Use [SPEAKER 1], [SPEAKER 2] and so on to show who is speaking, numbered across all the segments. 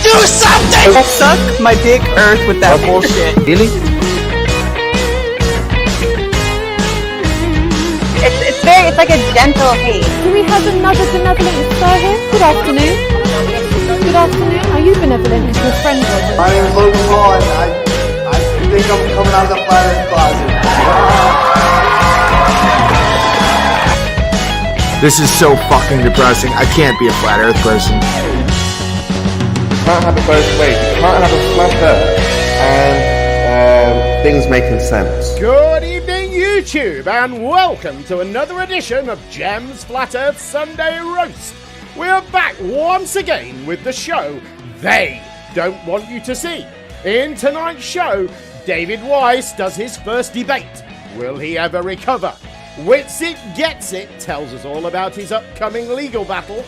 [SPEAKER 1] Do something!
[SPEAKER 2] Suck my dick, Earth, with that bullshit.
[SPEAKER 3] Really?
[SPEAKER 4] It's like a gentle hate.
[SPEAKER 5] Do we have another benevolent star here? Good afternoon. Good afternoon. Are you benevolent into your friend?
[SPEAKER 6] My name is Logan Paul, and I think I'm coming out of the flat earth closet.
[SPEAKER 3] This is so fucking depressing. I can't be a flat earth person.
[SPEAKER 7] You can't have it both ways. You can't have a flat earth and things making sense.
[SPEAKER 8] Good evening, YouTube, and welcome to another edition of Gem's Flat Earth Sunday Roast. We're back once again with the show they don't want you to see. In tonight's show, David Weiss does his first debate. Will he ever recover? Witsit Getsit tells us all about his upcoming legal battle.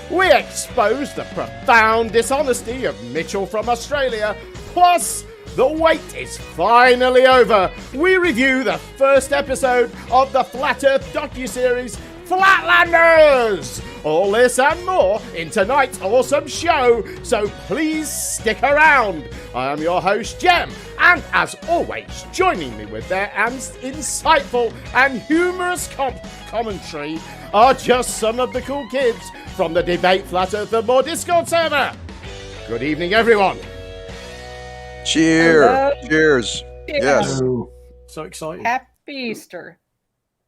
[SPEAKER 8] We expose the profound dishonesty of Mitchell from Australia. Plus, the wait is finally over. We review the first episode of the Flat Earth docuseries Flatlanders. All this and more in tonight's awesome show, so please stick around. I am your host, Gem, and as always, joining me with their insightful and humorous commentary are just some of the cool kids from the Debate Flat Earth and More Discord server. Good evening, everyone.
[SPEAKER 9] Cheers. Cheers. Yes.
[SPEAKER 2] So excited.
[SPEAKER 4] Happy Easter.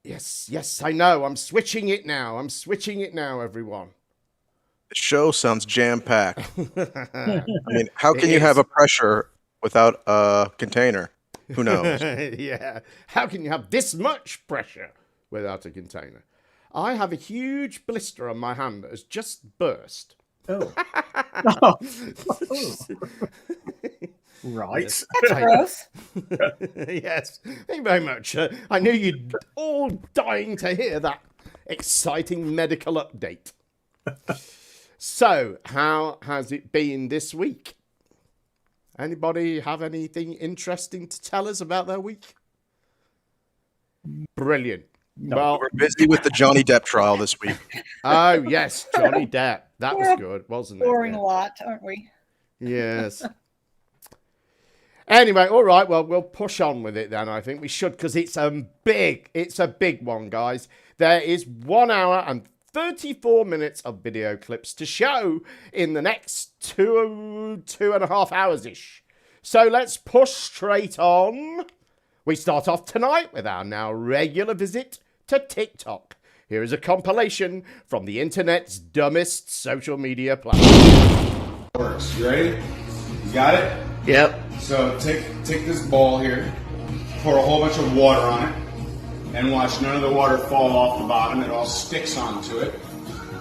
[SPEAKER 8] Yes, I know. I'm switching it now, everyone.
[SPEAKER 9] The show sounds jam-packed. I mean, how can you have a pressure without a container? Who knows?
[SPEAKER 8] Yeah. How can you have this much pressure without a container? I have a huge blister on my hand that has just burst.
[SPEAKER 2] Oh. Right.
[SPEAKER 4] That's gross.
[SPEAKER 8] Yes. Thank you very much. I knew you'd all dying to hear that exciting medical update. So, how has it been this week? Anybody have anything interesting to tell us about their week? Brilliant.
[SPEAKER 2] No,
[SPEAKER 8] well,
[SPEAKER 9] We're busy with the Johnny Depp trial this week.
[SPEAKER 8] Oh, yes, Johnny Depp. That was good, wasn't it?
[SPEAKER 4] Boring
[SPEAKER 8] Yeah.
[SPEAKER 4] a lot, aren't we?
[SPEAKER 8] Yes. Anyway, all right, well, we'll push on with it then, I think we should, because it's a big one, guys. There is 1 hour and 34 minutes of video clips to show in the next two and a half hours-ish. So let's push straight on. We start off tonight with our now regular visit to TikTok. Here is a compilation from the internet's dumbest social media platform.
[SPEAKER 10] Works. You ready? You got it?
[SPEAKER 2] Yep.
[SPEAKER 10] So take this bowl here, pour a whole bunch of water on it, and watch none of the water fall off the bottom. It all sticks onto it.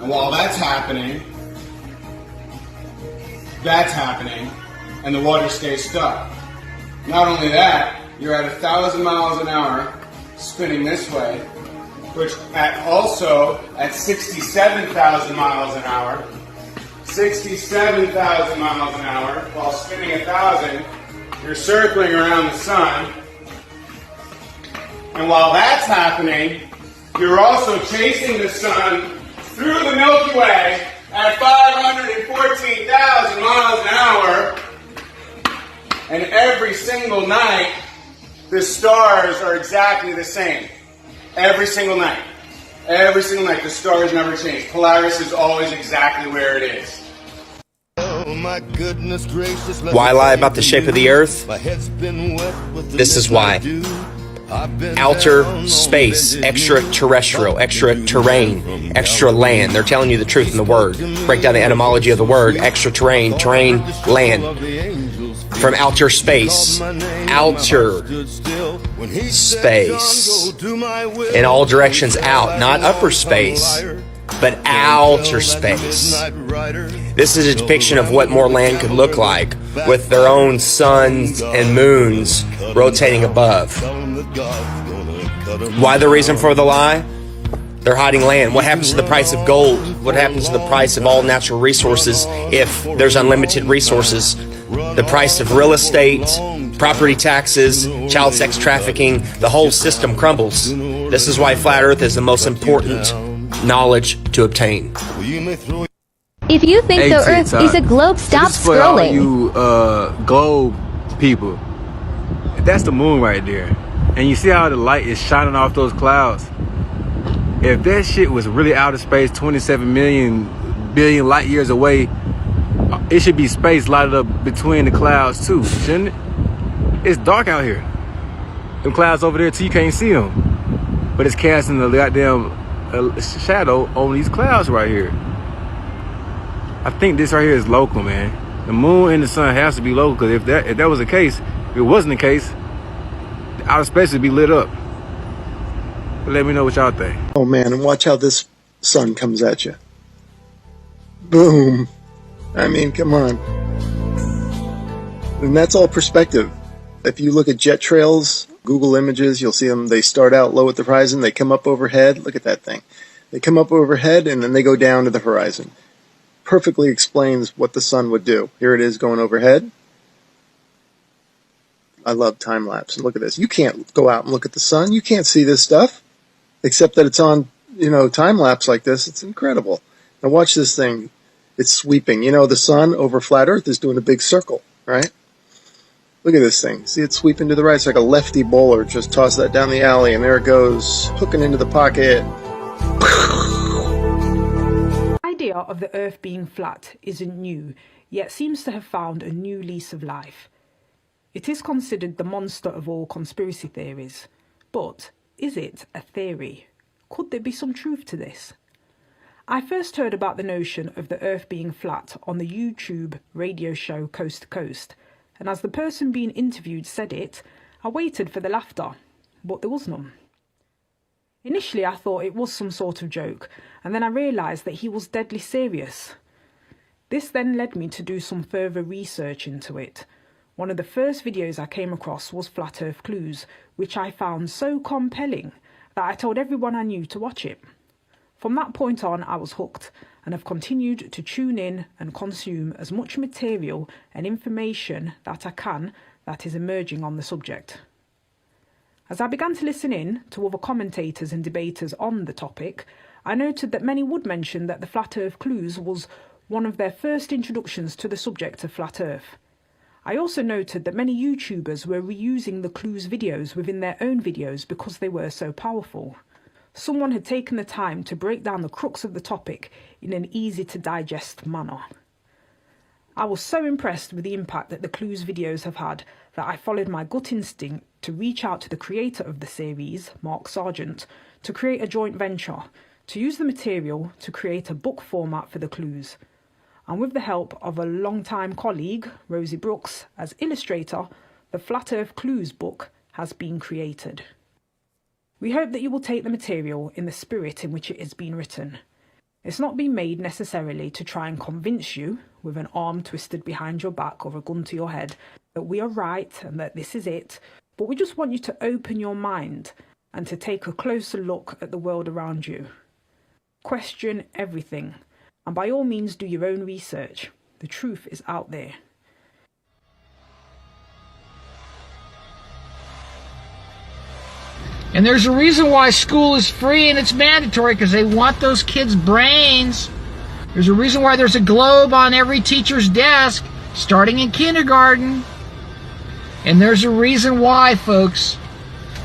[SPEAKER 10] And while that's happening, and the water stays stuck. Not only that, you're at 1,000 miles an hour spinning this way, which also at 67,000 miles an hour, 67,000 miles an hour, while spinning 1,000, you're circling around the sun. And while that's happening, you're also chasing the sun through the Milky Way at 514,000 miles an hour. And every single night, the stars are exactly the same. Every single night. Every single night, the stars never change. Polaris is always exactly where it is.
[SPEAKER 1] Oh my goodness gracious.
[SPEAKER 11] Why lie about the shape of the earth? This is why. Outer space, extraterrestrial, extra terrain, extra land. They're telling you the truth in the word. Break down the etymology of the word. Extra terrain, land. From outer space. Outer space. In all directions out. Not upper space, but outer space. This is a depiction of what more land could look like, with their own suns and moons rotating above. Why the reason for the lie? They're hiding land. What happens to the price of gold? What happens to the price of all natural resources if there's unlimited resources? The price of real estate, property taxes, child sex trafficking, the whole system crumbles. This is why Flat Earth is the most important knowledge to obtain.
[SPEAKER 5] If you think
[SPEAKER 3] Hey,
[SPEAKER 5] the Earth
[SPEAKER 3] TikTok.
[SPEAKER 5] is a globe, stop
[SPEAKER 3] This is for all
[SPEAKER 5] scrolling.
[SPEAKER 3] you globe people. That's the moon right there. And you see how the light is shining off those clouds? If that shit was really outer space, 27 billion light years away, it should be space lighted up between the clouds too, shouldn't it? It's dark out here. Them clouds over there too, you can't see them. But it's casting the goddamn shadow on these clouds right here. I think this right here is local, man. The moon and the sun has to be local, because if that was the case, if it wasn't the case, outer space would be lit up. But let me know what y'all think.
[SPEAKER 12] Oh man, and watch how this sun comes at you. Boom. I mean, come on. And that's all perspective. If you look at jet trails, Google Images, you'll see them. They start out low at the horizon, they come up overhead. Look at that thing. They come up overhead and then they go down to the horizon. Perfectly explains what the sun would do. Here it is going overhead. I love time lapse. And look at this. You can't go out and look at the sun. You can't see this stuff, except that it's on, time lapse like this. It's incredible. Now watch this thing. It's sweeping. The sun over flat Earth is doing a big circle, right? Look at this thing. See it sweeping to the right. It's like a lefty bowler. Just toss that down the alley, and there it goes, hooking into the pocket.
[SPEAKER 13] The idea of the Earth being flat isn't new, yet seems to have found a new lease of life. It is considered the monster of all conspiracy theories. But is it a theory? Could there be some truth to this? I first heard about the notion of the Earth being flat on the YouTube radio show Coast to Coast, and as the person being interviewed said it, I waited for the laughter, but there was none. Initially I thought it was some sort of joke, and then I realised that he was deadly serious. This then led me to do some further research into it. One of the first videos I came across was Flat Earth Clues, which I found so compelling that I told everyone I knew to watch it. From that point on, I was hooked and have continued to tune in and consume as much material and information that I can that is emerging on the subject. As I began to listen in to other commentators and debaters on the topic, I noted that many would mention that the Flat Earth Clues was one of their first introductions to the subject of Flat Earth. I also noted that many YouTubers were reusing the Clues videos within their own videos because they were so powerful. Someone had taken the time to break down the crux of the topic in an easy-to-digest manner. I was so impressed with the impact that the Clues videos have had that I followed my gut instinct to reach out to the creator of the series, Mark Sargent, to create a joint venture, to use the material to create a book format for the Clues. And with the help of a long-time colleague, Rosie Brooks, as illustrator, the Flat Earth Clues book has been created. We hope that you will take the material in the spirit in which it has been written. It's not been made necessarily to try and convince you, with an arm twisted behind your back or a gun to your head, that we are right and that this is it, but we just want you to open your mind and to take a closer look at the world around you. Question everything, and by all means do your own research. The truth is out there.
[SPEAKER 14] And there's a reason why school is free and it's mandatory, because they want those kids' brains. There's a reason why there's a globe on every teacher's desk, starting in kindergarten. And there's a reason why, folks,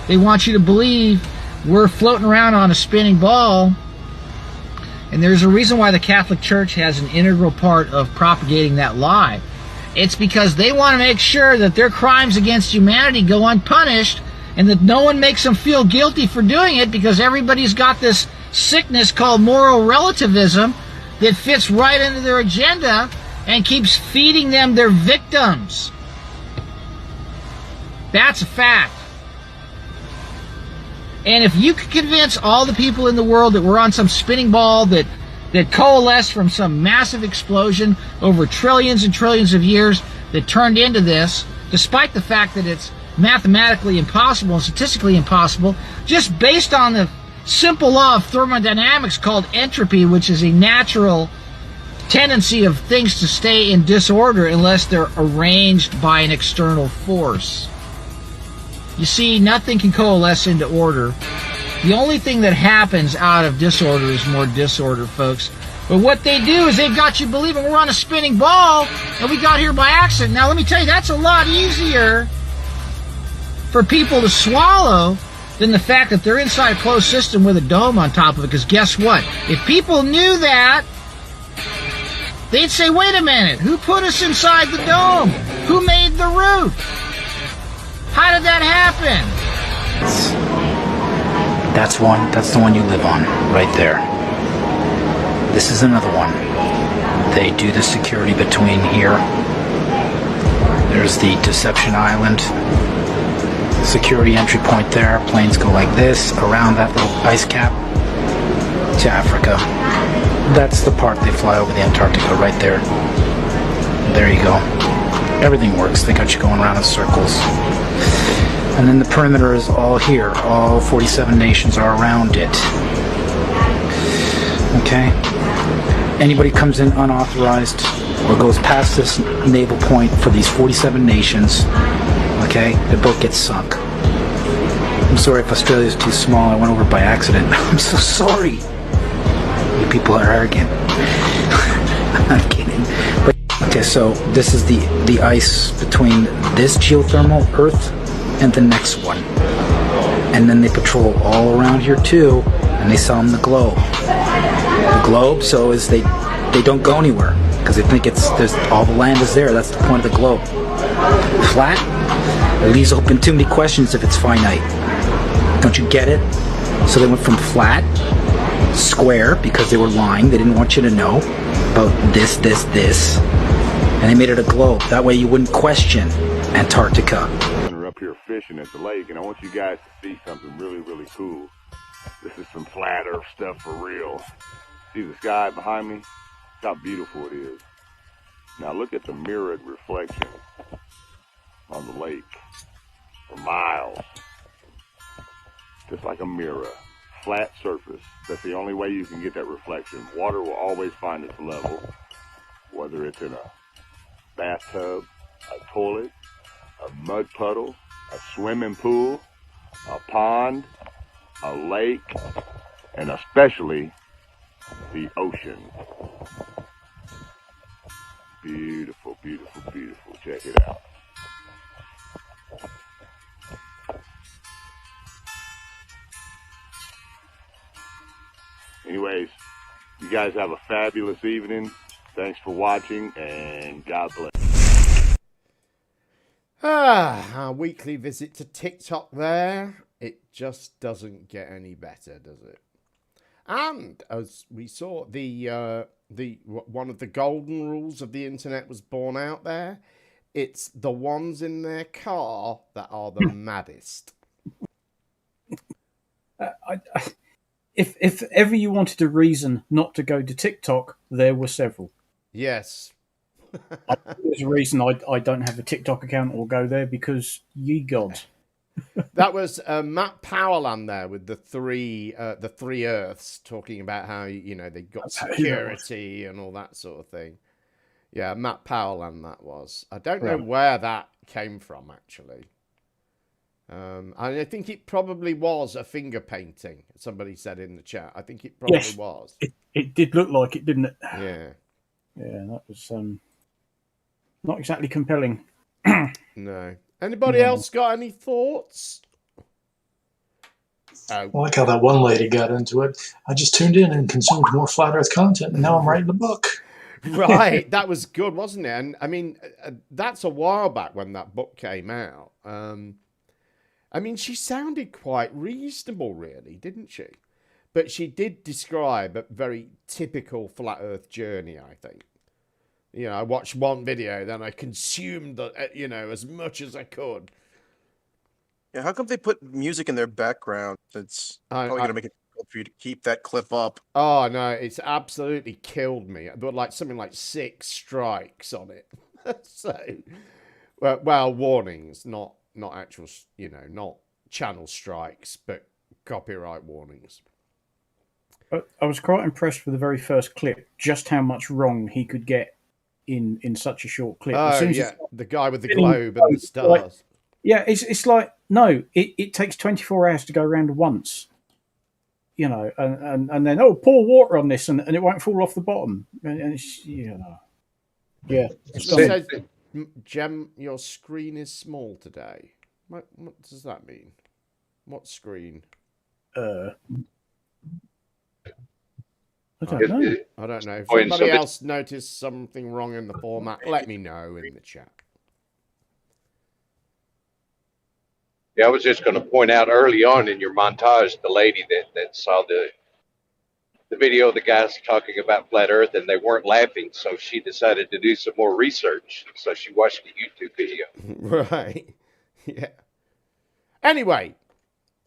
[SPEAKER 14] they want you to believe we're floating around on a spinning ball. And there's a reason why the Catholic Church has an integral part of propagating that lie. It's because they want to make sure that their crimes against humanity go unpunished, and that no one makes them feel guilty for doing it, because everybody's got this sickness called moral relativism that fits right into their agenda and keeps feeding them their victims. That's a fact. And if you could convince all the people in the world that we're on some spinning ball that coalesced from some massive explosion over trillions and trillions of years that turned into this, despite the fact that it's mathematically impossible and statistically impossible, just based on the simple law of thermodynamics called entropy, which is a natural tendency of things to stay in disorder unless they're arranged by an external force. You see, nothing can coalesce into order. The only thing that happens out of disorder is more disorder, folks. But what they do is they've got you believing we're on a spinning ball and we got here by accident. Now, let me tell you, that's a lot easier for people to swallow than the fact that they're inside a closed system with a dome on top of it. Because guess what? If people knew that, they'd say, wait a minute, who put us inside the dome? Who made the roof? How did that happen?
[SPEAKER 15] That's the one you live on, right there. This is another one. They do the security between here. There's the Deception Island. Security entry point there. Planes go like this, around that little ice cap to Africa. That's the part they fly over the Antarctica, right there. There you go. Everything works. They got you going around in circles. And then the perimeter is all here. All 47 nations are around it. Okay? Anybody comes in unauthorized or goes past this naval point for these 47 nations, okay, the boat gets sunk. I'm sorry if Australia's too small. I went over by accident. I'm so sorry. You people are arrogant. I'm kidding. But, okay, so this is the ice between this geothermal Earth and the next one. And then they patrol all around here too, and they sell them the globe. The globe, so is they don't go anywhere because they think there's all the land is there. That's the point of the globe. Flat, it leaves open too many questions if it's finite. Don't you get it? So they went from flat, square, because they were lying. They didn't want you to know about this, and they made it a globe. That way you wouldn't question Antarctica.
[SPEAKER 16] We're up here fishing at the lake, and I want you guys to see something really, really cool. This is some flat earth stuff for real. See the sky behind me? Look how beautiful it is. Now look at the mirrored reflection on the lake for miles. Just like a mirror. Flat surface. That's the only way you can get that reflection. Water will always find its level, whether it's in a bathtub, a toilet, a mud puddle, a swimming pool, a pond, a lake, and especially the ocean. Beautiful, beautiful, beautiful. Check it out. Anyways, you guys have a fabulous evening. Thanks for watching, and God bless.
[SPEAKER 8] Our weekly visit to TikTok there. It just doesn't get any better, does it? And as we saw, one of the golden rules of the internet was born out there. It's the ones in their car that are the maddest.
[SPEAKER 2] If ever you wanted a reason not to go to TikTok, there were several.
[SPEAKER 8] Yes.
[SPEAKER 2] There's a reason I don't have a TikTok account or go there, because ye gods.
[SPEAKER 8] That was Matt Powell on there with the three Earths, talking about how they got security and all that sort of thing. Yeah, Matt Powell and that was. I don't know where that came from actually. I think it probably was a finger painting. Somebody said in the chat. I think it probably was.
[SPEAKER 2] It did look like it, didn't it?
[SPEAKER 8] Yeah.
[SPEAKER 2] Yeah, that was not exactly compelling.
[SPEAKER 8] No. Anybody else got any thoughts?
[SPEAKER 17] I like how that one lady got into it. I just tuned in and consumed more flat Earth content, and now I'm writing the book.
[SPEAKER 8] Right, that was good, wasn't it? And I mean, that's a while back when that book came out. I mean, she sounded quite reasonable, really, didn't she? But she did describe a very typical flat Earth journey, I think. I watched one video, then I consumed, as much as I could.
[SPEAKER 9] Yeah, how come they put music in their background? It's probably going to make it difficult for you to keep that clip up.
[SPEAKER 8] Oh, no, it's absolutely killed me. But like something like 6 strikes on it. So, well, warnings, not actual, not channel strikes, but copyright warnings.
[SPEAKER 2] I was quite impressed with the very first clip, just how much wrong he could get in such a short clip.
[SPEAKER 8] Oh, yeah, the guy with the globe and the stars.
[SPEAKER 2] Yeah, it's like, no, it takes 24 hours to go around once. you know, and then pour water on this, and it won't fall off the bottom, and it's, you know, yeah.
[SPEAKER 8] It says, Jem, your screen is small today. What does that mean? What screen?
[SPEAKER 2] I don't know.
[SPEAKER 8] I don't know. If somebody else noticed something wrong in the format, let me know in the chat.
[SPEAKER 18] Yeah, I was just going to point out early on in your montage, the lady that saw the video of the guys talking about flat Earth, and they weren't laughing, so she decided to do some more research. So she watched the YouTube video.
[SPEAKER 8] Right. Yeah. Anyway,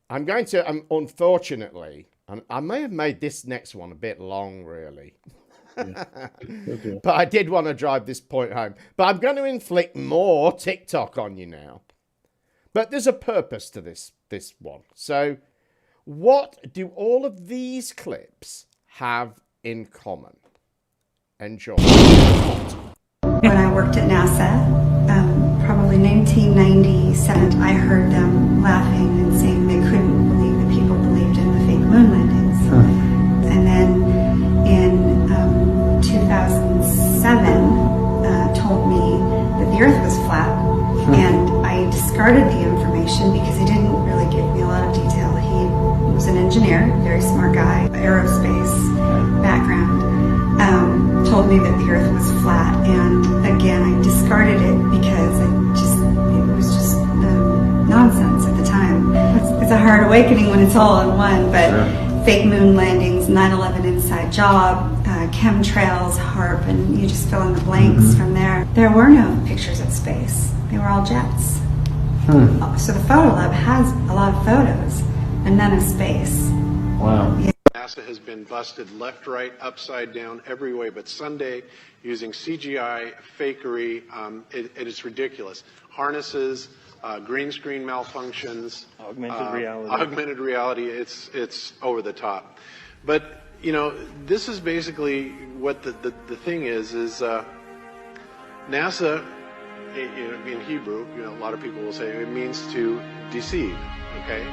[SPEAKER 8] I'm going to, unfortunately, I may have made this next one a bit long, really.
[SPEAKER 2] Yeah. Okay.
[SPEAKER 8] But I did want to drive this point home. But I'm going to inflict more TikTok on you now. But there's a purpose to this one. So what do all of these clips have in common? Enjoy.
[SPEAKER 19] When I worked at NASA, probably 1997, I heard them laughing and saying they couldn't believe that people believed in the fake moon landings. And then in 2007, told me that the Earth was flat, and I discarded the information because he didn't really give me a lot of detail. He was an engineer, very smart guy, aerospace background. Told me that the Earth was flat, and again I discarded it because it was just nonsense at the time. It's a hard awakening when it's all in one, but fake moon landings, 9/11 inside job, chemtrails, HARP, and you just fill in the blanks from there. There were no pictures of space. They were all jets. So the photo lab has a lot of photos and none of space.
[SPEAKER 20] Wow.
[SPEAKER 19] Yeah.
[SPEAKER 20] NASA has been busted left, right, upside down, every way but Sunday, using CGI, fakery. It is ridiculous. Harnesses, green screen malfunctions, augmented reality. It's over the top. But you know, this is basically what the thing is NASA. In Hebrew, you know, a lot of people will say it means to deceive. Okay.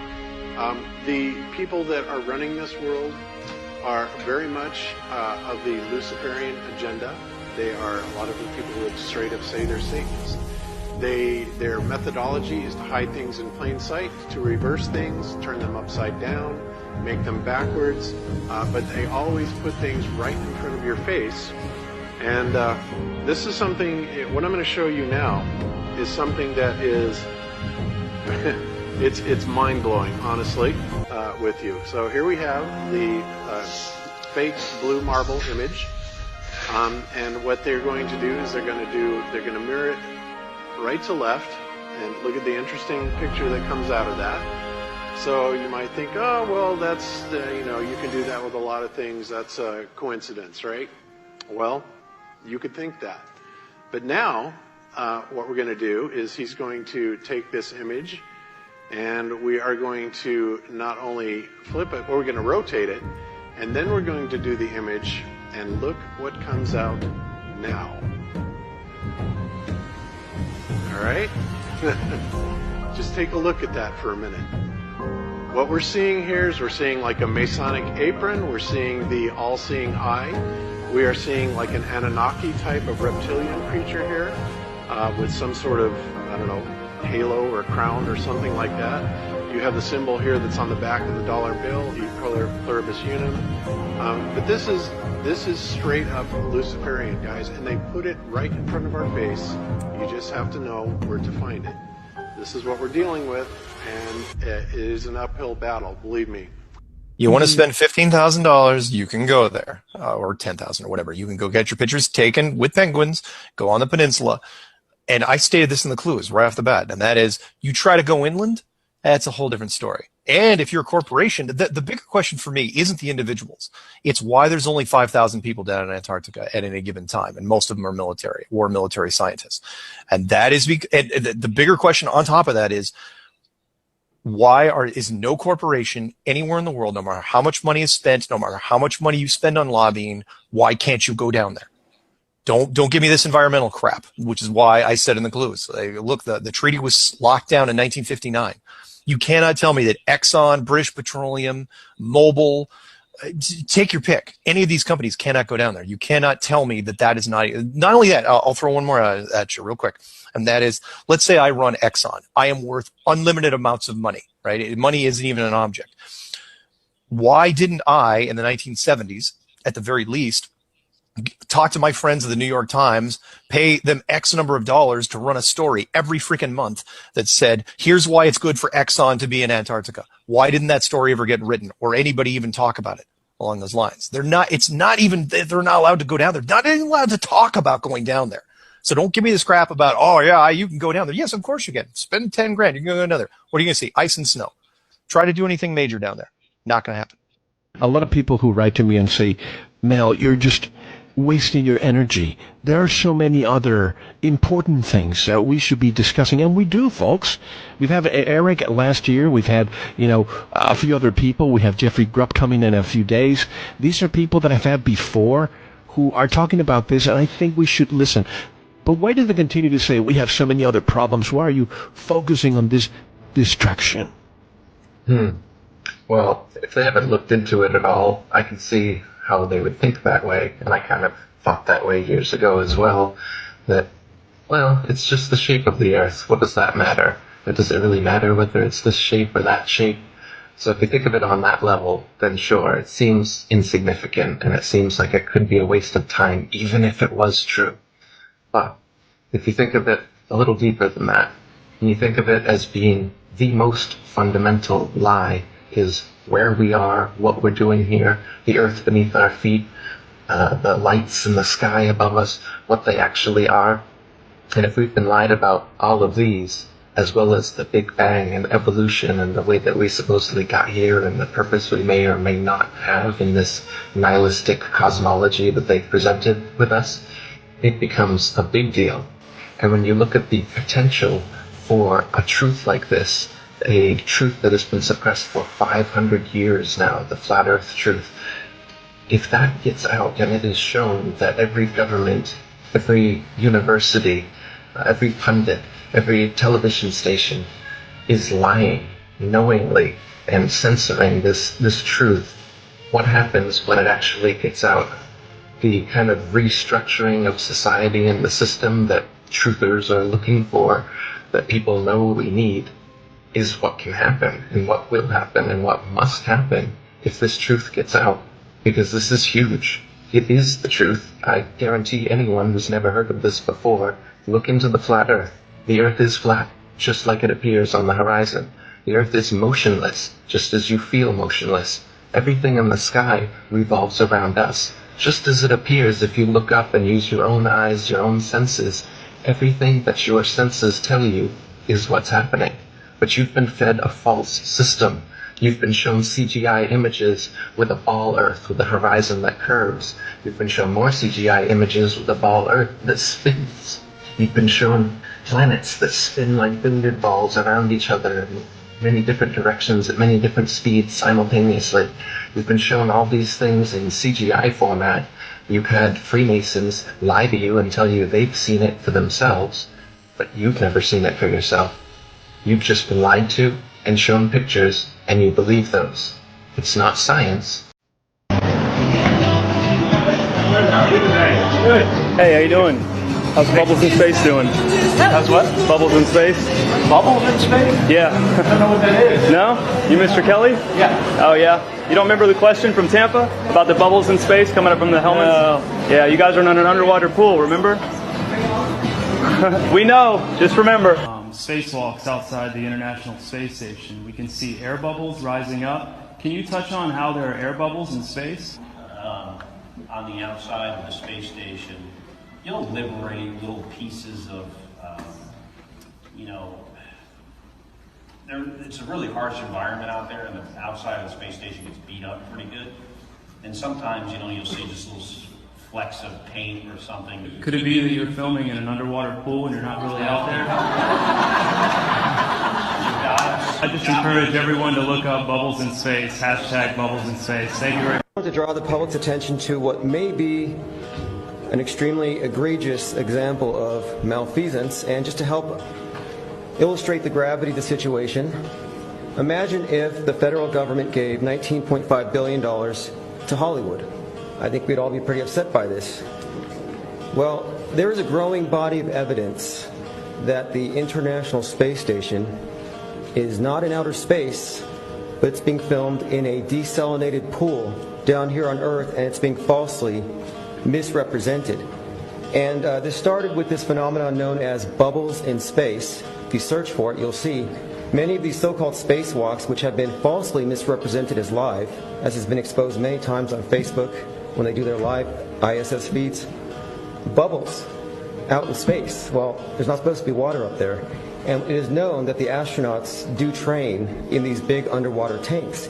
[SPEAKER 20] The people that are running this world are very much of the Luciferian agenda. They are a lot of the people who would straight up say they're Satanists. Their methodology is to hide things in plain sight, to reverse things, turn them upside down, make them backwards, but they always put things right in front of your face. And this is something, what I'm going to show you now is something that is It's mind-blowing, honestly, with you. So here we have the fake blue marble image, and what they're going to do is they're going to mirror it right to left, and look at the interesting picture that comes out of that. So you might think, oh well, that's you know, you can do that with a lot of things. That's a coincidence, right? Well, you could think that, but now what we're going to do is he's going to take this image. And we are going to not only flip it, but we're going to rotate it, and then we're going to do the image, and look what comes out now. All right? Just take a look at that for a minute. What we're seeing here is we're seeing like a Masonic apron. We're seeing the all-seeing eye. We are seeing like an Anunnaki type of reptilian creature here with some sort of, I don't know, halo or crown or something like that. You have the symbol here that's on the back of the dollar bill, the pluribus unum. But this is straight up Luciferian, guys, and they put it right in front of our face. You just have to know where to find it. This is what we're dealing with, and it is an uphill battle, believe me.
[SPEAKER 21] You want to spend $15,000, you can go there, or $10,000 or whatever. You can go get your pictures taken with penguins, go on the peninsula. And I stated this in the clues right off the bat, and that is, you try to go inland, that's a whole different story. And if you're a corporation, the bigger question for me isn't the individuals. It's why there's only 5,000 people down in Antarctica at any given time, and most of them are military or military scientists. And that is the bigger question on top of that is, why is no corporation anywhere in the world, no matter how much money is spent, no matter how much money you spend on lobbying, why can't you go down there? Don't give me this environmental crap, which is why I said in the clues. Look, the treaty was locked down in 1959. You cannot tell me that Exxon, British Petroleum, Mobil, take your pick. Any of these companies cannot go down there. You cannot tell me that that is not only that. I'll throw one more at you real quick. And that is, let's say I run Exxon. I am worth unlimited amounts of money, right? Money isn't even an object. Why didn't I, in the 1970s, at the very least, talk to my friends at the New York Times, pay them X number of dollars to run a story every freaking month that said, here's why it's good for Exxon to be in Antarctica? Why didn't that story ever get written or anybody even talk about it along those lines? They're not allowed to go down there. Not even allowed to talk about going down there. So don't give me this crap about, oh yeah, you can go down there. Yes, of course you can. Spend 10 grand. You can go down there. What are you going to see? Ice and snow. Try to do anything major down there. Not going to happen.
[SPEAKER 6] A lot of people who write to me and say, Mel, you're just wasting your energy. There are so many other important things that we should be discussing, and we do, folks. We've had Eric last year. We've had, a few other people. We have Jeffrey Grupp coming in a few days. These are people that I've had before who are talking about this, and I think we should listen. But why do they continue to say we have so many other problems? Why are you focusing on this distraction?
[SPEAKER 22] Well, if they haven't looked into it at all, I can see how they would think that way, and I kind of thought that way years ago as well, that, well, it's just the shape of the Earth. What does that matter? Does it really matter whether it's this shape or that shape? So if you think of it on that level, then sure, it seems insignificant, and it seems like it could be a waste of time, even if it was true. But if you think of it a little deeper than that, and you think of it as being the most fundamental lie, is where we are, what we're doing here, the earth beneath our feet, the lights in the sky above us, what they actually are. And if we've been lied about all of these, as well as the Big Bang and evolution and the way that we supposedly got here and the purpose we may or may not have in this nihilistic cosmology that they've presented with us, it becomes a big deal. And when you look at the potential for a truth like this, a truth that has been suppressed for 500 years now, the flat earth truth, if that gets out and it is shown that every government, every university, every pundit, every television station is lying knowingly and censoring this truth, what happens when it actually gets out? The kind of restructuring of society and the system that truthers are looking for, that people know we need, is what can happen, and what will happen, and what must happen if this truth gets out. Because this is huge. It is the truth. I guarantee anyone who's never heard of this before, look into the flat earth. The earth is flat, just like it appears on the horizon. The earth is motionless, just as you feel motionless. Everything in the sky revolves around us, just as it appears if you look up and use your own eyes, your own senses. Everything that your senses tell you is what's happening. But you've been fed a false system. You've been shown CGI images with a ball earth with a horizon that curves. You've been shown more CGI images with a ball earth that spins. You've been shown planets that spin like billiard balls around each other in many different directions at many different speeds simultaneously. You've been shown all these things in CGI format. You've had Freemasons lie to you and tell you they've seen it for themselves, but you've never seen it for yourself. You've just been lied to and shown pictures, and you believe those. It's not science.
[SPEAKER 23] Hey, how you doing? How's Bubbles in Space doing? How's what? Bubbles in Space. Bubbles in Space? Yeah. I don't know what that is. No? You Mr. Kelly? Yeah. Oh, yeah? You don't remember the question from Tampa about the bubbles in space coming up from the helmets? No. Yeah, you guys are in an underwater pool, remember? We know. Just remember.
[SPEAKER 24] Spacewalks outside the International Space Station. We can see air bubbles rising up. Can you touch on how there are air bubbles in space?
[SPEAKER 25] On the outside of the space station, you'll liberate little pieces of, it's a really harsh environment out there, and the outside of the space station gets beat up pretty good. And sometimes, you'll see just little flecks of paint or something.
[SPEAKER 24] Could it be that you're filming in an underwater pool and you're not really out there? I just encourage everyone to look up Bubbles in Space, hashtag Bubbles in Space. Thank you very much.
[SPEAKER 26] I want to draw the public's attention to what may be an extremely egregious example of malfeasance, and just to help illustrate the gravity of the situation, Imagine if the federal government gave $19.5 billion to Hollywood. I think we'd all be pretty upset by this. Well, there is a growing body of evidence that the International Space Station is not in outer space, but it's being filmed in a desalinated pool down here on Earth, and it's being falsely misrepresented. And this started with this phenomenon known as bubbles in space. If you search for it, you'll see many of these so-called spacewalks, which have been falsely misrepresented as live, as has been exposed many times on Facebook when they do their live ISS feeds. Bubbles out in space. Well, there's not supposed to be water up there. And it is known that the astronauts do train in these big underwater tanks.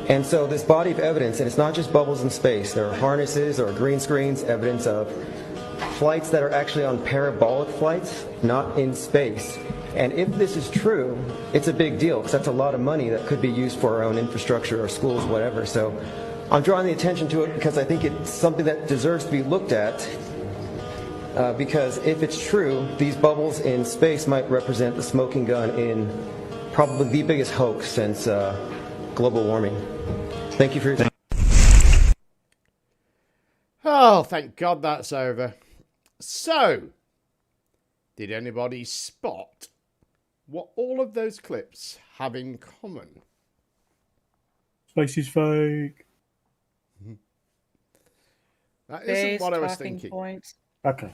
[SPEAKER 26] And so this body of evidence, and it's not just bubbles in space, there are harnesses or green screens, evidence of flights that are actually on parabolic flights, not in space. And if this is true, it's a big deal, because that's a lot of money that could be used for our own infrastructure or schools, whatever. So I'm drawing the attention to it because I think it's something that deserves to be looked at. Because if it's true, these bubbles in space might represent the smoking gun in probably the biggest hoax since global warming. Thank you for your time.
[SPEAKER 8] Oh, thank God that's over. So, did anybody spot what all of those clips have in common?
[SPEAKER 2] Space is fake.
[SPEAKER 8] That isn't what I was thinking.
[SPEAKER 1] Points.
[SPEAKER 2] Okay.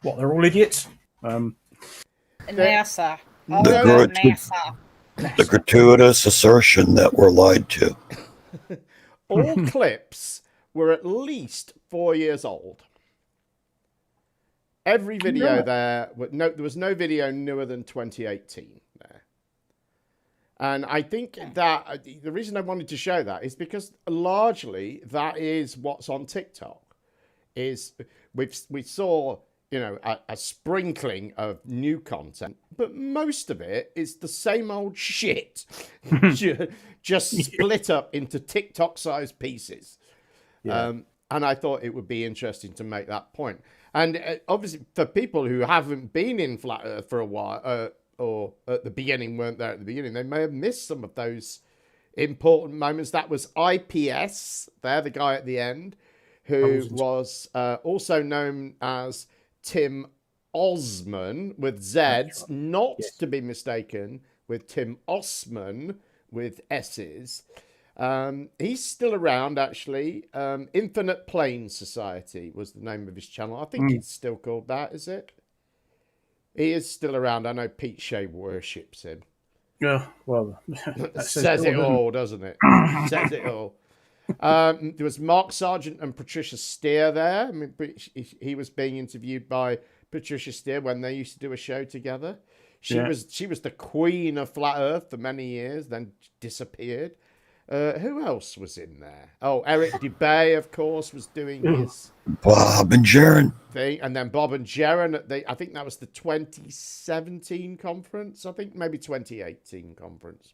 [SPEAKER 2] What, they're all idiots?
[SPEAKER 1] NASA.
[SPEAKER 4] The gratuitous assertion that we're lied to.
[SPEAKER 8] All clips were at least 4 years old. Every video there was no video newer than 2018 there. And I think that the reason I wanted to show that is because largely that is what's on TikTok. Is we saw, you know, a sprinkling of new content, but most of it is the same old shit, just split up into TikTok-sized pieces.
[SPEAKER 2] Yeah.
[SPEAKER 8] And I thought it would be interesting to make that point. And obviously, for people who haven't been in Flat Earth for a while, or at the beginning weren't there at the beginning, they may have missed some of those important moments. That was IPS, there, the guy at the end, who was also known as Tim Osman with Z's, not to be mistaken with Tim Osman with S's. He's still around, actually. Infinite Plane Society was the name of his channel. I think it's still called that, is it? He is still around. I know Pete Shea worships him.
[SPEAKER 2] Yeah, well,
[SPEAKER 8] that says it all, doesn't it? Says it all. There was Mark Sargent and Patricia Steer there. I mean, he was being interviewed by Patricia Steer when they used to do a show together. She was the queen of Flat Earth for many years, then disappeared. Who else was in there? Oh, Eric DeBay, of course, was doing his
[SPEAKER 4] Bob and Jaron
[SPEAKER 8] thing, and then Bob and Jaron at I think that was the 2017 conference. I think maybe 2018 conference.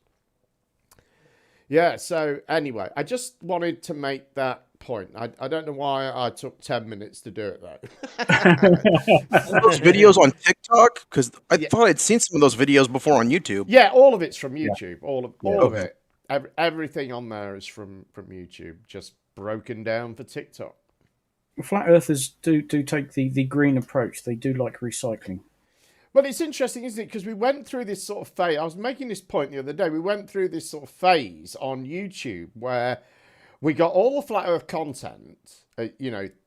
[SPEAKER 8] Yeah, so anyway, I just wanted to make that point. I don't know why I took 10 minutes to do it, though.
[SPEAKER 9] Those videos on TikTok? Because I thought I'd seen some of those videos before on YouTube.
[SPEAKER 8] Yeah, all of it's from YouTube. All of it. Everything on there is from YouTube, just broken down for TikTok.
[SPEAKER 2] Flat Earthers do take the green approach. They do like recycling.
[SPEAKER 8] Well, it's interesting, isn't it? Because we went through this sort of phase. I was making this point the other day. We went through this sort of phase on YouTube where we got all the Flat Earth content,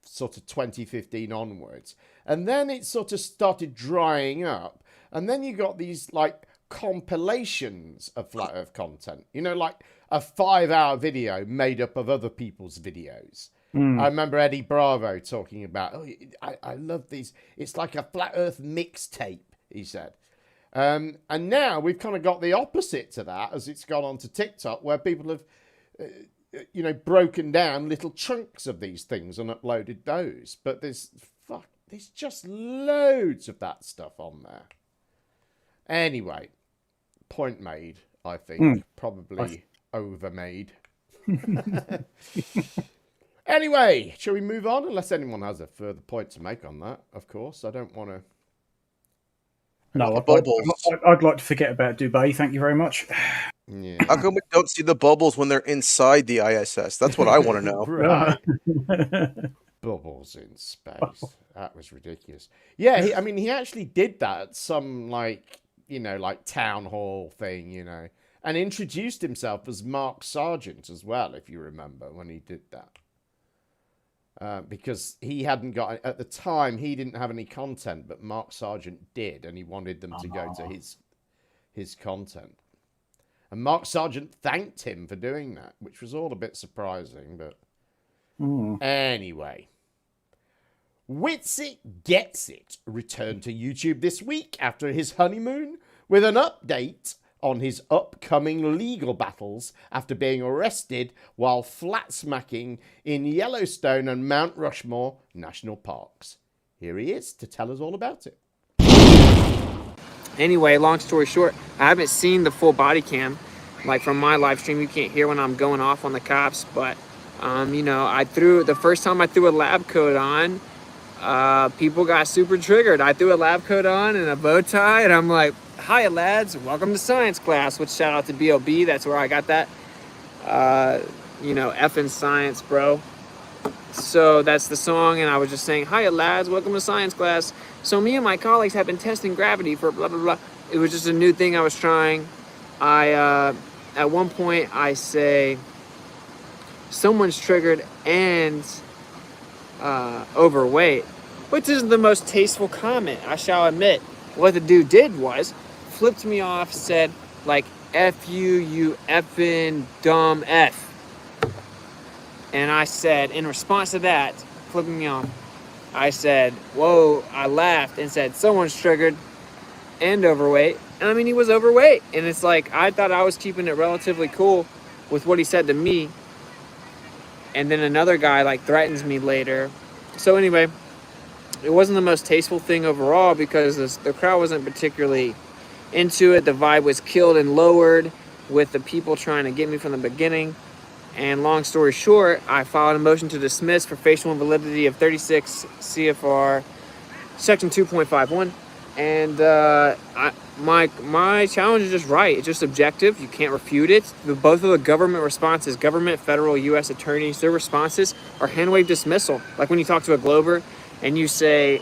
[SPEAKER 8] sort of 2015 onwards. And then it sort of started drying up. And then you got these, like, compilations of Flat Earth content. You know, like a 5-hour video made up of other people's videos. I remember Eddie Bravo talking about, I love these. It's like a Flat Earth mixtape, he said. And now we've kind of got the opposite to that as it's gone on to TikTok, where people have, broken down little chunks of these things and uploaded those. But there's just loads of that stuff on there. Anyway, point made, I think. Probably overmade. Anyway, shall we move on? Unless anyone has a further point to make on that, of course. I don't want to...
[SPEAKER 2] No,
[SPEAKER 9] The bubbles.
[SPEAKER 2] I'd like to forget about Dubai. Thank you very much.
[SPEAKER 8] Yeah.
[SPEAKER 9] How come we don't see the bubbles when they're inside the ISS? That's what I want to know.
[SPEAKER 8] Right. Bubbles in space. That was ridiculous. Yeah, I mean, he actually did that at some, like, like town hall thing, and introduced himself as Mark Sargent as well, if you remember, when he did that. Because he hadn't got, at the time, he didn't have any content, but Mark Sargent did, and he wanted them to go to his content. And Mark Sargent thanked him for doing that, which was all a bit surprising, but anyway. Witsit Gets It returned to YouTube this week after his honeymoon with an update on his upcoming legal battles after being arrested while flat smacking in Yellowstone and Mount Rushmore National Parks. Here he is to tell us all about it.
[SPEAKER 1] Anyway, long story short, I haven't seen the full body cam. Like from my live stream, you can't hear when I'm going off on the cops, but the first time I threw a lab coat on, people got super triggered. I threw a lab coat on and a bow tie, and I'm like, "Hiya, lads! Welcome to science class." Which shout out to B.O.B. That's where I got that. Effing science, bro. So that's the song, and I was just saying, "Hiya, lads! Welcome to science class." So me and my colleagues have been testing gravity for blah blah blah. It was just a new thing I was trying. At one point, I say, "Someone's triggered and overweight," which isn't the most tasteful comment, I shall admit. What the dude did was flipped me off, said like, "F you, you effing dumb F." And I said, in response to that, flipping me off, I said, "Whoa," I laughed and said, "Someone's triggered and overweight." And I mean, he was overweight. And it's like, I thought I was keeping it relatively cool with what he said to me. And then another guy like threatens me later. So anyway, it wasn't the most tasteful thing overall because the crowd wasn't particularly into it. The vibe was killed and lowered with the people trying to get me from the beginning. And long story short, I filed a motion to dismiss for facial invalidity of 36 CFR section 2.51. And my challenge is just right. It's just objective. You can't refute it. Both of the government responses, government, federal, U.S. attorneys, their responses are hand-wave dismissal. Like when you talk to a Glober and you say,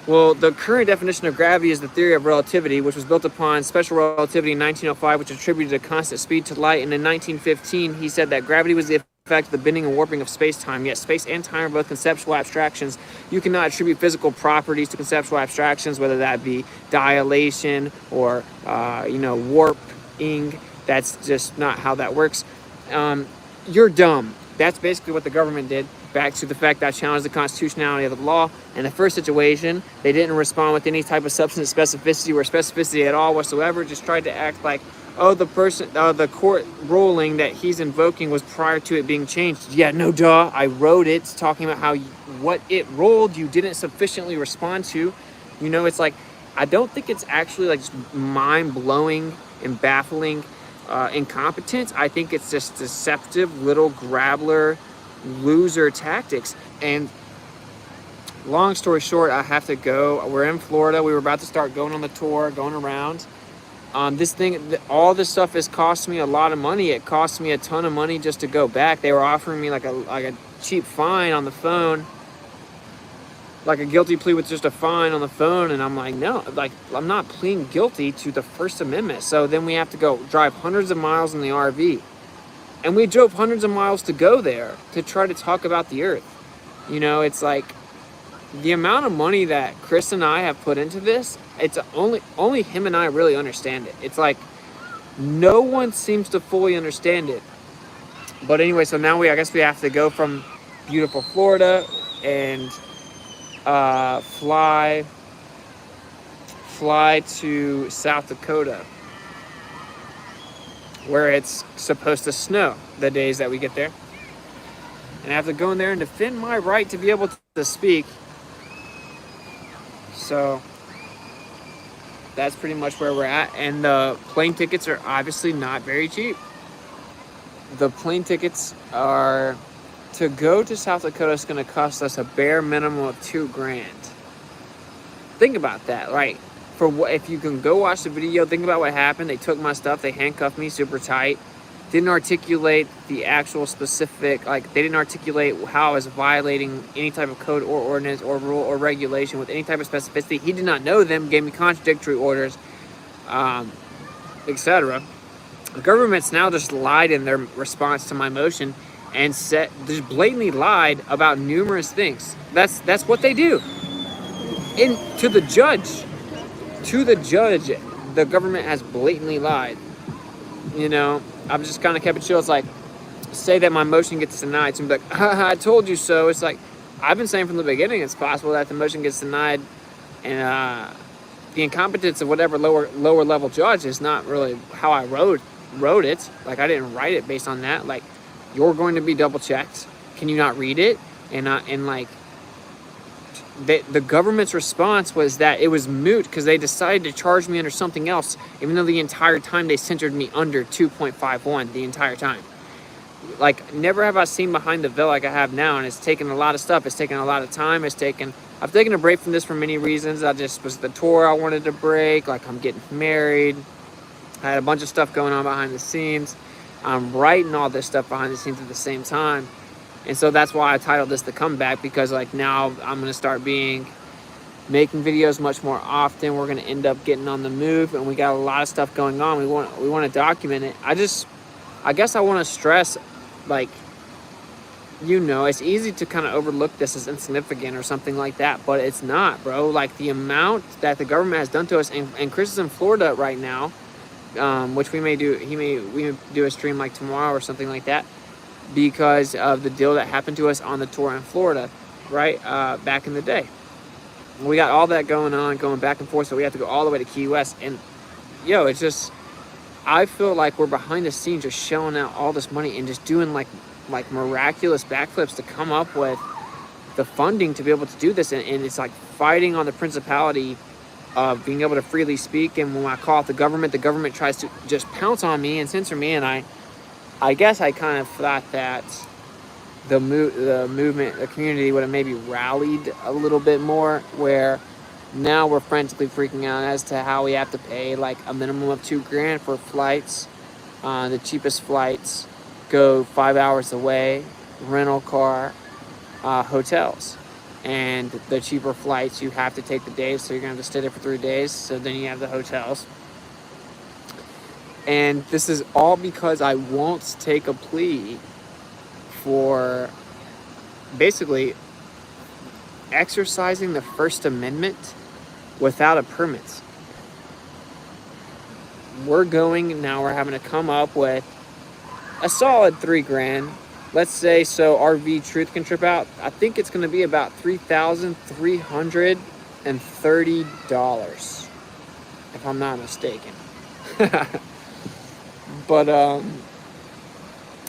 [SPEAKER 1] well, the current definition of gravity is the theory of relativity, which was built upon special relativity in 1905, which attributed a constant speed to light. And in 1915, he said that gravity was the effect of the bending and warping of space-time. Yet space and time are both conceptual abstractions. You cannot attribute physical properties to conceptual abstractions, whether that be dilation or, warping. That's just not how that works. You're dumb. That's basically what the government did. Back to the fact that I challenged the constitutionality of the law. In the first situation, they didn't respond with any type of substance specificity or specificity at all whatsoever. Just tried to act like, the court ruling that he's invoking was prior to it being changed. Yeah, no duh. I wrote it talking about how what it ruled you didn't sufficiently respond to. It's like, I don't think it's actually like just mind-blowing and baffling incompetence. I think it's just deceptive little grabbler loser tactics. And long story short, I have to go. We're in Florida. We were about to start going on the tour, going around. All this stuff has cost me a lot of money. It cost me a ton of money just to go back. They were offering me like a cheap fine on the phone, like a guilty plea with just a fine on the phone. And I'm like, no, like I'm not pleading guilty to the First Amendment. So then we have to go drive hundreds of miles in the RV. And we drove hundreds of miles to go there to try to talk about the earth. It's like the amount of money that Chris and I have put into this, it's only him and I really understand it. It's like no one seems to fully understand it. But anyway, so now I guess we have to go from beautiful Florida and fly to South Dakota, where it's supposed to snow the days that we get there. And I have to go in there and defend my right to be able to speak. So that's pretty much where we're at. And the plane tickets are obviously not very cheap. The plane tickets are, to go to South Dakota, is going to cost us a bare minimum of $2,000. Think about that, right? if you can go watch the video, think about what happened. They took my stuff, they handcuffed me super tight. Didn't articulate the actual specific, like they didn't articulate how I was violating any type of code or ordinance or rule or regulation with any type of specificity. He did not know them, gave me contradictory orders, etc. The government's now just lied in their response to my motion and just blatantly lied about numerous things. That's what they do. To the judge, the government has blatantly lied. I've just kind of kept it chill. It's like, say that my motion gets denied. So I'm like, I told you so. It's like, I've been saying from the beginning, it's possible that the motion gets denied, and the incompetence of whatever lower level judge is not really how I wrote it. Like, I didn't write it based on that. Like, you're going to be double checked. Can you not read it? The government's response was that it was moot because they decided to charge me under something else, even though the entire time they centered me under 2.51 the entire time. Like, never have I seen behind the veil like I have now, and it's taken a lot of stuff. It's taken a lot of time. I've taken a break from this for many reasons. I just was the tour I wanted to break. Like, I'm getting married. I had a bunch of stuff going on behind the scenes. I'm writing all this stuff behind the scenes at the same time. And so that's why I titled this The Comeback, because like now I'm going to start making videos much more often. We're going to end up getting on the move, and we got a lot of stuff going on. We want to document it. I guess I want to stress, like, it's easy to kind of overlook this as insignificant or something like that, but it's not, bro. Like, the amount that the government has done to us, and Chris is in Florida right now, which we may do a stream like tomorrow or something like that, because of the deal that happened to us on the tour in Florida, right? Back in the day. We got all that going on, going back and forth, so we have to go all the way to Key West. And, it's just, I feel like we're behind the scenes just shelling out all this money and just doing, like miraculous backflips to come up with the funding to be able to do this. And it's like fighting on the principality of being able to freely speak. And when I call out the government tries to just pounce on me and censor me, and I guess I kind of thought that the movement, the community would have maybe rallied a little bit more, where now we're frantically freaking out as to how we have to pay like a minimum of $2,000 for flights. The cheapest flights go 5 hours away, rental car, hotels. And the cheaper flights, you have to take the days, so you're going to have to stay there for 3 days. So then you have the hotels. And this is all because I won't take a plea for basically exercising the First Amendment without a permit. We're having to come up with a solid $3,000. Let's say, so RV Truth can trip out. I think it's going to be about $3,330, if I'm not mistaken. But,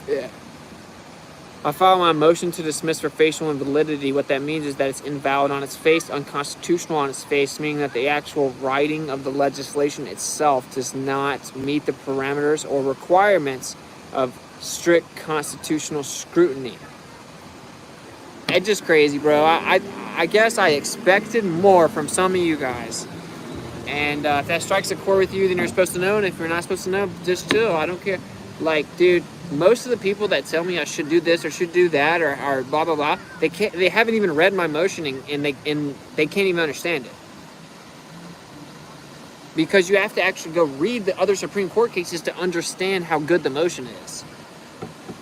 [SPEAKER 1] yeah. I file my motion to dismiss for facial invalidity. What that means is that it's invalid on its face, unconstitutional on its face, meaning that the actual writing of the legislation itself does not meet the parameters or requirements of strict constitutional scrutiny. It's just crazy, bro. I guess I expected more from some of you guys. And if that strikes a chord with you, then you're supposed to know. And if you're not supposed to know, just chill. I don't care. Like, dude, most of the people that tell me I should do this or should do that or blah blah blah, they haven't even read my motioning, and they can't even understand it. Because you have to actually go read the other Supreme Court cases to understand how good the motion is.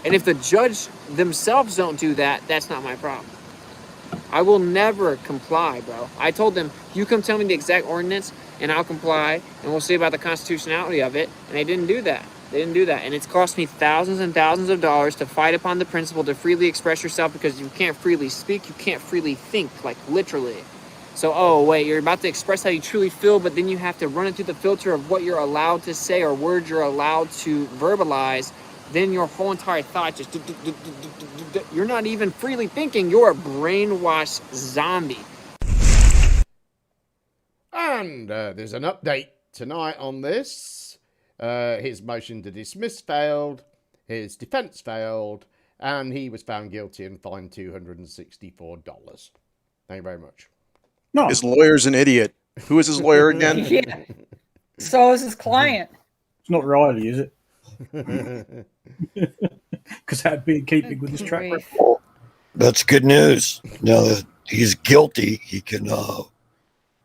[SPEAKER 1] And if the judge themselves don't do that, that's not my problem. I will never comply, bro. I told them, you come tell me the exact ordinance and I'll comply, and we'll see about the constitutionality of it. And they didn't do that. And it's cost me thousands and thousands of dollars to fight upon the principle to freely express yourself, because you can't freely speak, you can't freely think, like literally. So, oh wait, you're about to express how you truly feel, but then you have to run it through the filter of what you're allowed to say or words you're allowed to verbalize. Then your whole entire thought just, you're not even freely thinking, you're a brainwashed zombie.
[SPEAKER 8] And there's an update tonight on this. His motion to dismiss failed, his defense failed, and he was found guilty and fined $264. Thank you very much.
[SPEAKER 2] No.
[SPEAKER 9] His lawyer's an idiot. Who is his lawyer again?
[SPEAKER 3] Yeah. So is his client.
[SPEAKER 2] It's not Riley, is it? Because that'd be in keeping with his track record.
[SPEAKER 4] Well, that's good news. Now that he's guilty, he can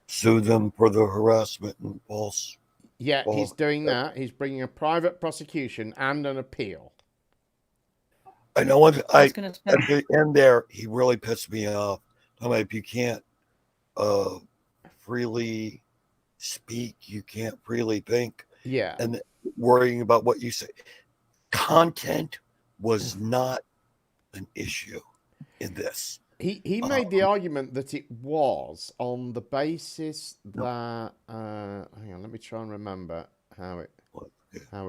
[SPEAKER 4] sue them for the harassment and false.
[SPEAKER 8] Yeah, he's doing that. He's bringing a private prosecution and an appeal.
[SPEAKER 4] I know at the end there, he really pissed me off. I mean, if you can't freely speak, you can't freely think.
[SPEAKER 8] Yeah.
[SPEAKER 4] And worrying about what you say. Content was not an issue in this.
[SPEAKER 8] He made the argument that it was on the basis that hang on, let me try and remember how it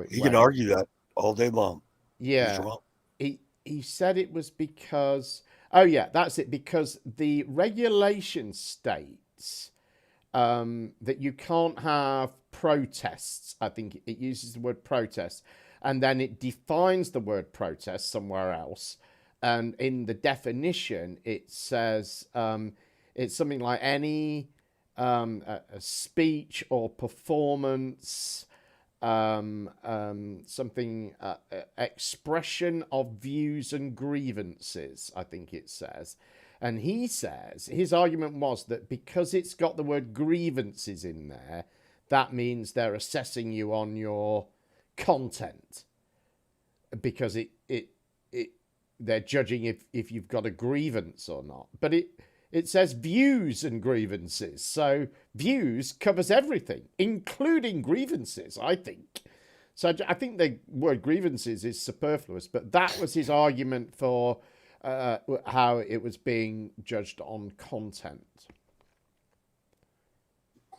[SPEAKER 4] He can argue that all day long.
[SPEAKER 8] Yeah. He said it was because that's it, because the regulation states that you can't have protests. I think it uses the word protest, and then it defines the word protest somewhere else. And in the definition, it says it's something like any a speech or performance, expression of views and grievances, I think it says. And he says his argument was that because it's got the word grievances in there, that means they're assessing you on your content, because they're judging if you've got a grievance or not. But it says views and grievances. So views covers everything, including grievances, I think. So I think the word grievances is superfluous, but that was his argument for how it was being judged on content.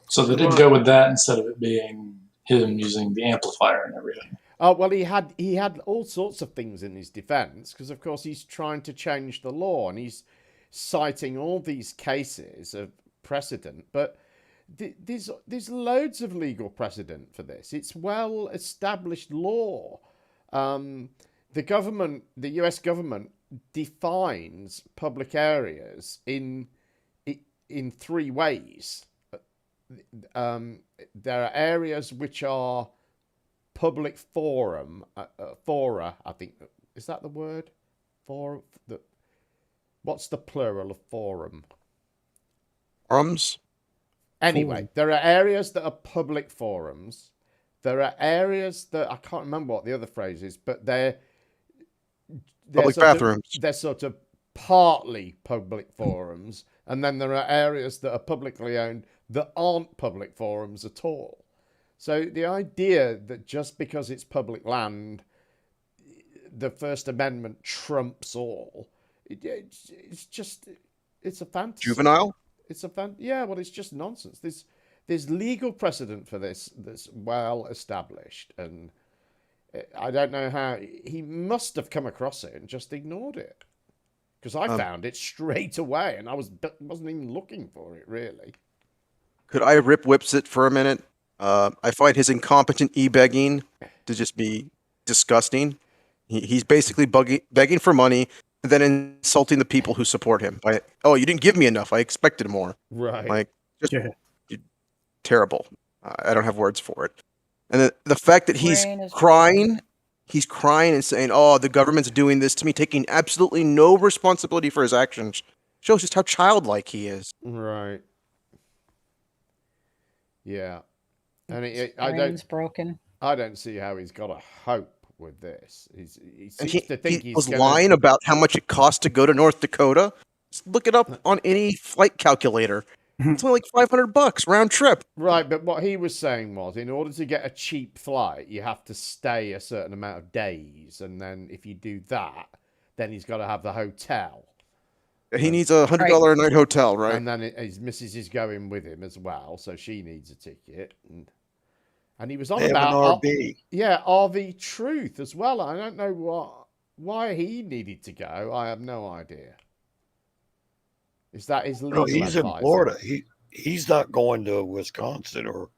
[SPEAKER 17] So they did go with that instead of it being him using the amplifier and everything.
[SPEAKER 8] Oh, well, he had all sorts of things in his defense, because of course he's trying to change the law, and he's citing all these cases of precedent, but there's loads of legal precedent for this. It's well established law. The US government defines public areas in three ways. There are areas which are public fora, I think. Is that the word? What's the plural of forum?
[SPEAKER 9] Forums?
[SPEAKER 8] Anyway, there are areas that are public forums. There are areas that, I can't remember what the other phrase is, but they're
[SPEAKER 9] public bathrooms.
[SPEAKER 8] They're sort of partly public forums. And then there are areas that are publicly owned that aren't public forums at all. So the idea that just because it's public land, the First Amendment trumps all, it's a fantasy.
[SPEAKER 9] Juvenile?
[SPEAKER 8] It's just nonsense. There's legal precedent for this that's well established, and I don't know how he must have come across it and just ignored it, because I found it straight away, and I wasn't even looking for it really.
[SPEAKER 9] Could I rip Witsit for a minute? I find his incompetent e-begging to just be disgusting. He's basically begging for money and then insulting the people who support him by, "Oh, you didn't give me enough. I expected more."
[SPEAKER 8] Right.
[SPEAKER 9] Like, just terrible. I don't have words for it. And the fact that he's crying and saying, "Oh, the government's doing this to me," taking absolutely no responsibility for his actions, shows just how childlike he is.
[SPEAKER 8] Right. Yeah. And
[SPEAKER 3] Brain's broken.
[SPEAKER 8] I don't see how he's got a hope with this. He seems to think
[SPEAKER 9] he was lying about how much it costs to go to North Dakota. Just look it up on any flight calculator. It's only like $500 round trip.
[SPEAKER 8] Right, but what he was saying was, in order to get a cheap flight, you have to stay a certain amount of days, and then if you do that, then he's got to have the hotel.
[SPEAKER 9] He needs a $100 a night hotel, right?
[SPEAKER 8] And then his missus is going with him as well, so she needs a ticket. And he was on about
[SPEAKER 4] RV.
[SPEAKER 8] RV Truth as well. I don't know why he needed to go. I have no idea. Is that his legal
[SPEAKER 4] he's
[SPEAKER 8] advisor?
[SPEAKER 4] in Florida. He's not going to Wisconsin or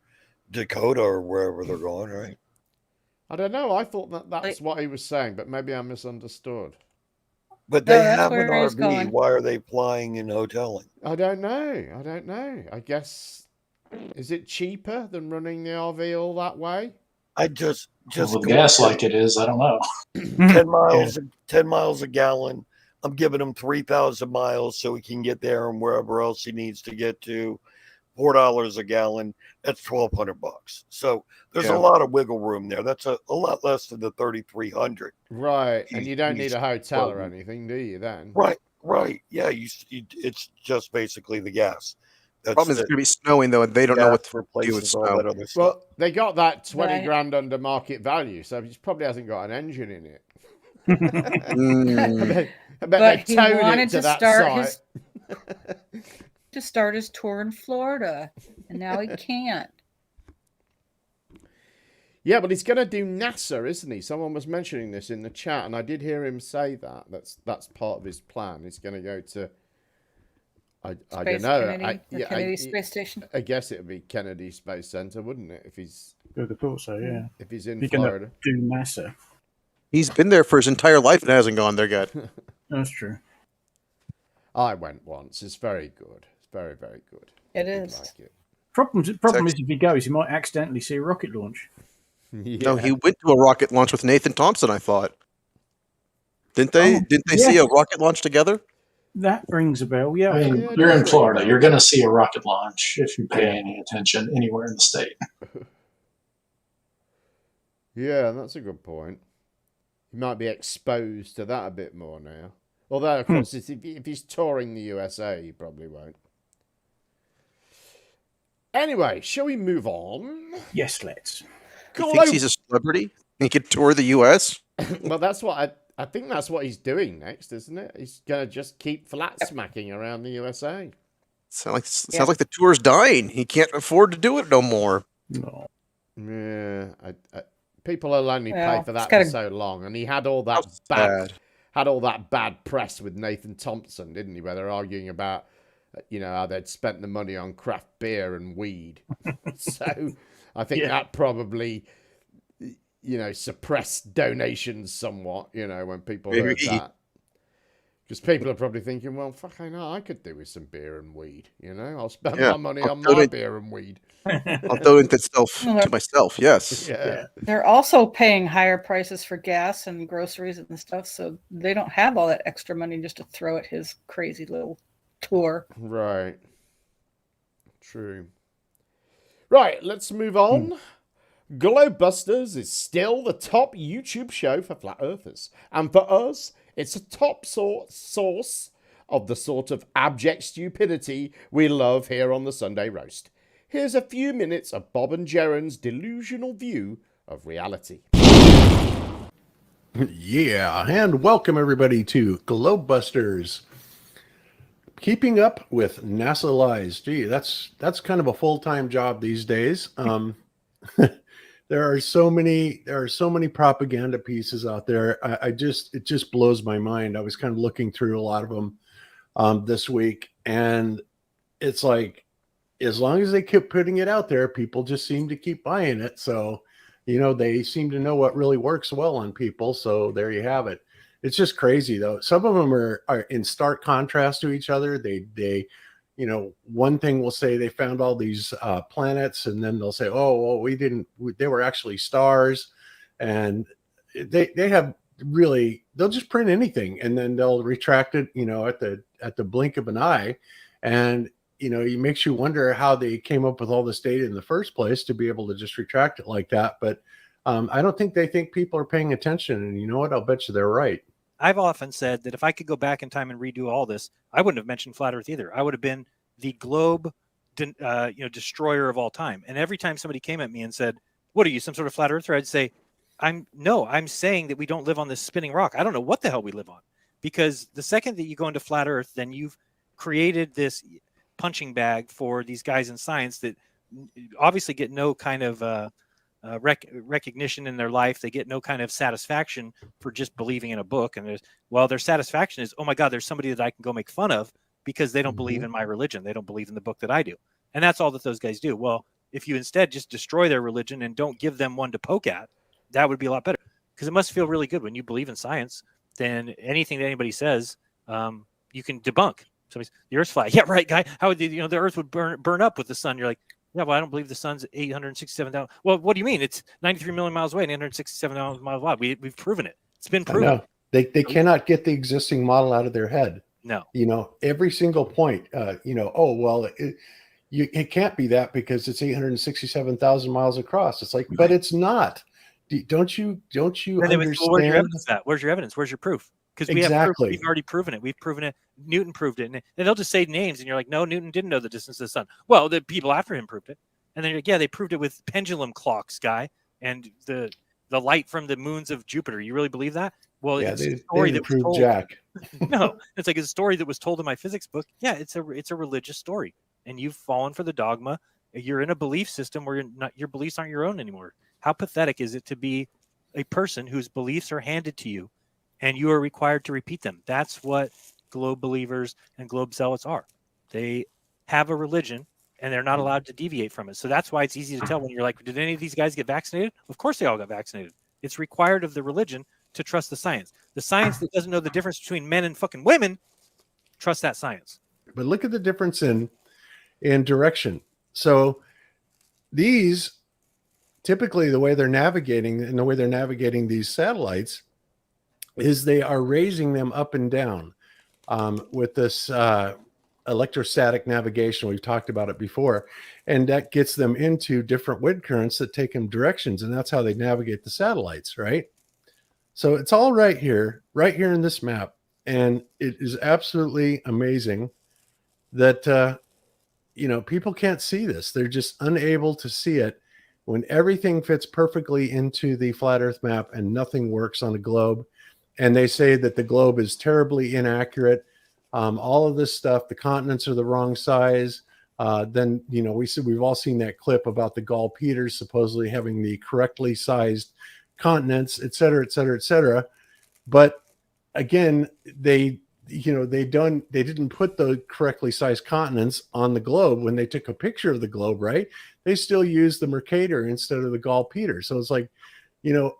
[SPEAKER 4] Dakota or wherever they're going, right?
[SPEAKER 8] I don't know. I thought that's what he was saying, but maybe I misunderstood.
[SPEAKER 4] But they have an RV. Why are they flying and hoteling?
[SPEAKER 8] I don't know. I guess Is it cheaper than running the RV all that way?
[SPEAKER 4] I just
[SPEAKER 17] With
[SPEAKER 4] go
[SPEAKER 17] gas
[SPEAKER 4] 10
[SPEAKER 17] like it is, I don't know.
[SPEAKER 4] 10 miles a gallon. I'm giving him 3,000 miles so he can get there and wherever else he needs to get to. $4 a gallon. That's $1,200. So there's a lot of wiggle room there. That's a lot less than the 3,300.
[SPEAKER 8] Right, and you don't need a hotel or anything, do you? Then
[SPEAKER 4] right. Yeah, it's just basically the gas. That's
[SPEAKER 9] Problem is, it's going to be snowing though, and they don't know what to do with
[SPEAKER 4] all
[SPEAKER 9] snow.
[SPEAKER 4] that other stuff.
[SPEAKER 8] Well, they got that 20
[SPEAKER 3] Right.
[SPEAKER 8] grand under market value, so he probably hasn't got an engine in it. I bet
[SPEAKER 3] But
[SPEAKER 8] they
[SPEAKER 3] he
[SPEAKER 8] towed
[SPEAKER 3] wanted
[SPEAKER 8] it to
[SPEAKER 3] to
[SPEAKER 8] that
[SPEAKER 3] start
[SPEAKER 8] site.
[SPEAKER 3] to start his tour in Florida, and now he can't.
[SPEAKER 8] Yeah, but he's going to do NASA, isn't he? Someone was mentioning this in the chat, and I did hear him say that. That's part of his plan. He's going to go to, I don't know.
[SPEAKER 3] Kennedy Space Station.
[SPEAKER 8] I guess it would be Kennedy Space Center, wouldn't it? If he's,
[SPEAKER 2] I would have thought so, yeah.
[SPEAKER 8] If he's in
[SPEAKER 2] You're gonna
[SPEAKER 8] Florida.
[SPEAKER 2] do NASA.
[SPEAKER 9] He's been there for his entire life and hasn't gone there yet.
[SPEAKER 2] That's true.
[SPEAKER 8] I went once. It's very good. It's very, very good.
[SPEAKER 3] It
[SPEAKER 8] I did
[SPEAKER 3] is.
[SPEAKER 8] like it.
[SPEAKER 2] Problem is, if he goes, he might accidentally see a rocket launch.
[SPEAKER 9] No, he went to a rocket launch with Nathan Thompson, I thought. Didn't they? Didn't they see a rocket launch together?
[SPEAKER 2] That rings a bell, yeah.
[SPEAKER 17] I mean, you're in Florida. You're going to see a rocket launch if you pay any attention anywhere in the state.
[SPEAKER 8] Yeah, that's a good point. He might be exposed to that a bit more now. Although, of course, if he's touring the USA, he probably won't. Anyway, shall we move on?
[SPEAKER 2] Yes, let's.
[SPEAKER 9] He thinks he's a celebrity? He could tour the US?
[SPEAKER 8] Well, that's what I think that's what he's doing next, isn't it? He's going to just keep flat smacking around the USA.
[SPEAKER 9] Sounds like the tour's dying. He can't afford to do it no more.
[SPEAKER 2] No.
[SPEAKER 8] Yeah, people will only pay
[SPEAKER 3] Well,
[SPEAKER 8] for that
[SPEAKER 3] it's
[SPEAKER 8] for
[SPEAKER 3] gotta-
[SPEAKER 8] so long, and he had all that bad press with Nathan Thompson, didn't he? Where they're arguing about, how they'd spent the money on craft beer and weed. So I think that probably, suppressed donations somewhat. When people heard that, because people are probably thinking, well, fuck, I know I could do with some beer and weed. I'll spend my money on my beer and weed.
[SPEAKER 9] I'll donate that stuff to myself. Yes.
[SPEAKER 8] Yeah.
[SPEAKER 3] They're also paying higher prices for gas and groceries and stuff, so they don't have all that extra money just to throw at his crazy little tour.
[SPEAKER 8] Right. True. Right, let's move on. Globusters is still the top YouTube show for flat earthers. And for us, it's a top source of the sort of abject stupidity we love here on the Sunday Roast. Here's a few minutes of Bob and Jaron's delusional view of reality.
[SPEAKER 5] Yeah, and welcome everybody to Globusters. Keeping up with NASA lies. Gee, that's kind of a full-time job these days. There are so many propaganda pieces out there. It just blows my mind. I was kind of looking through a lot of them this week, and it's like, as long as they keep putting it out there, people just seem to keep buying it. So, they seem to know what really works well on people. So there you have it. It's just crazy though. Some of them are in stark contrast to each other. They one thing will say they found all these planets, and then they'll say, oh, well, they were actually stars. And they have really, they'll just print anything and then they'll retract it, at the blink of an eye. And it makes you wonder how they came up with all this data in the first place to be able to just retract it like that. But I don't think they think people are paying attention. And you know what? I'll bet you they're right.
[SPEAKER 7] I've often said that if I could go back in time and redo all this, I wouldn't have mentioned flat Earth either. I would have been the globe, destroyer of all time. And every time somebody came at me and said, "What are you, some sort of flat earther?" I'd say, I'm saying that we don't live on this spinning rock. I don't know what the hell we live on, because the second that you go into flat Earth, then you've created this punching bag for these guys in science that obviously get no kind of recognition in their life. They get no kind of satisfaction for just believing in a book. And their satisfaction is, oh my God, there's somebody that I can go make fun of because they don't believe in my religion. They don't believe in the book that I do. And that's all that those guys do. Well, if you instead just destroy their religion and don't give them one to poke at, that would be a lot better, because it must feel really good when you believe in science. Then anything that anybody says, you can debunk. Somebody's, the Earth's flat. Yeah, right, guy. How would the Earth would burn up with the sun? You're like, Yeah, well, I don't believe the sun's 867,000. Well, what do you mean? It's 93 million miles away and 867,000 miles wide. We've proven it. It's been
[SPEAKER 5] I
[SPEAKER 7] proven.
[SPEAKER 5] know. They cannot get the existing model out of their head.
[SPEAKER 7] No.
[SPEAKER 5] Every single point, oh, well, it can't be that because it's 867,000 miles across. It's like, but it's not. Don't you understand?
[SPEAKER 7] Well, where's your evidence at? Where's your evidence? Where's your proof? Because we have proof. We've already proven it. We've proven it. Newton proved it. And they'll just say names, and you're like, no, Newton didn't know the distance of the sun. Well, the people after him proved it. And then you're like, yeah, they proved it with pendulum clocks, guy, and the light from the moons of Jupiter. You really believe that? Well,
[SPEAKER 5] Yeah,
[SPEAKER 7] it's
[SPEAKER 5] they
[SPEAKER 7] a story that was
[SPEAKER 5] proved
[SPEAKER 7] told.
[SPEAKER 5] Jack.
[SPEAKER 7] No, it's like a story that was told in my physics book. Yeah, it's a religious story, and you've fallen for the dogma. You're in a belief system where your beliefs aren't your own anymore. How pathetic is it to be a person whose beliefs are handed to you, and you are required to repeat them? That's what globe believers and globe zealots are. They have a religion, and they're not allowed to deviate from it. So that's why it's easy to tell when you're like, did any of these guys get vaccinated? Of course they all got vaccinated. It's required of the religion to trust the science. The science that doesn't know the difference between men and fucking women, trust that science.
[SPEAKER 5] But look at the difference in direction. So these, typically the way they're navigating and the way they're navigating these satellites is they are raising them up and down with this electrostatic navigation. We've talked about it before, and that gets them into different wind currents that take them directions, and that's how they navigate the satellites, right? So it's all right here in this map, and it is absolutely amazing that people can't see this. They're just unable to see it when everything fits perfectly into the flat Earth map and nothing works on a globe. And they say that the globe is terribly inaccurate. All of this stuff, the continents are the wrong size. Then we've all seen that clip about the Globusters supposedly having the correctly sized continents, et cetera, et cetera, et cetera. But again, they didn't put the correctly sized continents on the globe when they took a picture of the globe, right? They still used the Mercator instead of the Globusters. So it's like,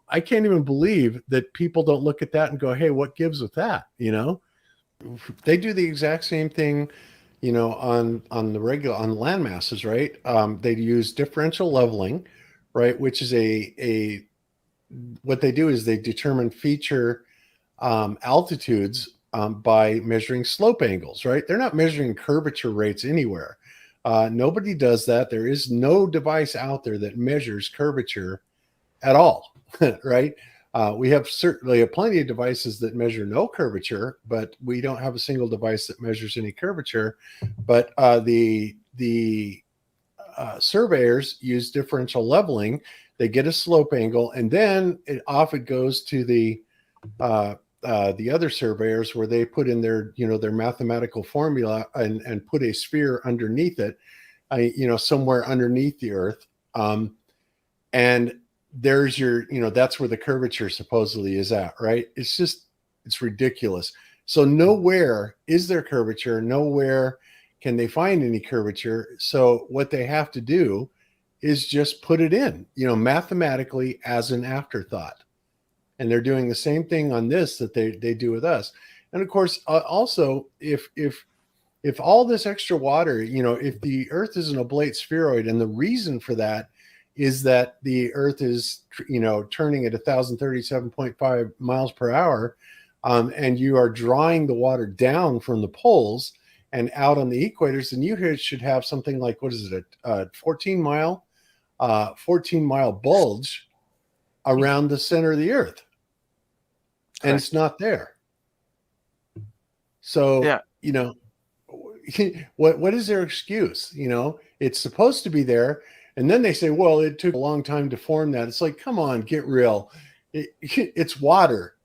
[SPEAKER 5] I can't even believe that people don't look at that and go, hey, what gives with that? They do the exact same thing, on land masses, right? They use differential leveling, right? Which is what they do is they determine feature altitudes by measuring slope angles, right? They're not measuring curvature rates anywhere. Nobody does that. There is no device out there that measures curvature at all, right? We have certainly plenty of devices that measure no curvature, but we don't have a single device that measures any curvature. But the surveyors use differential leveling. They get a slope angle, and then it goes to the other surveyors where they put in their mathematical formula and put a sphere underneath it, somewhere underneath the Earth, and there's that's where the curvature supposedly is at, right? It's ridiculous. So nowhere is there curvature, nowhere can they find any curvature. So what they have to do is just put it in, mathematically as an afterthought. And they're doing the same thing on this that they do with us. And of course, also, if all this extra water, if the Earth is an oblate spheroid, and the reason for that is that the Earth is, turning at 1,037.5 miles per hour, and you are drawing the water down from the poles and out on the equators, then you should have something like, what is it, a 14-mile bulge around the center of the Earth. And it's not there. So, yeah. What is their excuse? It's supposed to be there. And then they say, well, it took a long time to form that. It's like, come on, get real. It's water.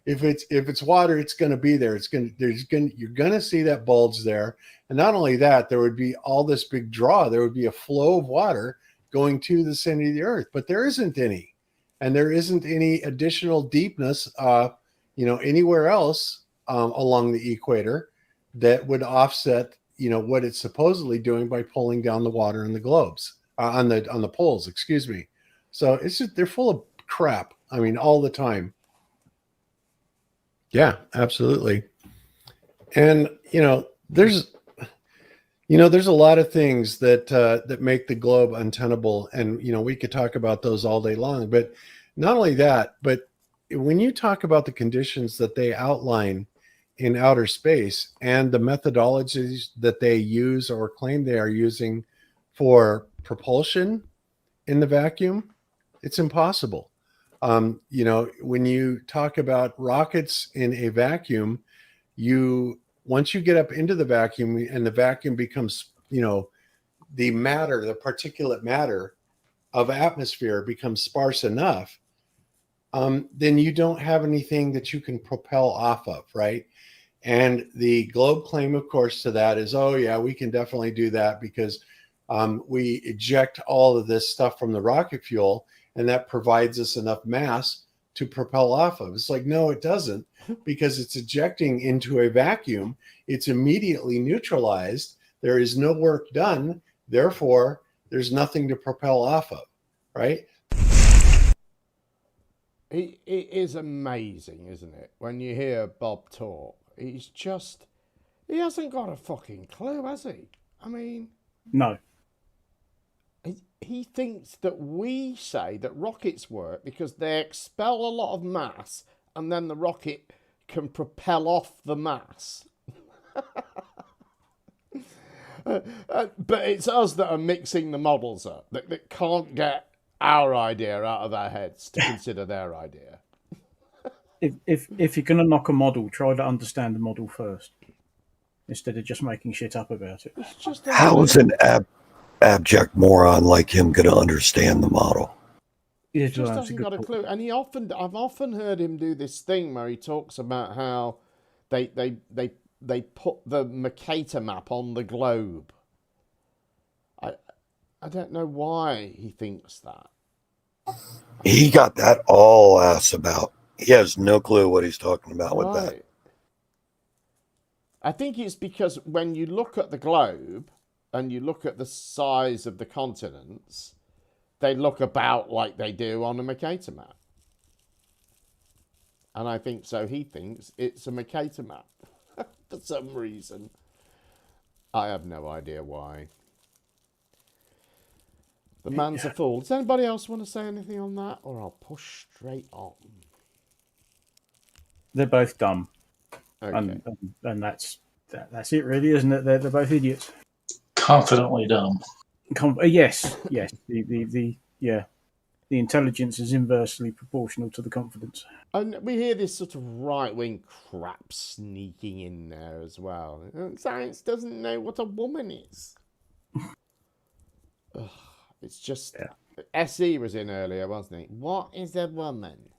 [SPEAKER 5] If it's water, it's going to be there. You're going to see that bulge there. And not only that, there would be all this big draw. There would be a flow of water going to the center of the Earth, but there isn't any. And there isn't any additional deepness, anywhere else along the equator that would offset, what it's supposedly doing by pulling down the water in the globes on the poles. Excuse me. So they're full of crap. I mean, all the time. Yeah, absolutely. And there's You know, there's a lot of things that that make the globe untenable, and you know, we could talk about those all day long. But not only that, but when you talk about the conditions that they outline in outer space and the methodologies that they use or claim they are using for propulsion in the vacuum, it's impossible. You know, when you talk about rockets in a vacuum, once you get up into the vacuum and the vacuum becomes, you know, the matter, the particulate matter of atmosphere becomes sparse enough, then you don't have anything that you can propel off of, right? And the globe claim, of course, to that is, oh yeah, we can definitely do that because we eject all of this stuff from the rocket fuel, and that provides us enough mass to propel off of. It's like, no, it doesn't, because it's ejecting into a vacuum. It's immediately neutralized. There is no work done. Therefore, there's nothing to propel off of, right?
[SPEAKER 8] It is amazing, isn't it? When you hear Bob talk, he hasn't got a fucking clue, has he? I mean,
[SPEAKER 2] No.
[SPEAKER 8] He thinks that we say that rockets work because they expel a lot of mass and then the rocket can propel off the mass. But it's us that are mixing the models up, that can't get our idea out of our heads to consider their idea.
[SPEAKER 2] If you're going to knock a model, try to understand the model first instead of just making shit up about it.
[SPEAKER 8] It's just
[SPEAKER 4] How is an abject moron like him going to understand the model?
[SPEAKER 8] He just hasn't got a clue. And I've often heard him do this thing where he talks about how they put the Mercator map on the globe. I don't know why he thinks that.
[SPEAKER 4] He got that all ass about. He has no clue what he's talking about with that.
[SPEAKER 8] I think it's because when you look at the globe and you look at the size of the continents, they look about like they do on a Mercator map. And I think so. He thinks it's a Mercator map for some reason. I have no idea why. The man's a fool. Does anybody else want to say anything on that? Or I'll push straight on.
[SPEAKER 2] They're both dumb.
[SPEAKER 8] Okay.
[SPEAKER 2] And that's it, really, isn't it? They're both idiots.
[SPEAKER 17] Confidently dumb.
[SPEAKER 2] Yes. The intelligence is inversely proportional to the confidence.
[SPEAKER 8] And we hear this sort of right-wing crap sneaking in there as well. Science doesn't know what a woman is. Ugh, it's just... SE was in earlier, wasn't he? What is a woman?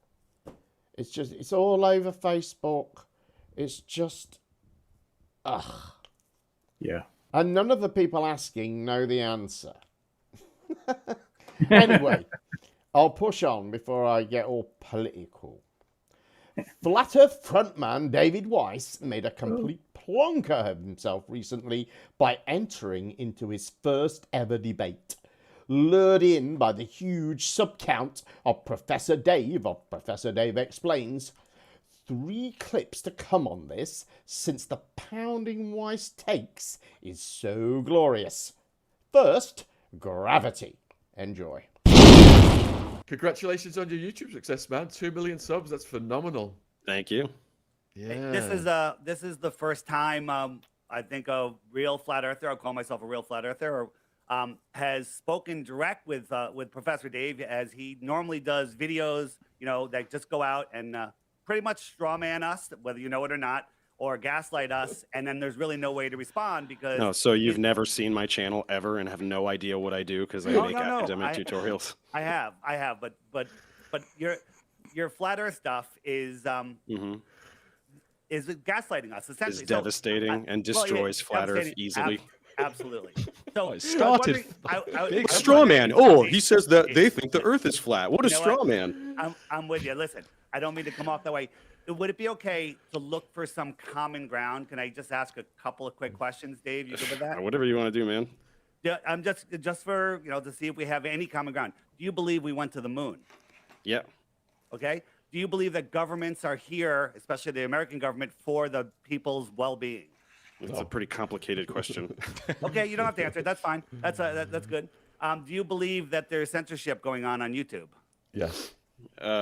[SPEAKER 8] It's all over Facebook. It's just... Ugh.
[SPEAKER 2] Yeah.
[SPEAKER 8] And none of the people asking know the answer. Anyway, I'll push on before I get all political. Flat Earth frontman David Weiss made a complete plonker of himself recently by entering into his first ever debate. Lured in by the huge subcount of Professor Dave of Professor Dave Explains. 3 clips to come on this, since the pounding Weiss takes is so glorious. First, gravity. Enjoy.
[SPEAKER 10] Congratulations on your YouTube success, man. 2 million subs. That's phenomenal.
[SPEAKER 11] Thank you.
[SPEAKER 10] Yeah.
[SPEAKER 12] This is the first time I think a real flat earther, I'll call myself a real flat earther, has spoken direct with Professor Dave, as he normally does videos, that just go out and pretty much straw man us, whether you know it or not, or gaslight us, and then there's really no way to respond because...
[SPEAKER 11] No, so you've never seen my channel ever and have no idea what I do because I make academic tutorials.
[SPEAKER 12] I have, but your flat earth stuff is is gaslighting us, essentially.
[SPEAKER 11] It's devastating and destroys flat earth easily.
[SPEAKER 12] Absolutely. So
[SPEAKER 11] I started big straw man. Oh, he says that they think the earth is flat. What a straw man.
[SPEAKER 12] I'm with you. Listen, I don't mean to come off that way. Would it be okay to look for some common ground? Can I just ask a couple of quick questions, Dave? You good with that?
[SPEAKER 11] Whatever you want to do, man.
[SPEAKER 12] Yeah, I'm just for, to see if we have any common ground. Do you believe we went to the moon?
[SPEAKER 11] Yeah.
[SPEAKER 12] Okay. Do you believe that governments are here, especially the American government, for the people's well-being?
[SPEAKER 11] It's a pretty complicated question.
[SPEAKER 12] Okay, you don't have to answer it. That's fine. That's good. Do you believe that there's censorship going on YouTube?
[SPEAKER 10] Yes.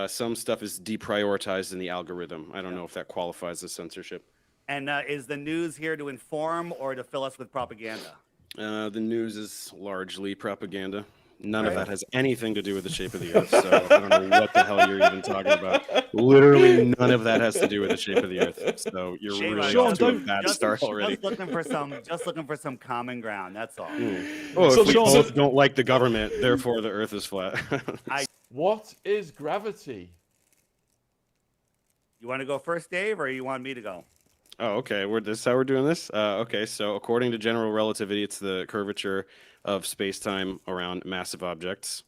[SPEAKER 11] Some stuff is deprioritized in the algorithm. I don't know if that qualifies as censorship.
[SPEAKER 12] And is the news here to inform or to fill us with propaganda?
[SPEAKER 11] The news is largely propaganda. None of that has anything to do with the shape of the Earth, so I don't know what the hell you're even talking about. Literally none of that has to do with the shape of the Earth. So you're really off to a bad start already.
[SPEAKER 12] Just looking for some common ground. That's all.
[SPEAKER 11] Well, if we both don't like the government, therefore the Earth is flat.
[SPEAKER 10] What is gravity?
[SPEAKER 12] You want to go first, Dave, or you want me to go?
[SPEAKER 11] Oh, okay. This is how we're doing this? Okay, so according to general relativity, it's the curvature of space-time around massive objects.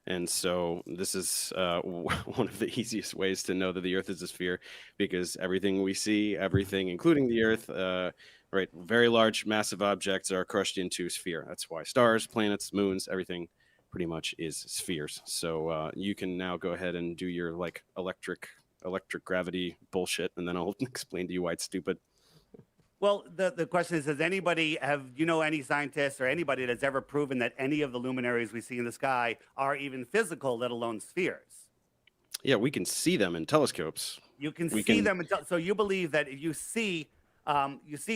[SPEAKER 11] And so this is one of the easiest ways to know that the Earth is a sphere, because everything we see, everything, including the Earth, right, very large, massive objects are crushed into a sphere. That's why stars, planets, moons, everything pretty much is spheres. So you can now go ahead and do your like electric gravity bullshit, and then I'll explain to you why it's stupid.
[SPEAKER 12] Well, the question is, have you know any scientists or anybody that's ever proven that any of the luminaries we see in the sky are even physical, let alone spheres?
[SPEAKER 11] Yeah, we can see them in telescopes.
[SPEAKER 12] You can see them. So you believe that if you see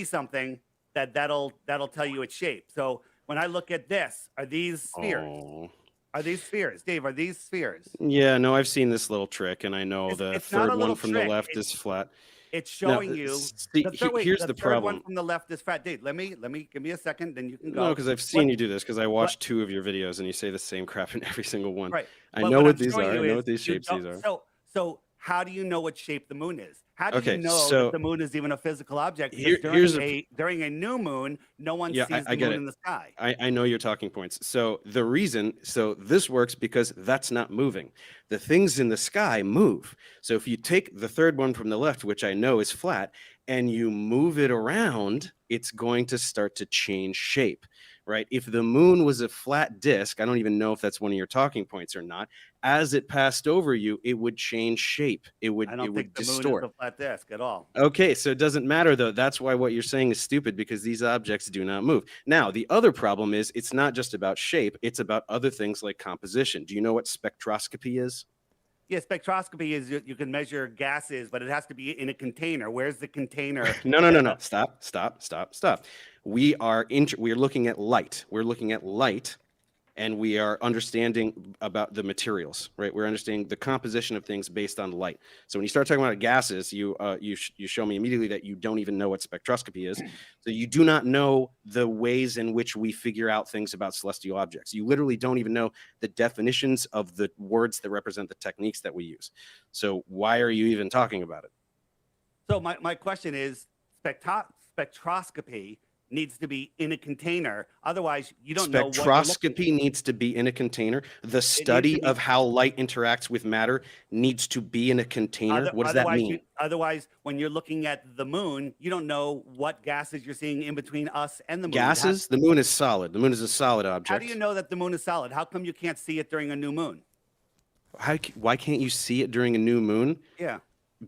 [SPEAKER 12] something, that'll tell you its shape. So when I look at this, are these spheres?
[SPEAKER 11] Oh.
[SPEAKER 12] Are these spheres, Dave? Are these spheres?
[SPEAKER 11] Yeah, no, I've seen this little trick, and I know the third one from the left is flat.
[SPEAKER 12] It's showing you.
[SPEAKER 11] Here's the problem.
[SPEAKER 12] One from the left is flat. Dave, let me give me a second, then you can go.
[SPEAKER 11] No, because I've seen you do this, because I watched 2 of your videos, and you say the same crap in every single one.
[SPEAKER 12] Right.
[SPEAKER 11] I know what these are. I know what these shapes these are.
[SPEAKER 12] So how do you know what shape the moon is? How do you know
[SPEAKER 11] so
[SPEAKER 12] that the moon is even a physical object? During a new moon, no one sees the moon in the sky.
[SPEAKER 11] I know your talking points. So this works because that's not moving. The things in the sky move. So if you take the third one from the left, which I know is flat, and you move it around, it's going to start to change shape, right? If the moon was a flat disk, I don't even know if that's one of your talking points or not. As it passed over you, it would change shape. It would distort.
[SPEAKER 12] I don't think the moon is a flat disk at all.
[SPEAKER 11] Okay, so it doesn't matter though. That's why what you're saying is stupid, because these objects do not move. Now, the other problem is it's not just about shape, it's about other things like composition. Do you know what spectroscopy is?
[SPEAKER 12] Yeah, spectroscopy is you can measure gases, but it has to be in a container. Where's the container?
[SPEAKER 11] No. Stop. We are looking at light. We're looking at light, and we are understanding about the materials, right? We're understanding the composition of things based on light. So when you start talking about gases, you show me immediately that you don't even know what spectroscopy is. So you do not know the ways in which we figure out things about celestial objects. You literally don't even know the definitions of the words that represent the techniques that we use. So why are you even talking about it?
[SPEAKER 12] So my question is, spectroscopy needs to be in a container. Otherwise, you don't know what you're
[SPEAKER 11] Spectroscopy needs to be in a container. The study of how light interacts with matter needs to be in a container. What does that mean?
[SPEAKER 12] Otherwise, when you're looking at the moon, you don't know what gases you're seeing in between us and the moon.
[SPEAKER 11] Gases? The moon is solid. The moon is a solid object.
[SPEAKER 12] How do you know that the moon is solid? How come you can't see it during a new moon?
[SPEAKER 11] Why can't you see it during a new moon?
[SPEAKER 12] Yeah.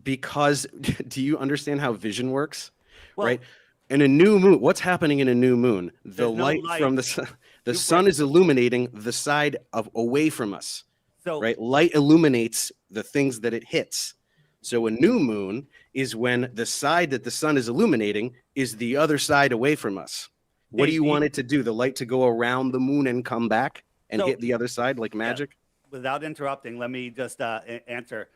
[SPEAKER 11] Because do you understand how vision works? Right? In a new moon, what's happening in a new moon? The light from the sun is illuminating the side away from us.
[SPEAKER 12] So,
[SPEAKER 11] right? Light illuminates the things that it hits. So a new moon is when the side that the sun is illuminating is the other side away from us. What do you want it to do? The light to go around the moon and come back and hit the other side like magic?
[SPEAKER 12] Yeah. Without interrupting, let me just answer.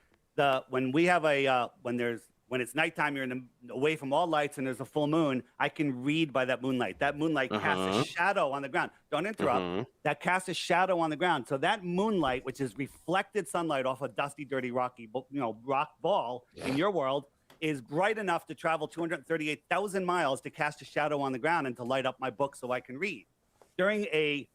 [SPEAKER 12] When it's nighttime, you're away from all lights and there's a full moon, I can read by that moonlight. That moonlight casts a shadow on the ground. Don't interrupt. That casts a shadow on the ground. So that moonlight, which is reflected sunlight off a dusty, dirty, rocky, rock ball in your world, is bright enough to travel 238,000 miles to cast a shadow on the ground and to light up my book so I can read. During a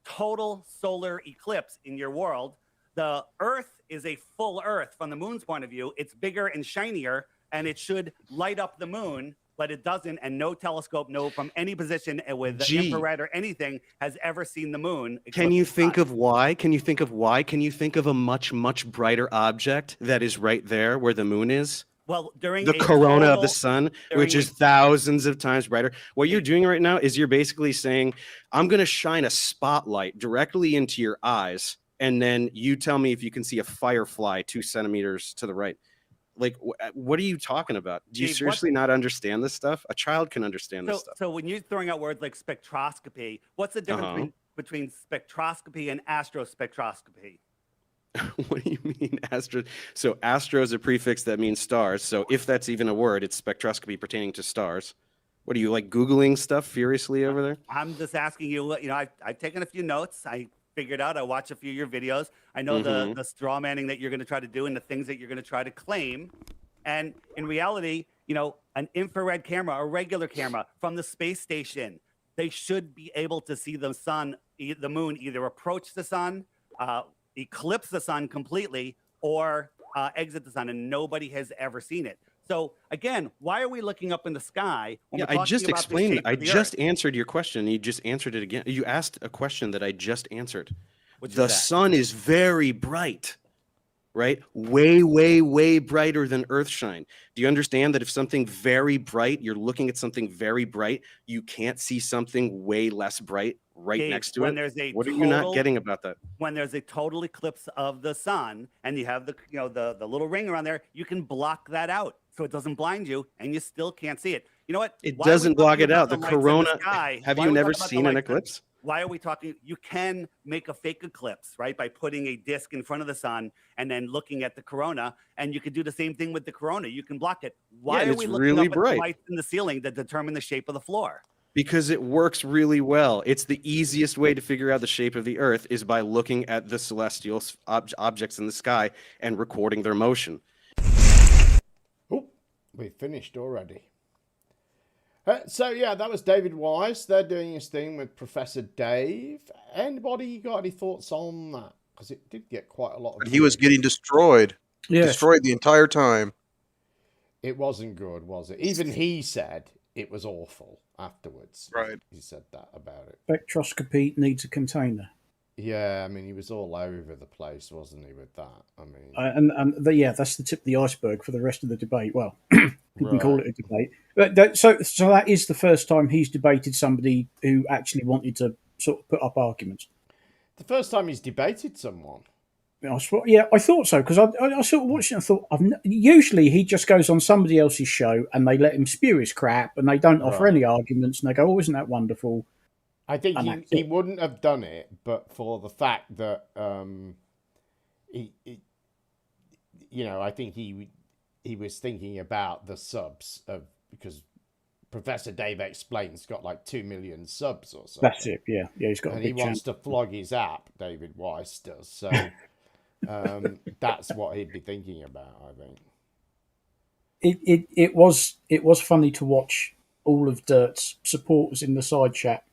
[SPEAKER 12] total solar eclipse in your world, the Earth is a full Earth from the moon's point of view. It's bigger and shinier, and it should light up the moon, but it doesn't. And no telescope, from any position with infrared or anything, has ever seen the moon.
[SPEAKER 11] Can you think of why? Can you think of why? Can you think of a much, much brighter object that is right there where the moon is?
[SPEAKER 12] Well, during
[SPEAKER 11] the
[SPEAKER 12] a
[SPEAKER 11] corona of the
[SPEAKER 12] total-
[SPEAKER 11] sun,
[SPEAKER 12] during
[SPEAKER 11] which
[SPEAKER 12] a-
[SPEAKER 11] is thousands of times brighter. What you're doing right now is you're basically saying, I'm going to shine a spotlight directly into your eyes, and then you tell me if you can see a firefly 2 centimeters to the right. Like, what are you talking about? Do you
[SPEAKER 12] Dave,
[SPEAKER 11] seriously not understand this stuff? A child can understand this stuff.
[SPEAKER 12] So when you're throwing out words like spectroscopy, what's the difference between spectroscopy and astrospectroscopy?
[SPEAKER 11] What do you mean astro? So astro is a prefix that means stars. So if that's even a word, it's spectroscopy pertaining to stars. What are you, like, Googling stuff furiously over there?
[SPEAKER 12] I'm just asking you, you know, I've taken a few notes. I figured out, I watch a few of your videos. I know the straw manning that you're going to try to do and the things that you're going to try to claim. And in reality, you know, an infrared camera, a regular camera from the space station, they should be able to see the sun, the moon either approach the sun, eclipse the sun completely, or exit the sun, and nobody has ever seen it. So again, why are we looking up in the sky? When
[SPEAKER 11] Yeah,
[SPEAKER 12] we're
[SPEAKER 11] I just
[SPEAKER 12] talking about the
[SPEAKER 11] explained.
[SPEAKER 12] shape
[SPEAKER 11] I
[SPEAKER 12] of the
[SPEAKER 11] just
[SPEAKER 12] Earth?
[SPEAKER 11] answered your question. And you just answered it again. You asked a question that I just answered.
[SPEAKER 12] Which is
[SPEAKER 11] The
[SPEAKER 12] that?
[SPEAKER 11] sun is very bright, right? Way, way, way brighter than Earthshine. Do you understand that if something very bright, you're looking at something very bright, you can't see something way less bright right
[SPEAKER 12] Dave,
[SPEAKER 11] next to
[SPEAKER 12] when
[SPEAKER 11] it?
[SPEAKER 12] there's a
[SPEAKER 11] What are you not
[SPEAKER 12] total-
[SPEAKER 11] getting about that?
[SPEAKER 12] When there's a total eclipse of the sun and you have the, you know, the little ring around there, you can block that out so it doesn't blind you and you still can't see it. You know what?
[SPEAKER 11] It
[SPEAKER 12] Why are we
[SPEAKER 11] doesn't block
[SPEAKER 12] talking
[SPEAKER 11] it
[SPEAKER 12] about
[SPEAKER 11] out. The
[SPEAKER 12] lights in
[SPEAKER 11] corona.
[SPEAKER 12] sky?
[SPEAKER 11] Have
[SPEAKER 12] Why
[SPEAKER 11] you
[SPEAKER 12] are we
[SPEAKER 11] never
[SPEAKER 12] talking about the
[SPEAKER 11] seen an
[SPEAKER 12] lights in-
[SPEAKER 11] eclipse?
[SPEAKER 12] Why are we talking? You can make a fake eclipse, right? By putting a disc in front of the sun and then looking at the corona, and you could do the same thing with the corona. You can block it. Why
[SPEAKER 11] and
[SPEAKER 12] are
[SPEAKER 11] it's
[SPEAKER 12] we looking
[SPEAKER 11] really
[SPEAKER 12] up at
[SPEAKER 11] bright.
[SPEAKER 12] the lights in the ceiling that determine the shape of the floor?
[SPEAKER 11] Because it works really well. It's the easiest way to figure out the shape of the Earth is by looking at the celestial objects in the sky and recording their motion.
[SPEAKER 8] Oh, we finished already. So yeah, that was David Weiss. They're doing his thing with Professor Dave. Anybody got any thoughts on that? Because it did get quite a lot of.
[SPEAKER 9] But he was getting destroyed.
[SPEAKER 2] Yes.
[SPEAKER 9] Destroyed the entire time.
[SPEAKER 8] It wasn't good, was it? Even he said it was awful afterwards.
[SPEAKER 9] Right.
[SPEAKER 8] He said that about it.
[SPEAKER 2] Spectroscopy needs a container.
[SPEAKER 8] Yeah, I mean, he was all over the place, wasn't he, with that? I mean,
[SPEAKER 2] Yeah, that's the tip of the iceberg for the rest of the debate. Well, you can call it a debate. But so that is the first time he's debated somebody who actually wanted to sort of put up arguments.
[SPEAKER 8] the first time he's debated someone.
[SPEAKER 2] Yeah, I thought so, because I sort of watched it and I thought, usually he just goes on somebody else's show and they let him spew his crap and they don't offer
[SPEAKER 8] Right.
[SPEAKER 2] any arguments and they go, oh, isn't that wonderful?
[SPEAKER 8] I think
[SPEAKER 2] And
[SPEAKER 8] he,
[SPEAKER 2] that's
[SPEAKER 8] he
[SPEAKER 2] it.
[SPEAKER 8] wouldn't have done it, but for the fact that he you know, I think he was thinking about the subs because Professor Dave Explains got like 2 million subs or something.
[SPEAKER 2] That's it, yeah. Yeah, he's got a
[SPEAKER 8] And he
[SPEAKER 2] big
[SPEAKER 8] wants
[SPEAKER 2] channel.
[SPEAKER 8] to flog his app, David Weiss does. So that's what he'd be thinking about, I think.
[SPEAKER 2] It was funny to watch all of Dirt's supporters in the side chat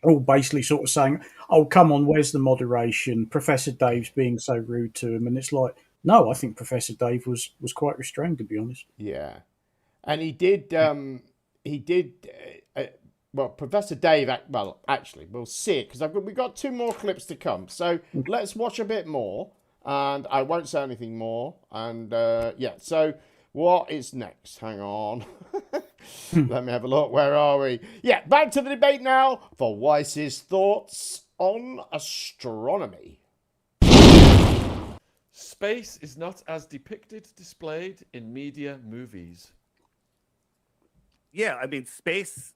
[SPEAKER 2] all basically sort of saying, oh, come on, where's the moderation? Professor Dave's being so rude to him. And it's like, no, I think Professor Dave was quite restrained, to be honest.
[SPEAKER 8] Yeah. And he did, well, Professor Dave, well, actually, we'll see it because we've got 2 more clips to come. So let's watch a bit more and I won't say anything more. And yeah, so what is next? Hang on. Let me have a look. Where are we? Yeah, back to the debate now for Weiss's thoughts on astronomy.
[SPEAKER 10] Space is not as depicted, displayed in media movies.
[SPEAKER 12] Yeah, I mean, space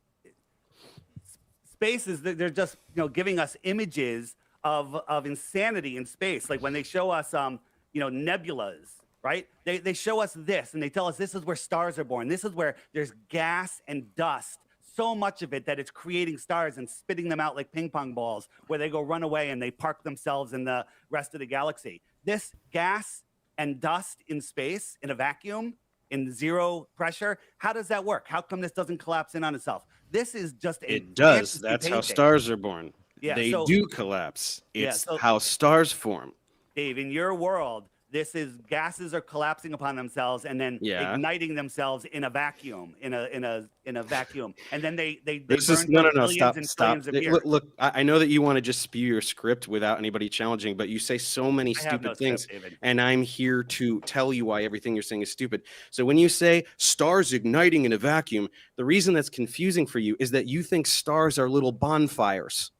[SPEAKER 12] is, they're just, you know, giving us images of insanity in space. Like when they show us, you know, nebulas, right? They show us this and they tell us this is where stars are born. This is where there's gas and dust, so much of it that it's creating stars and spitting them out like ping pong balls where they go run away and they park themselves in the rest of the galaxy. This gas and dust in space, in a vacuum, in zero pressure, how does that work? How come this doesn't collapse in on itself? This is just a
[SPEAKER 11] It does.
[SPEAKER 12] fantasy
[SPEAKER 11] That's how
[SPEAKER 12] painting.
[SPEAKER 11] stars are born.
[SPEAKER 12] Yeah,
[SPEAKER 11] They
[SPEAKER 12] so-
[SPEAKER 11] do collapse.
[SPEAKER 12] Yeah,
[SPEAKER 11] It's
[SPEAKER 12] so-
[SPEAKER 11] how stars form.
[SPEAKER 12] Dave, in your world, This is gases are collapsing upon themselves and then
[SPEAKER 11] Yeah.
[SPEAKER 12] igniting themselves in a vacuum, in a vacuum, and then they
[SPEAKER 11] This
[SPEAKER 12] burn
[SPEAKER 11] is
[SPEAKER 12] for
[SPEAKER 11] no.
[SPEAKER 12] billions
[SPEAKER 11] Stop.
[SPEAKER 12] and
[SPEAKER 11] Stop.
[SPEAKER 12] trillions of years.
[SPEAKER 11] Look. I know that you want to just spew your script without anybody challenging, but you say so many
[SPEAKER 12] I have no
[SPEAKER 11] stupid things,
[SPEAKER 12] script, David.
[SPEAKER 11] and I'm here to tell you why everything you're saying is stupid. So when you say stars igniting in a vacuum, the reason that's confusing for you is that you think stars are little bonfires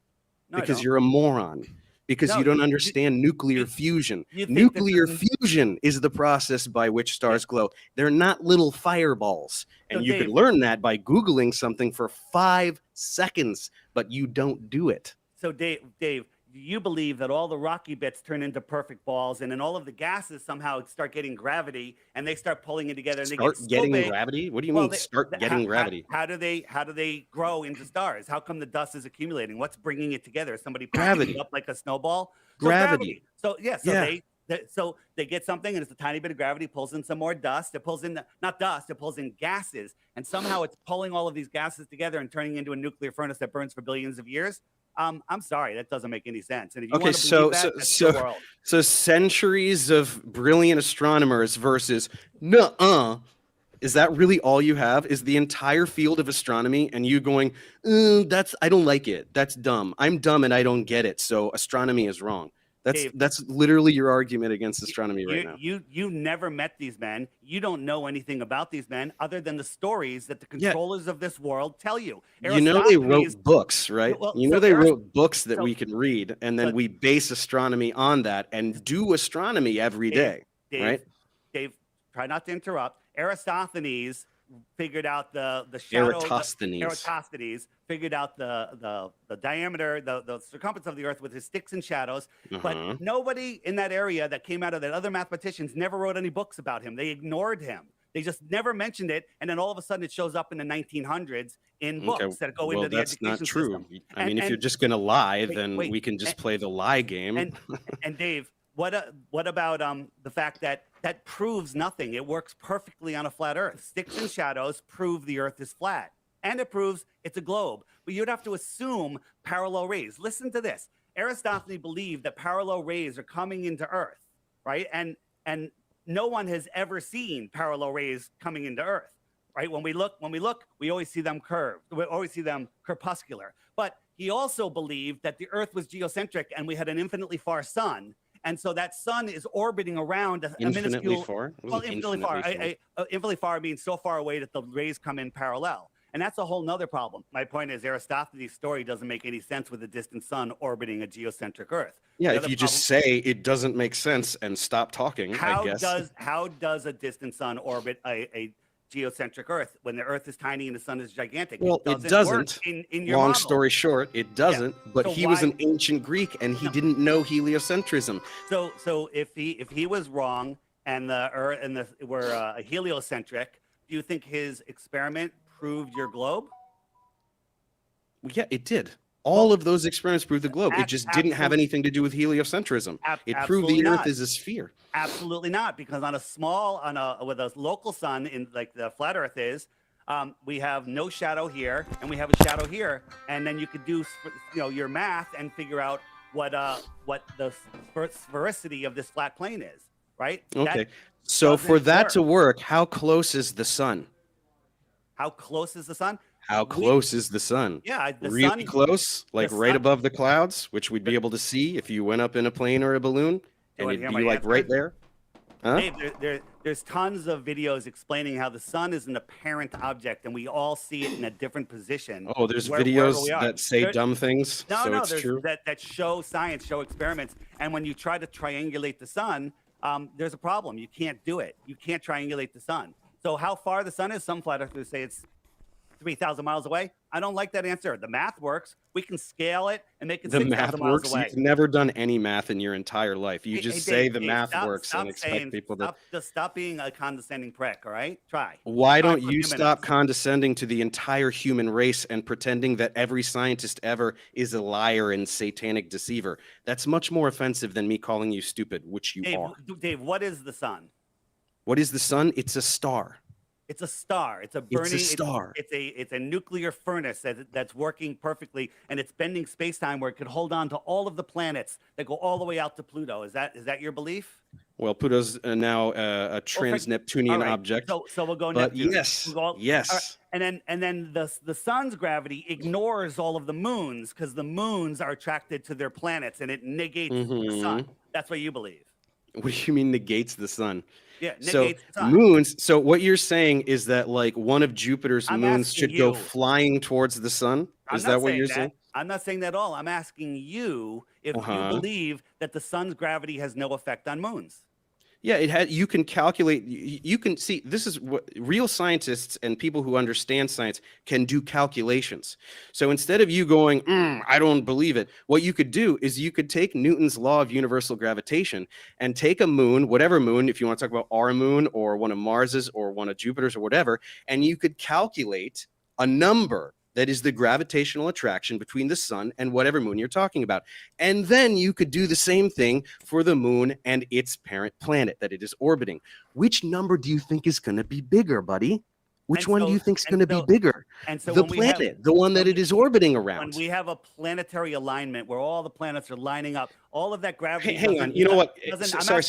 [SPEAKER 12] No, I
[SPEAKER 11] because
[SPEAKER 12] don't.
[SPEAKER 11] you're a moron. Because
[SPEAKER 12] No,
[SPEAKER 11] you don't understand nuclear fusion.
[SPEAKER 12] you think that
[SPEAKER 11] Nuclear
[SPEAKER 12] there's-
[SPEAKER 11] fusion is the process by which stars glow. They're not little fireballs. And
[SPEAKER 12] So,
[SPEAKER 11] you
[SPEAKER 12] Dave-
[SPEAKER 11] can learn that by Googling something for 5 seconds, but you don't do it.
[SPEAKER 12] So Dave, you believe that all the rocky bits turn into perfect balls, and then all of the gases somehow start getting gravity, and they start pulling it together, and they
[SPEAKER 11] Start
[SPEAKER 12] get so
[SPEAKER 11] getting
[SPEAKER 12] big.
[SPEAKER 11] gravity? What do you
[SPEAKER 12] Well,
[SPEAKER 11] mean start getting gravity?
[SPEAKER 12] How do they grow into stars? How come the dust is accumulating? What's bringing it together? Is somebody pushing
[SPEAKER 11] Gravity.
[SPEAKER 12] it up like a snowball? So
[SPEAKER 11] Gravity.
[SPEAKER 12] So yeah, so
[SPEAKER 11] Yeah.
[SPEAKER 12] so they get something, and it's a tiny bit of gravity pulls in some more dust. It pulls in not dust, it pulls in gases, and somehow it's pulling all of these gases together and turning into a nuclear furnace that burns for billions of years. I'm sorry, that doesn't make any sense. And if you
[SPEAKER 11] Okay,
[SPEAKER 12] want to believe that, that's the world.
[SPEAKER 11] so centuries of brilliant astronomers versus nuh-uh. Is that really all you have? Is the entire field of astronomy and you going, I don't like it. That's dumb. I'm dumb and I don't get it. So astronomy is wrong.
[SPEAKER 12] Dave,
[SPEAKER 11] That's literally your argument against astronomy right now.
[SPEAKER 12] You never met these men. You don't know anything about these men other than the stories that the controllers of this world tell you.
[SPEAKER 11] You know they
[SPEAKER 12] Aristophanes-
[SPEAKER 11] wrote books, right?
[SPEAKER 12] Well,
[SPEAKER 11] You know
[SPEAKER 12] so
[SPEAKER 11] they
[SPEAKER 12] Arist-
[SPEAKER 11] wrote books that
[SPEAKER 12] so-
[SPEAKER 11] we can read, and then
[SPEAKER 12] so-
[SPEAKER 11] we base astronomy on that and do astronomy every day, right?
[SPEAKER 12] Dave, try not to interrupt. Aristophanes figured out the shadow. Eratosthenes figured out the diameter, the circumference of the Earth with his sticks and shadows. But nobody in that area that came out of that, other mathematicians, never wrote any books about him. They ignored him. They just never mentioned it, and then all of a sudden it shows up in the 1900s in books that go into the
[SPEAKER 11] that's
[SPEAKER 12] education
[SPEAKER 11] not true.
[SPEAKER 12] system.
[SPEAKER 11] I mean, if you're just going to lie,
[SPEAKER 12] wait,
[SPEAKER 11] then
[SPEAKER 12] wait,
[SPEAKER 11] we can just play the lie game.
[SPEAKER 12] And Dave, what about the fact that proves nothing? It works perfectly on a flat Earth. Sticks and shadows prove the Earth is flat, and it proves it's a globe. But you'd have to assume parallel rays. Listen to this. Aristophanes believed that parallel rays are coming into Earth, right? And no one has ever seen parallel rays coming into Earth, right? When we look, we always see them curved. We always see them corpuscular. But he also believed that the Earth was geocentric and we had an infinitely far sun. And so that sun is orbiting around a minuscule.
[SPEAKER 11] Far?
[SPEAKER 12] Well, infinitely far. Infinitely far means so far away that the rays come in parallel. And that's a whole nother problem. My point is Aristophanes' story doesn't make any sense with a distant sun orbiting a geocentric Earth.
[SPEAKER 11] Yeah, if you just say it doesn't make sense and stop talking, I guess.
[SPEAKER 12] How does a distant sun orbit a geocentric Earth when the Earth is tiny and the sun is gigantic?
[SPEAKER 11] Well, it doesn't. In your
[SPEAKER 12] Long
[SPEAKER 11] model. Story short, it doesn't. Yeah. But
[SPEAKER 12] So
[SPEAKER 11] he was an ancient Greek and he didn't know heliocentrism.
[SPEAKER 12] So if he was wrong and the Earth were heliocentric, do you think his experiment proved your globe?
[SPEAKER 11] Yeah, it did. All of those experiments proved the globe. It just didn't have anything to do with heliocentrism. It proved the Earth is a sphere.
[SPEAKER 12] Absolutely not, because with a local sun in like the flat Earth is, we have no shadow here and we have a shadow here, and then you could do your math and figure out what the sphericity of this flat plane is, right?
[SPEAKER 11] Okay. So for that to work, how close is the sun?
[SPEAKER 12] How close is the sun?
[SPEAKER 11] How close is the sun?
[SPEAKER 12] Yeah,
[SPEAKER 11] really close, like right above the clouds, which we'd be able to see if you went up in a plane or a balloon, and it'd be like right there. Huh?
[SPEAKER 12] Hey, there's tons of videos explaining how the sun is an apparent object, and we all see it in a different position.
[SPEAKER 11] Oh, there's videos that say dumb things.
[SPEAKER 12] No,
[SPEAKER 11] it's true.
[SPEAKER 12] That show science, show experiments, and when you try to triangulate the sun, there's a problem. You can't do it. You can't triangulate the sun. So how far the sun is? Some flat earthers say it's 3,000 miles away. I don't like that answer. The math works. We can scale it and make it 6,000 miles away.
[SPEAKER 11] You've never done any math in your entire life. You just say the math works and expect people to.
[SPEAKER 12] Just stop being a condescending prick. All right, try.
[SPEAKER 11] Why don't you stop condescending to the entire human race and pretending that every scientist ever is a liar and satanic deceiver? That's much more offensive than me calling you stupid, which you are.
[SPEAKER 12] Dave, what is the sun?
[SPEAKER 11] What is the sun? It's a star.
[SPEAKER 12] It's a star. It's a
[SPEAKER 11] It's a
[SPEAKER 12] burning.
[SPEAKER 11] star.
[SPEAKER 12] It's a nuclear furnace that's working perfectly, and it's bending space-time where it could hold on to all of the planets that go all the way out to Pluto. Is that your belief?
[SPEAKER 11] Well, Pluto's now a trans-Neptunian
[SPEAKER 12] All right.
[SPEAKER 11] object.
[SPEAKER 12] So we'll go
[SPEAKER 11] But
[SPEAKER 12] Neptune.
[SPEAKER 11] yes,
[SPEAKER 12] We'll go all
[SPEAKER 11] yes.
[SPEAKER 12] right. And then the sun's gravity ignores all of the moons because the moons are attracted to their planets, and it negates the sun. That's what you believe.
[SPEAKER 11] What do you mean negates the sun?
[SPEAKER 12] Yeah,
[SPEAKER 11] So
[SPEAKER 12] negates the sun.
[SPEAKER 11] moons. So what you're saying is that like one of Jupiter's
[SPEAKER 12] I'm
[SPEAKER 11] moons
[SPEAKER 12] asking
[SPEAKER 11] should go
[SPEAKER 12] you.
[SPEAKER 11] flying towards the sun.
[SPEAKER 12] I'm
[SPEAKER 11] Is
[SPEAKER 12] not
[SPEAKER 11] that what
[SPEAKER 12] saying
[SPEAKER 11] you're
[SPEAKER 12] that.
[SPEAKER 11] saying?
[SPEAKER 12] I'm not saying that at all. I'm asking you if you believe that the sun's gravity has no effect on moons.
[SPEAKER 11] Yeah, it had. You can calculate. You can see. This is what real scientists and people who understand science can do calculations. So instead of you going, I don't believe it, what you could do is you could take Newton's law of universal gravitation and take a moon, whatever moon, if you want to talk about our moon or one of Mars's or one of Jupiter's or whatever, and you could calculate a number that is the gravitational attraction between the sun and whatever moon you're talking about. And then you could do the same thing for the moon and its parent planet that it is orbiting. Which number do you think is going to be bigger, buddy? Which one do you think is going to be bigger?
[SPEAKER 12] And so
[SPEAKER 11] The
[SPEAKER 12] when we have-
[SPEAKER 11] planet, the one that it is orbiting around.
[SPEAKER 12] When we have a planetary alignment where all the planets are lining up, all of that gravity.
[SPEAKER 11] Hang on. You know what? Sorry.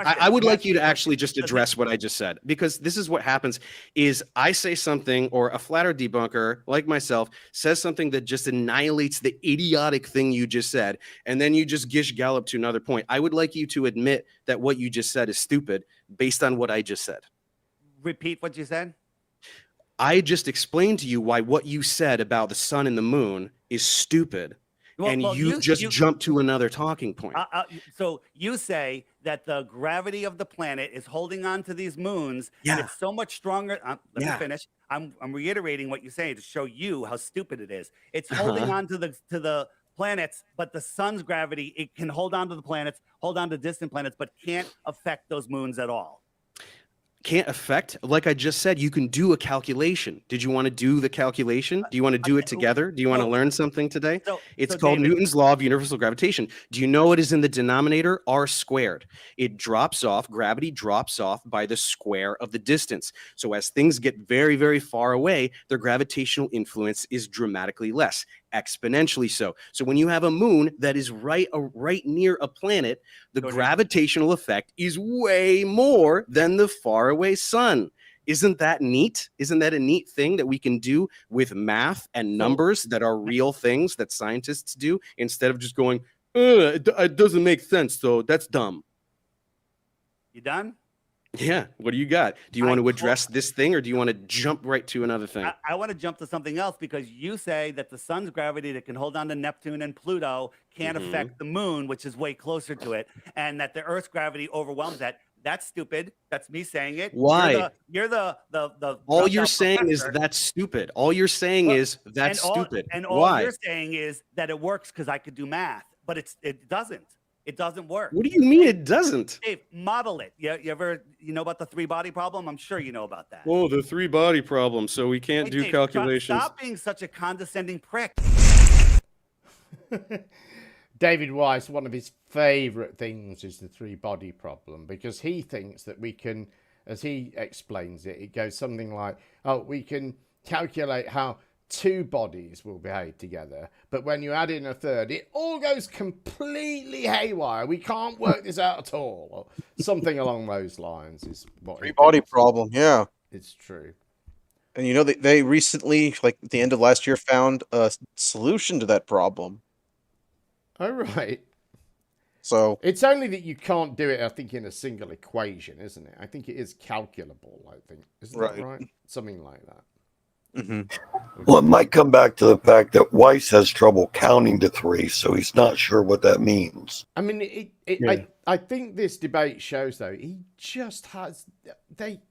[SPEAKER 11] I would like you to actually just address what I just said, because this is what happens is I say something, or a flat earth debunker like myself says something that just annihilates the idiotic thing you just said, and then you just gish gallop to another point. I would like you to admit that what you just said is stupid based on what I just said.
[SPEAKER 12] Repeat what you said.
[SPEAKER 11] I just explained to you why what you said about the sun and the moon is stupid, and you just jumped to another talking point.
[SPEAKER 12] So you say that the gravity of the planet is holding on to these moons, and it's so much stronger. Let me finish. I'm reiterating what you say to show you how stupid it is. It's holding on to the planets, but the sun's gravity, it can hold on to the planets, hold on to distant planets, but can't affect those moons at all.
[SPEAKER 11] Can't affect, like I just said, you can do a calculation. Did you want to do the calculation? Do you want to do it together? Do you want to learn something today? It's called
[SPEAKER 12] David,
[SPEAKER 11] Newton's law of universal gravitation. Do you know what is in the denominator? R squared. It drops off, gravity drops off by the square of the distance. So as things get very, very far away, their gravitational influence is dramatically less, exponentially so. So when you have a moon that is right near a planet, the gravitational effect is way more than the faraway sun. Isn't that neat? Isn't that a neat thing that we can do with math and numbers that are real things that scientists do, instead of just going, it doesn't make sense, so that's dumb.
[SPEAKER 12] You done?
[SPEAKER 11] Yeah. What do you got? Do you want to address this thing, or do you want to jump right to another thing?
[SPEAKER 12] I want to jump to something else, because you say that the sun's gravity that can hold on to Neptune and Pluto can't affect the moon, which is way closer to it, and that the Earth's gravity overwhelms that. That's stupid. That's me saying it.
[SPEAKER 11] Why?
[SPEAKER 12] You're the
[SPEAKER 11] all you're saying is that's stupid. All you're saying is that's stupid.
[SPEAKER 12] And all
[SPEAKER 11] Why?
[SPEAKER 12] you're saying is that it works because I could do math, but it doesn't. It doesn't work.
[SPEAKER 11] What do you mean it doesn't?
[SPEAKER 12] Dave, model it. You know about the three-body problem? I'm sure you know about that.
[SPEAKER 11] Oh, the three-body problem. So we can't do
[SPEAKER 12] Dave,
[SPEAKER 11] calculations.
[SPEAKER 12] Stop being such a condescending prick.
[SPEAKER 8] David Weiss, one of his favorite things is the three-body problem, because he thinks that we can, as he explains it, it goes something like, oh, we can calculate how two bodies will behave together, but when you add in a third, it all goes completely haywire. We can't work this out at all, or something along those lines is what
[SPEAKER 9] Three-body problem, yeah.
[SPEAKER 8] It's true.
[SPEAKER 9] And you know, they recently, like at the end of last year, found a solution to that problem.
[SPEAKER 8] Oh, right.
[SPEAKER 9] So
[SPEAKER 8] it's only that you can't do it, I think, in a single equation, isn't it? I think it is calculable, I think. Isn't that right? Something like that.
[SPEAKER 4] Well, it might come back to the fact that Weiss has trouble counting to three, so he's not sure what that means.
[SPEAKER 8] I mean, I think this debate shows, though, he just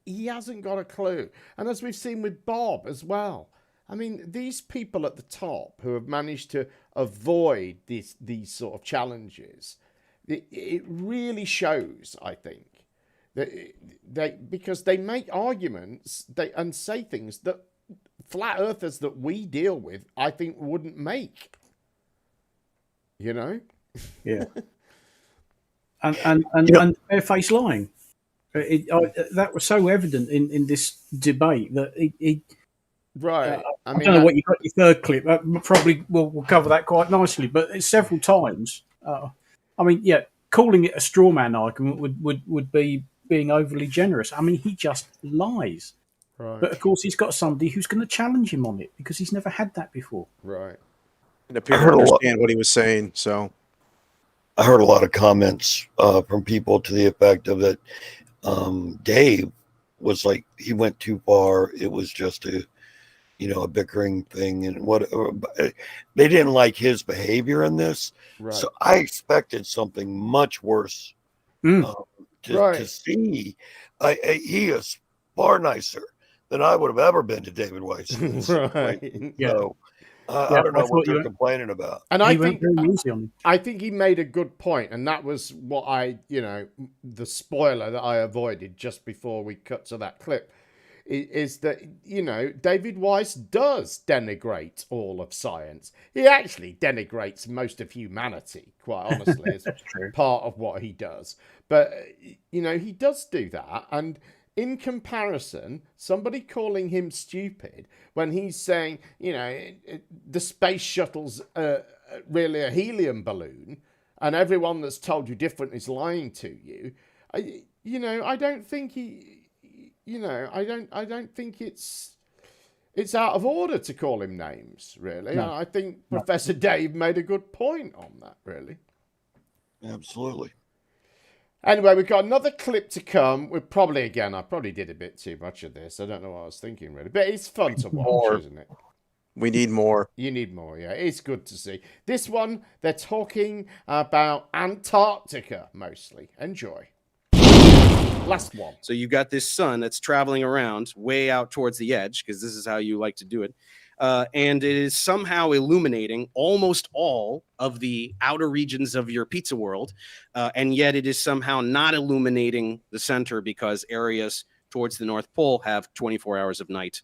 [SPEAKER 8] he hasn't got a clue. And as we've seen with Bob as well, I mean, these people at the top who have managed to avoid these sort of challenges, it really shows, I think, that because they make arguments and say things that flat earthers that we deal with, I think, wouldn't make. You know?
[SPEAKER 2] Yeah. and barefaced lying. That was so evident in this debate that it
[SPEAKER 8] Right.
[SPEAKER 2] I don't know what you got your third clip. Probably we'll cover that quite nicely, but it's several times. I mean, yeah, calling it a straw man argument would be being overly generous. I mean, he just lies.
[SPEAKER 8] Right.
[SPEAKER 2] But of course, he's got somebody who's going to challenge him on it because he's never had that before.
[SPEAKER 8] Right.
[SPEAKER 9] And appear to understand what he was saying. So
[SPEAKER 4] I heard a lot of comments from people to the effect of that Dave was like, he went too far. It was just a bickering thing, and they didn't like his behavior in this.
[SPEAKER 8] Right.
[SPEAKER 4] So I expected something much worse to see. He is far nicer than I would have ever been to David Weiss.
[SPEAKER 8] Right.
[SPEAKER 4] So I don't know what they're complaining about.
[SPEAKER 8] And I think he made a good point, and that was what the spoiler that I avoided just before we cut to that clip. Is that, David Weiss does denigrate all of science. He actually denigrates most of humanity, quite honestly, as part of what he does. But, he does do that. And in comparison, somebody calling him stupid when he's saying, the space shuttle's really a helium balloon and everyone that's told you different is lying to you, I don't think I don't think it's out of order to call him names, really.
[SPEAKER 4] No.
[SPEAKER 8] I think Professor Dave made a good point on that, really.
[SPEAKER 4] Absolutely.
[SPEAKER 8] Anyway, we've got another clip to come. I probably did a bit too much of this. I don't know what I was thinking, really. But it's fun to watch, isn't it?
[SPEAKER 9] We need more.
[SPEAKER 8] You need more, yeah. It's good to see. This one, they're talking about Antarctica, mostly. Enjoy. Last one.
[SPEAKER 11] So you've got this sun that's traveling around way out towards the edge, because this is how you like to do it. And it is somehow illuminating almost all of the outer regions of your pizza world. And yet it is somehow not illuminating the center because areas towards the North Pole have 24 hours of night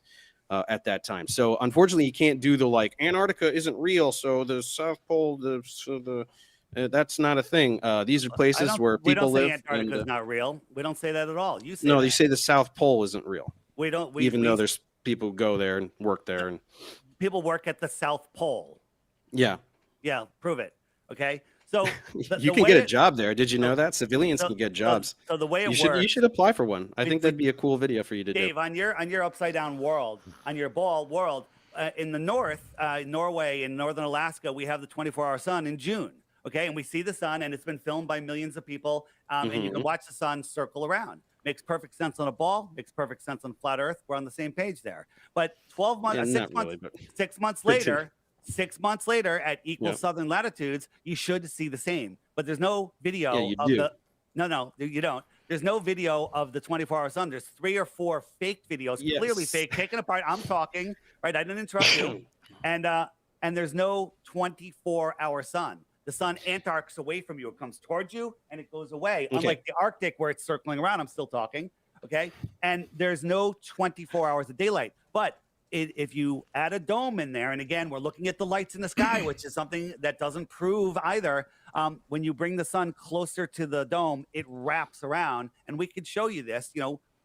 [SPEAKER 11] at that time. So unfortunately, you can't do the Antarctica isn't real. So the South Pole, that's not a thing. These are places where people live.
[SPEAKER 12] We don't say Antarctica is not real. We don't say that at all. You say
[SPEAKER 11] no.
[SPEAKER 12] that.
[SPEAKER 11] You say the South Pole isn't real.
[SPEAKER 12] We don't.
[SPEAKER 11] Even though there's people who go there and work there, and
[SPEAKER 12] people work at the South Pole.
[SPEAKER 11] Yeah.
[SPEAKER 12] Yeah. Prove it. Okay. So
[SPEAKER 11] you can get a job there. Did you know that civilians can get jobs?
[SPEAKER 12] So the way it
[SPEAKER 11] works, you should apply for one. I think that'd be a cool video for you to
[SPEAKER 12] Dave,
[SPEAKER 11] do.
[SPEAKER 12] on your upside down world, on your ball world, in the north, Norway and northern Alaska, we have the 24-hour sun in June. Okay, and we see the sun, and it's been filmed by millions of people, and you can watch the sun circle around. Makes perfect sense on a ball. Makes perfect sense on flat Earth. We're on the same page there. But 12 months,
[SPEAKER 11] Yeah,
[SPEAKER 12] 6 months later, at equal southern latitudes, you should see the same. But there's no video of the. No, you don't. There's no video of the 24-hour sun. There's 3 or 4 fake videos, clearly fake, taken apart. I'm talking, right? I didn't interrupt you. And there's no 24-hour sun. The sun antarcts away from you. It comes towards you and it goes away.
[SPEAKER 11] Okay.
[SPEAKER 12] Unlike the Arctic where it's circling around. I'm still talking. Okay. And there's no 24 hours of daylight. But if you add a dome in there, and again, we're looking at the lights in the sky, which is something that doesn't prove either. When you bring the sun closer to the dome, it wraps around. And we could show you this,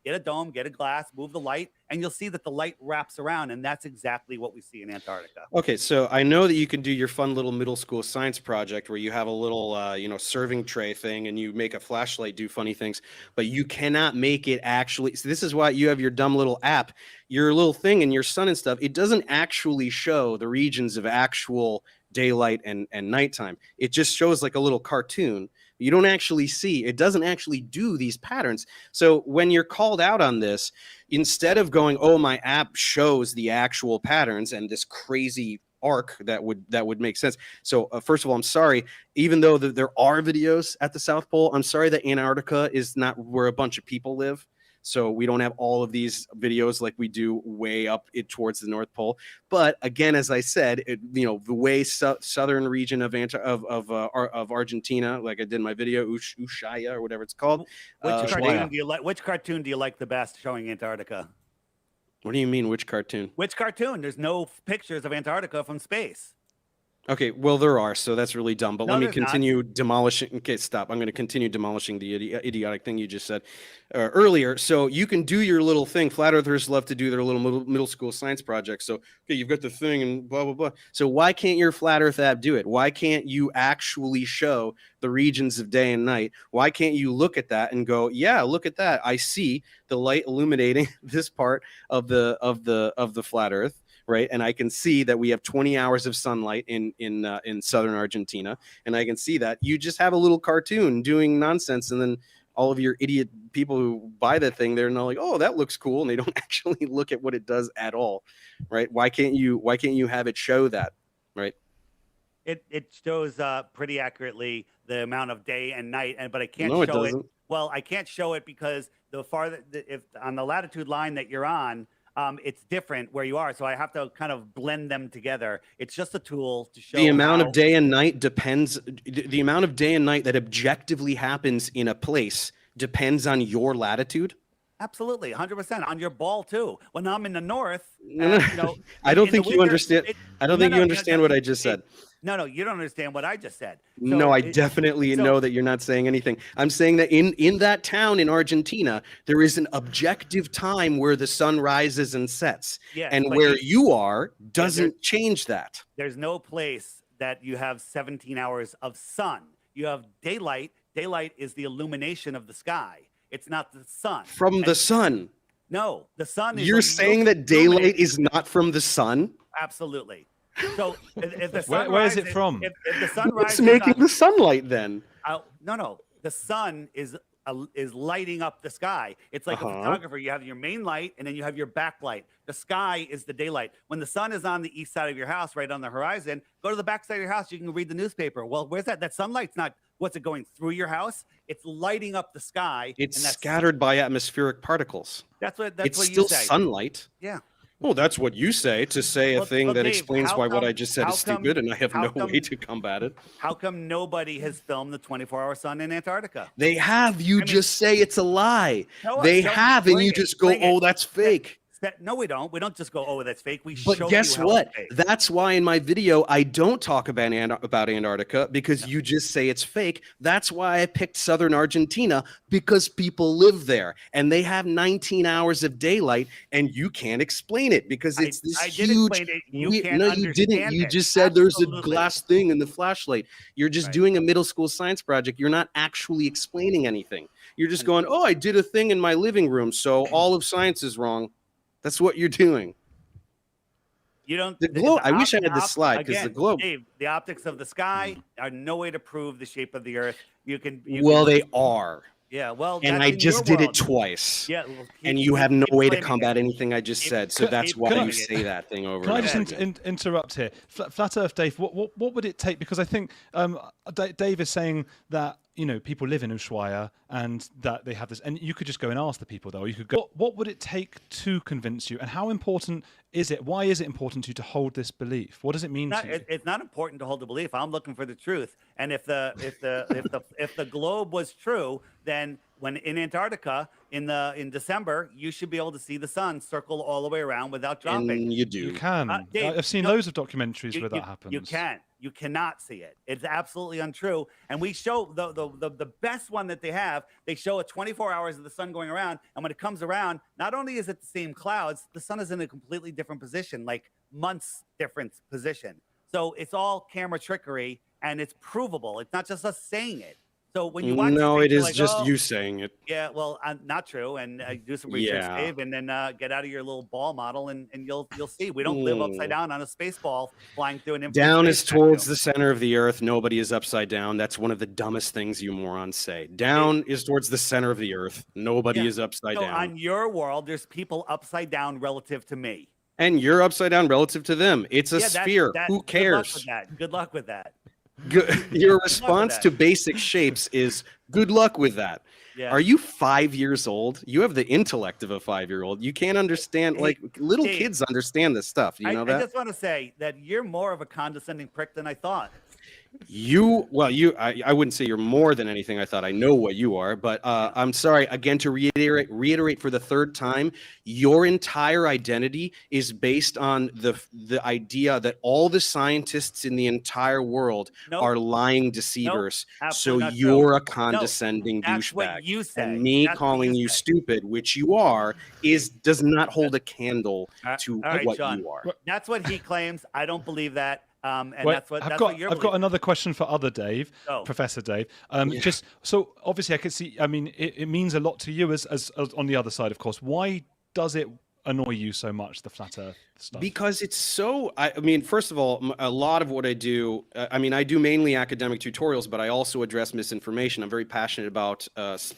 [SPEAKER 12] get a dome, get a glass, move the light, and you'll see that the light wraps around. And that's exactly what we see in Antarctica.
[SPEAKER 11] Okay, so I know that you can do your fun little middle school science project where you have a little, serving tray thing and you make a flashlight do funny things, but you cannot make it actually. So this is why you have your dumb little app, your little thing and your sun and stuff. It doesn't actually show the regions of actual daylight and nighttime. It just shows like a little cartoon. You don't actually see, it doesn't actually do these patterns. So when you're called out on this, instead of going, oh, my app shows the actual patterns and this crazy arc that would make sense. So first of all, I'm sorry, even though there are videos at the South Pole, I'm sorry that Antarctica is not where a bunch of people live. So we don't have all of these videos like we do way up towards the North Pole. But again, as I said, the way southern region of Argentina, like I did in my video, Ushuaia or whatever it's called.
[SPEAKER 12] Which cartoon do you like the best showing Antarctica?
[SPEAKER 11] What do you mean, which cartoon?
[SPEAKER 12] Which cartoon? There's no pictures of Antarctica from space.
[SPEAKER 11] Okay, well, there are, so that's really dumb. But
[SPEAKER 12] No,
[SPEAKER 11] let me
[SPEAKER 12] there's not.
[SPEAKER 11] continue demolishing. Okay, stop. I'm going to continue demolishing the idiotic thing you just said earlier. So you can do your little thing. Flat Earthers love to do their little middle school science projects. So, okay, you've got the thing and blah, blah, blah. So why can't your Flat Earth app do it? Why can't you actually show the regions of day and night? Why can't you look at that and go, yeah, look at that. I see the light illuminating this part of the Flat Earth. Right, and I can see that we have 20 hours of sunlight in southern Argentina, and I can see that you just have a little cartoon doing nonsense, and then all of your idiot people who buy that thing, they're not like, oh, that looks cool, and they don't actually look at what it does at all, right? Why can't you have it show that, right?
[SPEAKER 12] It shows pretty accurately the amount of day and night, but I can't
[SPEAKER 11] No, it
[SPEAKER 12] show it.
[SPEAKER 11] doesn't.
[SPEAKER 12] Well, I can't show it because the farther if on the latitude line that you're on. It's different where you are, so I have to kind of blend them together. It's just a tool to show
[SPEAKER 11] The amount of day and night depends. The amount of day and night that objectively happens in a place depends on your latitude.
[SPEAKER 12] Absolutely, 100% on your ball too. When I'm in the north,
[SPEAKER 11] I don't think you understand. I don't think you understand what I just said.
[SPEAKER 12] No, you don't understand what I just said.
[SPEAKER 11] No, I definitely know that you're not saying anything. I'm saying that in that town in Argentina, there is an objective time where the sun rises and sets.
[SPEAKER 12] Yes,
[SPEAKER 11] and
[SPEAKER 12] but
[SPEAKER 11] where you are doesn't change that.
[SPEAKER 12] There's no place that you have 17 hours of sun. You have daylight. Daylight is the illumination of the sky. It's not the sun.
[SPEAKER 11] From the sun.
[SPEAKER 12] No, the sun is.
[SPEAKER 11] You're saying that daylight is not from the sun?
[SPEAKER 12] Absolutely. So if the sun
[SPEAKER 7] Where is it from?
[SPEAKER 12] If the sun
[SPEAKER 11] What's
[SPEAKER 12] rises
[SPEAKER 11] making the sunlight then?
[SPEAKER 12] No. The sun is lighting up the sky. It's like a photographer. You have your main light and then you have your backlight. The sky is the daylight. When the sun is on the east side of your house, right on the horizon, go to the back side of your house. You can read the newspaper. Well, where's that? That sunlight's not. What's it going through your house? It's lighting up the sky.
[SPEAKER 11] It's
[SPEAKER 12] and that's
[SPEAKER 11] scattered by atmospheric particles.
[SPEAKER 12] That's what
[SPEAKER 11] it's
[SPEAKER 12] what
[SPEAKER 11] still
[SPEAKER 12] you say.
[SPEAKER 11] sunlight.
[SPEAKER 12] Yeah.
[SPEAKER 11] Well, that's what you say to say a thing that
[SPEAKER 12] Dave,
[SPEAKER 11] explains
[SPEAKER 12] how
[SPEAKER 11] why what
[SPEAKER 12] come-
[SPEAKER 11] I just said
[SPEAKER 12] how
[SPEAKER 11] is
[SPEAKER 12] come-
[SPEAKER 11] stupid, and I have
[SPEAKER 12] how
[SPEAKER 11] no
[SPEAKER 12] come-
[SPEAKER 11] way to combat it.
[SPEAKER 12] How come nobody has filmed the 24-hour sun in Antarctica?
[SPEAKER 11] They have. You just say it's a lie.
[SPEAKER 12] Show us,
[SPEAKER 11] They
[SPEAKER 12] show me,
[SPEAKER 11] have, and
[SPEAKER 12] bring
[SPEAKER 11] you
[SPEAKER 12] it,
[SPEAKER 11] just go,
[SPEAKER 12] bring it.
[SPEAKER 11] "Oh, that's fake."
[SPEAKER 12] No, we don't. We don't just go, "Oh, that's fake." We
[SPEAKER 11] But
[SPEAKER 12] show
[SPEAKER 11] guess
[SPEAKER 12] you how
[SPEAKER 11] what?
[SPEAKER 12] it's fake.
[SPEAKER 11] That's why in my video I don't talk about Antarctica because you just say it's fake. That's why I picked southern Argentina because people live there and they have 19 hours of daylight and you can't explain it because it's this
[SPEAKER 12] I did
[SPEAKER 11] huge.
[SPEAKER 12] explain it. You can't
[SPEAKER 11] No, you didn't.
[SPEAKER 12] understand
[SPEAKER 11] You
[SPEAKER 12] it.
[SPEAKER 11] just said there's a
[SPEAKER 12] Absolutely.
[SPEAKER 11] glass thing in the flashlight. You're just doing a middle school science project. You're not actually explaining anything. You're just going, "Oh, I did a thing in my living room, so all of science is wrong." That's what you're doing.
[SPEAKER 12] You don't.
[SPEAKER 11] The globe. I wish I had this slide because the
[SPEAKER 12] again,
[SPEAKER 11] globe.
[SPEAKER 12] Dave, the optics of the sky are no way to prove the shape of the Earth. You can.
[SPEAKER 11] Well, they are.
[SPEAKER 12] Yeah. Well,
[SPEAKER 11] And
[SPEAKER 12] that's
[SPEAKER 11] I
[SPEAKER 12] in
[SPEAKER 11] just
[SPEAKER 12] your
[SPEAKER 11] did it
[SPEAKER 12] world.
[SPEAKER 11] twice.
[SPEAKER 12] Yeah. Well,
[SPEAKER 11] And you have no
[SPEAKER 12] keep
[SPEAKER 11] way to
[SPEAKER 12] blaming
[SPEAKER 11] combat
[SPEAKER 12] it.
[SPEAKER 11] anything I just said. So that's
[SPEAKER 12] keep
[SPEAKER 11] why
[SPEAKER 12] blaming
[SPEAKER 11] you
[SPEAKER 12] it.
[SPEAKER 11] say that thing over
[SPEAKER 13] Can I
[SPEAKER 11] and
[SPEAKER 13] just
[SPEAKER 11] over again.
[SPEAKER 13] interrupt here? Flat Earth Dave, what would it take? Because I think Dave is saying that people live in Ushuaia and that they have this, and you could just go and ask the people though. You could go. What would it take to convince you, and how important is it? Why is it important to you to hold this belief? What does it mean to you?
[SPEAKER 12] It's not important to hold the belief. I'm looking for the truth. And if the globe was true, then when in Antarctica in December, you should be able to see the sun circle all the way around without dropping.
[SPEAKER 11] And you do.
[SPEAKER 13] You can.
[SPEAKER 12] Dave,
[SPEAKER 13] I've seen loads of documentaries where that happens.
[SPEAKER 12] You can. You cannot see it. It's absolutely untrue. And we show the best one that they have. They show it 24 hours of the sun going around. And when it comes around, not only is it the same clouds, the sun is in a completely different position, like months different position. So it's all camera trickery and it's provable. It's not just us saying it. So when you watch
[SPEAKER 11] No, it
[SPEAKER 12] you're
[SPEAKER 11] is
[SPEAKER 12] like,
[SPEAKER 11] just
[SPEAKER 12] "Oh,
[SPEAKER 11] you saying it.
[SPEAKER 12] Yeah, well, not true. And do some research,
[SPEAKER 11] Yeah.
[SPEAKER 12] Dave, and then get out of your little ball model, and you'll see. We don't live upside down on a space ball flying through an empty
[SPEAKER 11] Down
[SPEAKER 12] space
[SPEAKER 11] is towards
[SPEAKER 12] vacuum.
[SPEAKER 11] the center of the earth. Nobody is upside down. That's one of the dumbest things you morons say. Down is towards the center of the earth. Nobody
[SPEAKER 12] Yeah.
[SPEAKER 11] is upside
[SPEAKER 12] So
[SPEAKER 11] down.
[SPEAKER 12] on your world, there's people upside down relative to me.
[SPEAKER 11] And you're upside down relative to them. It's a
[SPEAKER 12] Yeah,
[SPEAKER 11] sphere. Who cares?
[SPEAKER 12] Good luck with that.
[SPEAKER 11] Your response to basic shapes is good luck with that.
[SPEAKER 12] Yeah.
[SPEAKER 11] Are you 5 years old? You have the intellect of a 5-year-old. You can't understand, like little
[SPEAKER 12] Dave,
[SPEAKER 11] kids understand this stuff. You know
[SPEAKER 12] I
[SPEAKER 11] that?
[SPEAKER 12] just want to say that you're more of a condescending prick than I thought.
[SPEAKER 11] I wouldn't say you're more than anything. I thought I know what you are, but I'm sorry again to reiterate for the third time. Your entire identity is based on the idea that all the scientists in the entire world are lying deceivers. So
[SPEAKER 12] absolutely not true.
[SPEAKER 11] you're a
[SPEAKER 12] No,
[SPEAKER 11] condescending
[SPEAKER 12] that's what
[SPEAKER 11] douchebag,
[SPEAKER 12] you say.
[SPEAKER 11] and me
[SPEAKER 12] That's what
[SPEAKER 11] calling you
[SPEAKER 12] say.
[SPEAKER 11] stupid, which you are, does not hold a candle to
[SPEAKER 12] All right,
[SPEAKER 11] what
[SPEAKER 12] Sean.
[SPEAKER 11] you are.
[SPEAKER 12] That's what he claims. I don't believe that. And
[SPEAKER 13] Wait,
[SPEAKER 12] that's what
[SPEAKER 13] I've
[SPEAKER 12] you're
[SPEAKER 13] got another question for other Dave,
[SPEAKER 12] Oh.
[SPEAKER 13] Professor Dave. Just so obviously I can see. I mean, it means a lot to you as on the other side, of course. Why does it annoy you so much, the flat Earth stuff?
[SPEAKER 11] Because it's so, I mean, first of all, a lot of what I do, I mean, I do mainly academic tutorials, but I also address misinformation. I'm very passionate about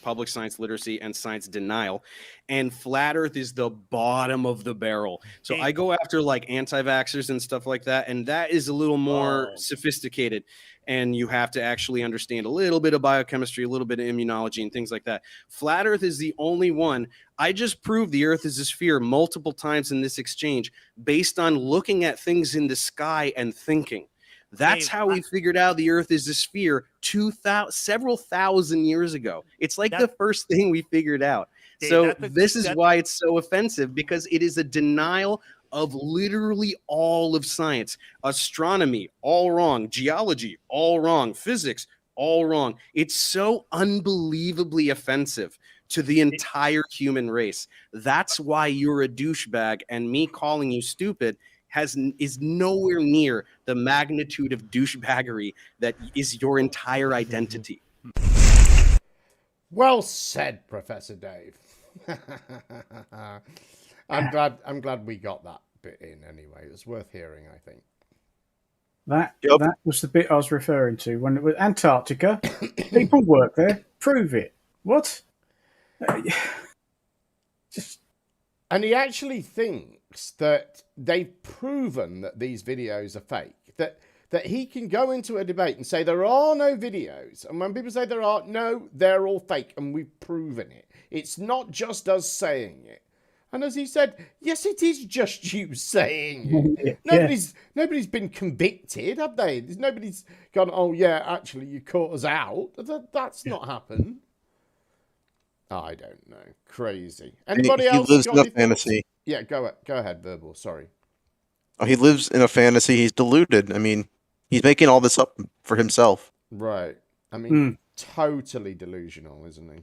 [SPEAKER 11] public science literacy and science denial. And flat Earth is the bottom of the barrel. So I go after like anti-vaxxers and stuff like that. And that is a little more sophisticated. And you have to actually understand a little bit of biochemistry, a little bit of immunology and things like that. Flat Earth is the only one. I just proved the Earth is a sphere multiple times in this exchange based on looking at things in the sky and thinking. That's how we figured out the Earth is a sphere several thousand years ago. It's like the first thing we figured out. So this is why it's so offensive, because it is a denial of literally all of science. Astronomy, all wrong. Geology, all wrong. Physics, all wrong. It's so unbelievably offensive to the entire human race. That's why you're a douchebag, and me calling you stupid is nowhere near the magnitude of douchebaggery that is your entire identity.
[SPEAKER 8] Well said, Professor Dave. I'm glad we got that bit in anyway. It was worth hearing, I think.
[SPEAKER 2] That was the bit I was referring to when it was Antarctica. People work there. Prove it. What?
[SPEAKER 8] And he actually thinks that they've proven that these videos are fake. That he can go into a debate and say there are no videos. And when people say there are, no, they're all fake, and we've proven it. It's not just us saying it. And as he said, yes, it is just you saying it. Nobody's been convicted, have they? Nobody's gone, oh yeah, actually you caught us out. That's not happened. I don't know. Crazy. Anybody else?
[SPEAKER 9] He lives
[SPEAKER 8] got
[SPEAKER 9] in a
[SPEAKER 8] any thoughts?
[SPEAKER 9] fantasy.
[SPEAKER 8] Yeah, go ahead, Verbal. Sorry.
[SPEAKER 9] Oh, he lives in a fantasy. He's deluded. I mean, he's making all this up for himself.
[SPEAKER 8] Right. I mean, totally delusional, isn't he?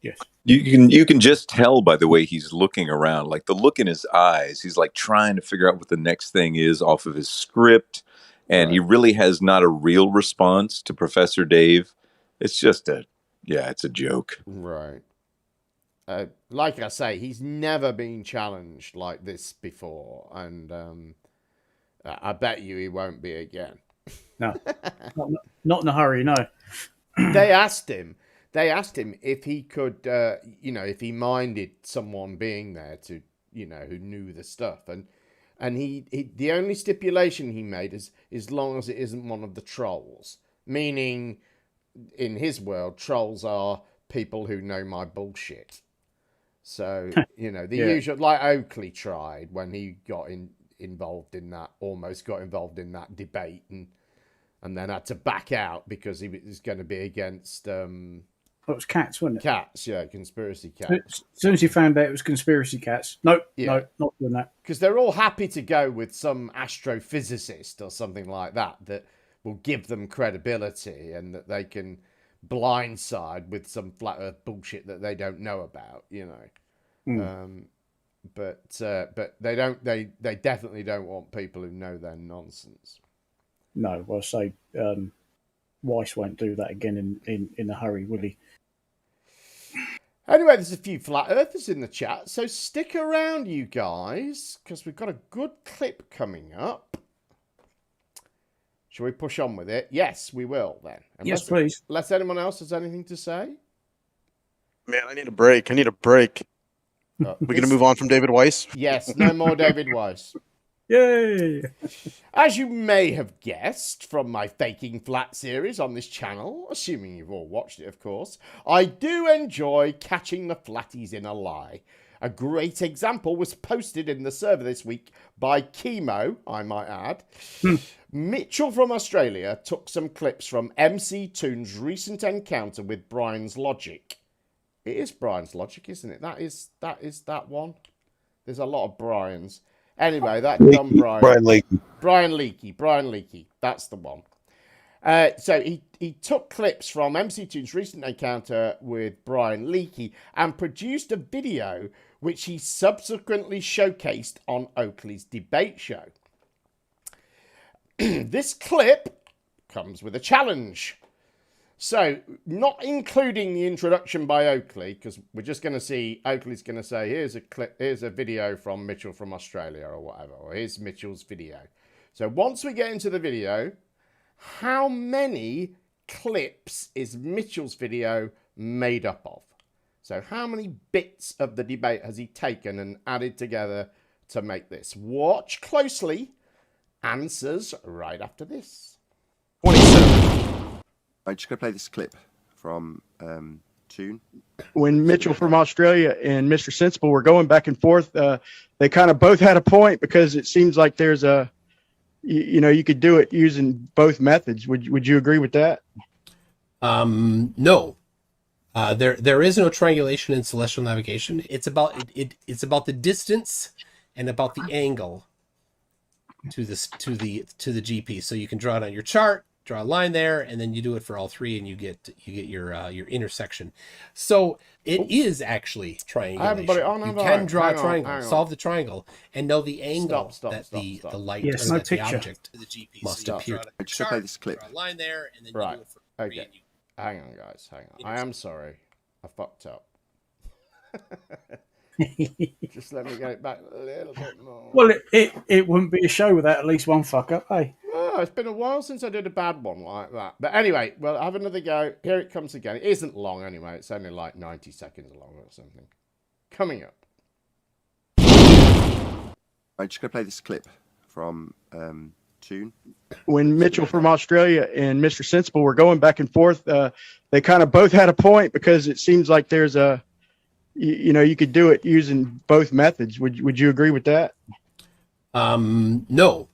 [SPEAKER 2] Yes.
[SPEAKER 14] You can just tell by the way he's looking around, like the look in his eyes. He's like trying to figure out what the next thing is off of his script, and he really has not a real response to Professor Dave. It's just it's a joke.
[SPEAKER 8] Right. Like I say, he's never been challenged like this before, and I bet you he won't be again.
[SPEAKER 2] No, not in a hurry. No.
[SPEAKER 8] They asked him if he could, if he minded someone being there to, who knew the stuff, and he the only stipulation he made is as long as it isn't one of the trolls, meaning, in his world, trolls are people who know my bullshit. So, the usual, like Oakley tried when he got almost got involved in that debate and then had to back out because he was going to be against... it
[SPEAKER 2] was cats, wasn't it?
[SPEAKER 8] Cats, yeah, conspiracy cats.
[SPEAKER 2] As soon as he found out it was conspiracy cats. No, not doing that.
[SPEAKER 8] Because they're all happy to go with some astrophysicist or something like that will give them credibility and that they can blindside with some flat earth bullshit that they don't know about, but they definitely don't want people who know their nonsense.
[SPEAKER 2] No, I'll say Weiss won't do that again in a hurry, will he?
[SPEAKER 8] Anyway, there's a few flat earthers in the chat, so stick around, you guys, because we've got a good clip coming up. Shall we push on with it? Yes, we will then.
[SPEAKER 2] Yes, please.
[SPEAKER 8] Unless anyone else has anything to say.
[SPEAKER 9] Man, I need a break. We're going to move on from David Weiss?
[SPEAKER 8] Yes, no more David Weiss.
[SPEAKER 2] Yay!
[SPEAKER 8] As you may have guessed from my Faking Flat series on this channel, assuming you've all watched it, of course, I do enjoy catching the flatties in a lie. A great example was posted in the server this week by Chemo, I might add. Mitchell from Australia took some clips from MC Toon's recent encounter with Brian's Logic. It is Brian's Logic, isn't it? That is that one. There's a lot of Brians. Anyway, that dumb Brian. Brian Leakey. That's the one. So he took clips from MC Toon's recent encounter with Brian Leakey and produced a video which he subsequently showcased on Oakley's debate show. This clip comes with a challenge. So, not including the introduction by Oakley, because we're just going to see, Oakley's going to say, here's a video from Mitchell from Australia or whatever, or here's Mitchell's video. So once we get into the video, how many clips is Mitchell's video made up of? So how many bits of the debate has he taken and added together to make this? Watch closely. Answers right after this.
[SPEAKER 15] 27. I'm just going to play this clip from Toon.
[SPEAKER 16] When Mitchell from Australia and Mr. Sensible were going back and forth, they kind of both had a point, because it seems like there's a, you could do it using both methods. Would you agree with that?
[SPEAKER 18] No. There is no triangulation in celestial navigation. It's about it's about the distance and about the angle to the GP. So you can draw it on your chart, draw a line there, and then you do it for all three, and you get your intersection. So it is actually triangulation. You can draw a triangle, solve the triangle, and know the angle that the light or that the object to the GP must appear.
[SPEAKER 15] I just play this clip.
[SPEAKER 18] Draw a line there, and then you do it for
[SPEAKER 8] okay. Hang on, guys. Hang on. I am sorry. I fucked up. Just let me get it back a little bit more.
[SPEAKER 2] Well, it wouldn't be a show without at least one fuck up, eh?
[SPEAKER 8] Oh, it's been a while since I did a bad one like that. But anyway, well, have another go. Here it comes again. It isn't long anyway. It's only like 90 seconds long or something. Coming up.
[SPEAKER 15] I'm just going to play this clip from Toon.
[SPEAKER 16] When Mitchell from Australia and Mr. Sensible were going back and forth, they kind of both had a point, because it seems like there's a, you could do it using both methods. Would you agree with that?
[SPEAKER 18] No.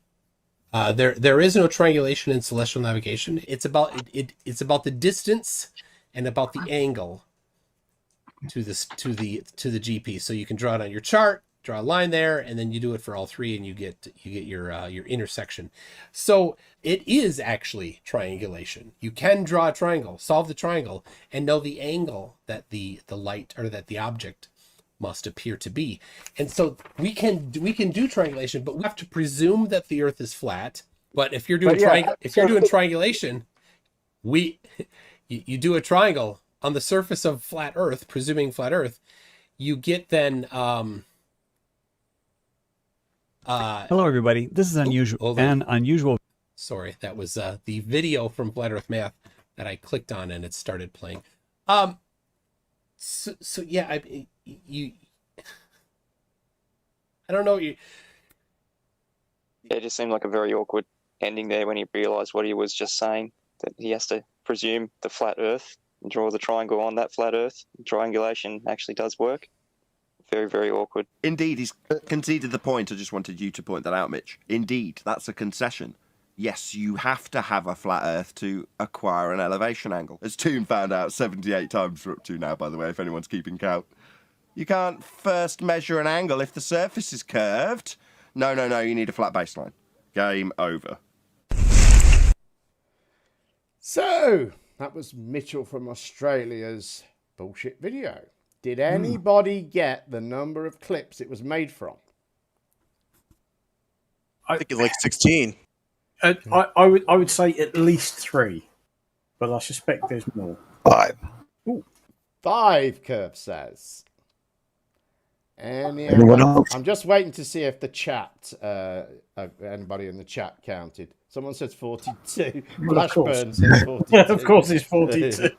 [SPEAKER 18] There is no triangulation in celestial navigation. It's about it's about the distance and about the angle to the GP. So you can draw it on your chart, draw a line there, and then you do it for all three, and you get your intersection. So it is actually triangulation. You can draw a triangle, solve the triangle, and know the angle that the light or that the object must appear to be. And so we can do triangulation, but we have to presume that the Earth is flat. But if you're doing triangulation, you do a triangle on the surface of flat Earth, presuming flat Earth, you get then
[SPEAKER 19] hello everybody. This is unusual.
[SPEAKER 18] Sorry, that was the video from Flat Earth Math that I clicked on and it started playing. So yeah, I don't know.
[SPEAKER 20] It just seemed like a very awkward ending there when he realised what he was just saying, that he has to presume the flat Earth and draw the triangle on that flat Earth. Triangulation actually does work. Very, very awkward.
[SPEAKER 15] Indeed, he's conceded the point. I just wanted you to point that out, Mitch. Indeed, that's a concession. Yes, you have to have a flat Earth to acquire an elevation angle. As Toon found out 78 times we're up to now, by the way, if anyone's keeping count. You can't first measure an angle if the surface is curved. No, you need a flat baseline. Game over.
[SPEAKER 8] So, that was Mitchell from Australia's bullshit video. Did anybody get the number of clips it was made from?
[SPEAKER 9] I think it's like 16.
[SPEAKER 2] I would say at least 3, but I suspect there's more.
[SPEAKER 4] 5.
[SPEAKER 8] Ooh. 5, Curb says.
[SPEAKER 4] Anyone else?
[SPEAKER 8] I'm just waiting to see if the chat, anybody in the chat counted. Someone says 42. Flashburn says 42.
[SPEAKER 2] Of course it's 42.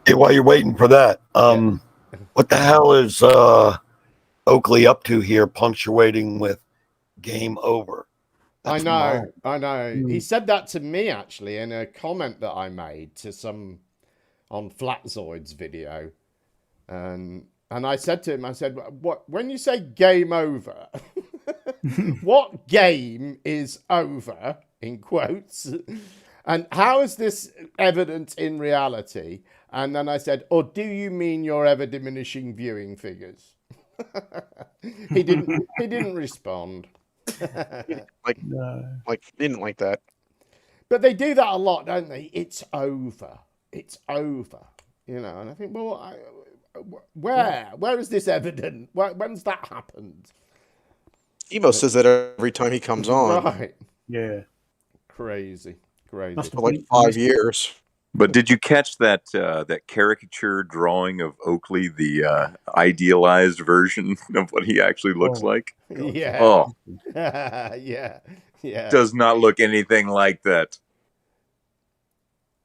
[SPEAKER 4] Hey, while you're waiting for that, what the hell is Oakley up to here, punctuating with game over?
[SPEAKER 8] I know. He said that to me, actually, in a comment that I made to some on Flatzoid's video. And And I said to him, I said, "What? When you say game over, what game is over in quotes? And how is this evident in reality?" And then I said, "Or do you mean your ever diminishing viewing figures?" He didn't respond.
[SPEAKER 9] Like he didn't like that.
[SPEAKER 8] But they do that a lot, don't they? It's over. It's over. You know, and I think, well, where is this evident? When's that happened?
[SPEAKER 9] Emo says that every time he comes on.
[SPEAKER 8] Right.
[SPEAKER 2] Yeah.
[SPEAKER 8] Crazy.
[SPEAKER 9] For like 5 years.
[SPEAKER 14] But did you catch that that caricature drawing of Oakley, the idealized version of what he actually looks like?
[SPEAKER 8] Yeah.
[SPEAKER 14] Oh,
[SPEAKER 8] yeah.
[SPEAKER 14] Does not look anything like that.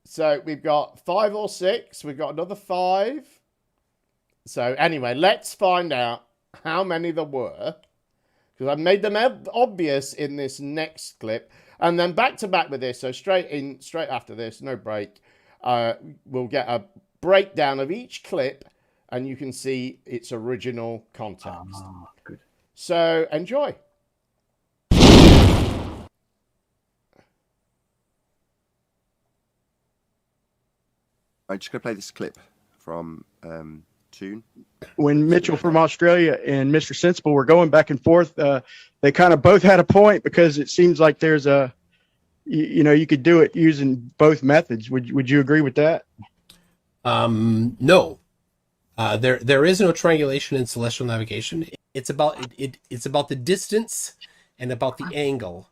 [SPEAKER 8] So we've got 5 or 6. We've got another 5. So anyway, let's find out how many there were, because I've made them obvious in this next clip, and then back to back with this. So straight after this, no break. We'll get a breakdown of each clip, and you can see its original context.
[SPEAKER 2] Good.
[SPEAKER 8] So enjoy.
[SPEAKER 15] I'm just going to play this clip from Toon.
[SPEAKER 16] When Mitchell from Australia and Mr. Sensible were going back and forth, they kind of both had a point, because it seems like there's a, you could do it using both methods. Would you agree with that?
[SPEAKER 18] No. There is no triangulation in celestial navigation. It's about the distance and about the angle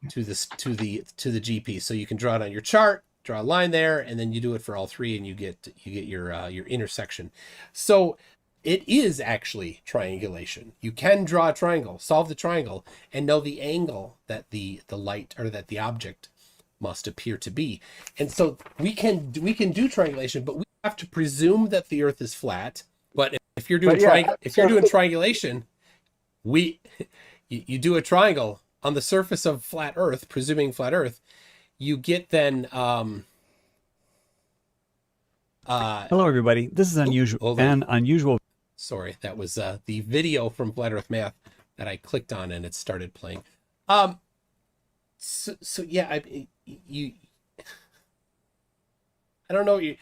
[SPEAKER 18] to the GP. So you can draw it on your chart, draw a line there, and then you do it for all three, and you get your intersection. So it is actually triangulation. You can draw a triangle, solve the triangle, and know the angle that the light, or that the object, must appear to be. And so we can do triangulation, but we have to presume that the Earth is flat. But if you're doing triangulation, you do a triangle on the surface of flat Earth, presuming flat Earth. You get then.
[SPEAKER 19] Hello, everybody. This is unusual.
[SPEAKER 18] Sorry, that was the video from Flat Earth Math that I clicked on, and it started playing. So yeah, I don't know.
[SPEAKER 20] It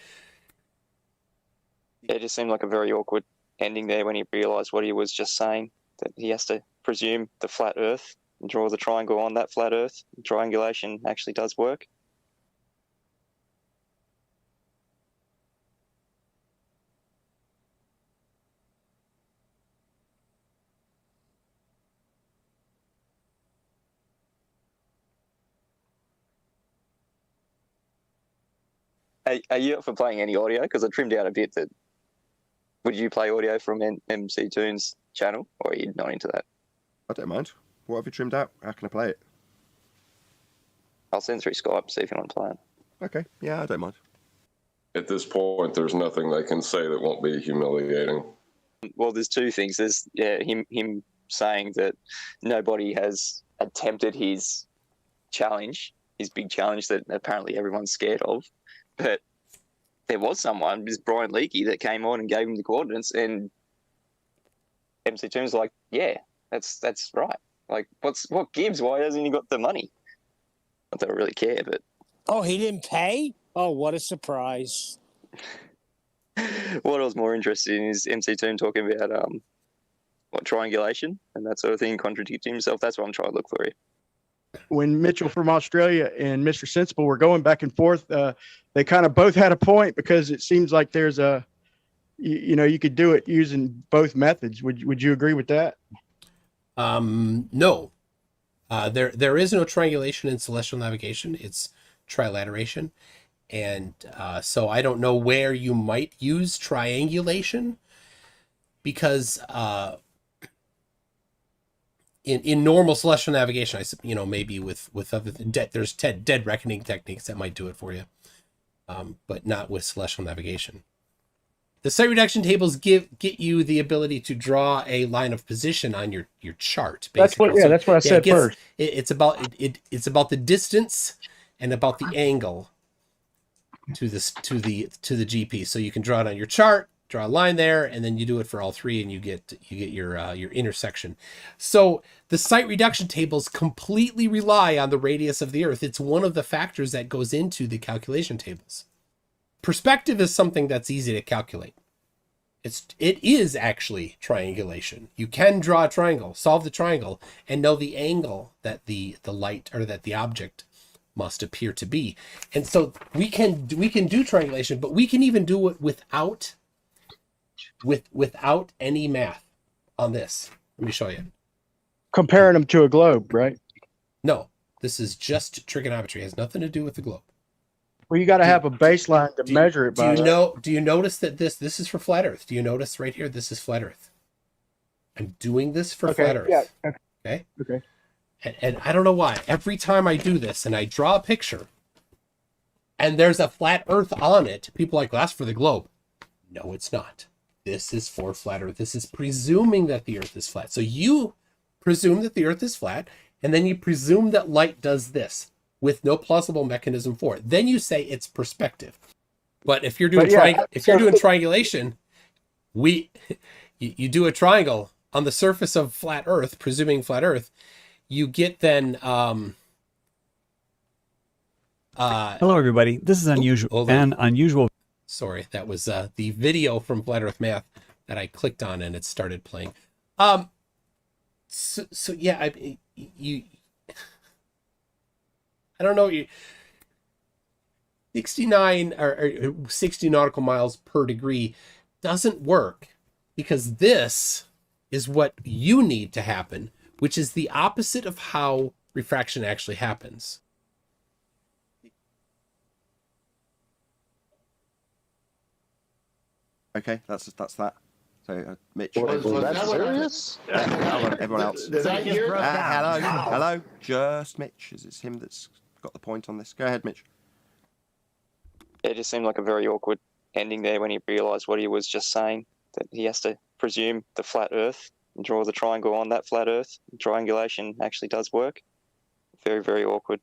[SPEAKER 20] just seemed like a very awkward ending there when he realised what he was just saying, that he has to presume the flat Earth and draw the triangle on that flat Earth. Triangulation actually does work. Are you up for playing any audio? Because I trimmed out a bit. That would you play audio from MC Toon's channel, or are you not into that?
[SPEAKER 15] I don't mind. What have you trimmed out? How can I play it?
[SPEAKER 20] I'll send through Skype, see if you want to play it.
[SPEAKER 15] Okay, yeah, I don't mind.
[SPEAKER 6] At this point, there's nothing they can say that won't be humiliating.
[SPEAKER 20] Well, there's two things. There's him saying that nobody has attempted his challenge, his big challenge that apparently everyone's scared of. But there was someone, this Brian Leakey, that came on and gave him the coordinates, and MC Toon's like, yeah, that's right. Like, what gives? Why hasn't he got the money? Not that I really care, but
[SPEAKER 21] oh, he didn't pay? Oh, what a surprise!
[SPEAKER 20] What I was more interested in is MC Toon talking about triangulation and that sort of thing, contradicting himself. That's what I'm trying to look for here.
[SPEAKER 16] When Mitchell from Australia and Mr. Sensible were going back and forth, they kind of both had a point, because it seems like there's a, you could do it using both methods. Would you agree with that?
[SPEAKER 18] No. There is no triangulation in celestial navigation. It's trilateration. And so I don't know where you might use triangulation, because in normal celestial navigation, maybe with other there's dead reckoning techniques that might do it for you, but not with celestial navigation. The site reduction tables get you the ability to draw a line of position on your chart. Basically.
[SPEAKER 16] That's what I said first.
[SPEAKER 18] It's about the distance and about the angle to the GP. So you can draw it on your chart, draw a line there, and then you do it for all three, and you get your intersection. So the site reduction tables completely rely on the radius of the Earth. It's one of the factors that goes into the calculation tables. Perspective is something that's easy to calculate. It is actually triangulation. You can draw a triangle, solve the triangle, and know the angle that the light or that the object must appear to be. And so we can do triangulation, but we can even do it without any math on this. Let me show you.
[SPEAKER 16] Comparing them to a globe, right?
[SPEAKER 18] No, this is just trigonometry. It has nothing to do with the globe.
[SPEAKER 16] Well, you got to have a baseline to measure it by.
[SPEAKER 18] Do you notice that this is for flat Earth? Do you notice right here? This is flat Earth. I'm doing this for flat Earth.
[SPEAKER 16] Yeah.
[SPEAKER 18] Okay.
[SPEAKER 16] Okay.
[SPEAKER 18] And I don't know why. Every time I do this and I draw a picture and there's a flat Earth on it, people are like, well, that's for the globe. No, it's not. This is for flat Earth. This is presuming that the Earth is flat. So you presume that the Earth is flat, and then you presume that light does this with no plausible mechanism for it. Then you say it's perspective. But if you're doing triangulation, you do a triangle on the surface of flat Earth, presuming flat Earth, you get then
[SPEAKER 19] Hello, everybody. This is unusual.
[SPEAKER 18] Sorry, that was the video from Flat Earth Math that I clicked on and it started playing. So yeah, I don't know. 69 or 60 nautical miles per degree doesn't work because this is what you need to happen, which is the opposite of how refraction actually happens.
[SPEAKER 15] Okay, that's that. So, Mitch.
[SPEAKER 4] Was that serious?
[SPEAKER 15] Everyone else.
[SPEAKER 4] Did I hear?
[SPEAKER 15] Hello. Just Mitch. It's him that's got the point on this. Go ahead, Mitch.
[SPEAKER 20] It just seemed like a very awkward ending there when he realised what he was just saying, that he has to presume the flat Earth and draw the triangle on that flat Earth. Triangulation actually does work. Very, very awkward.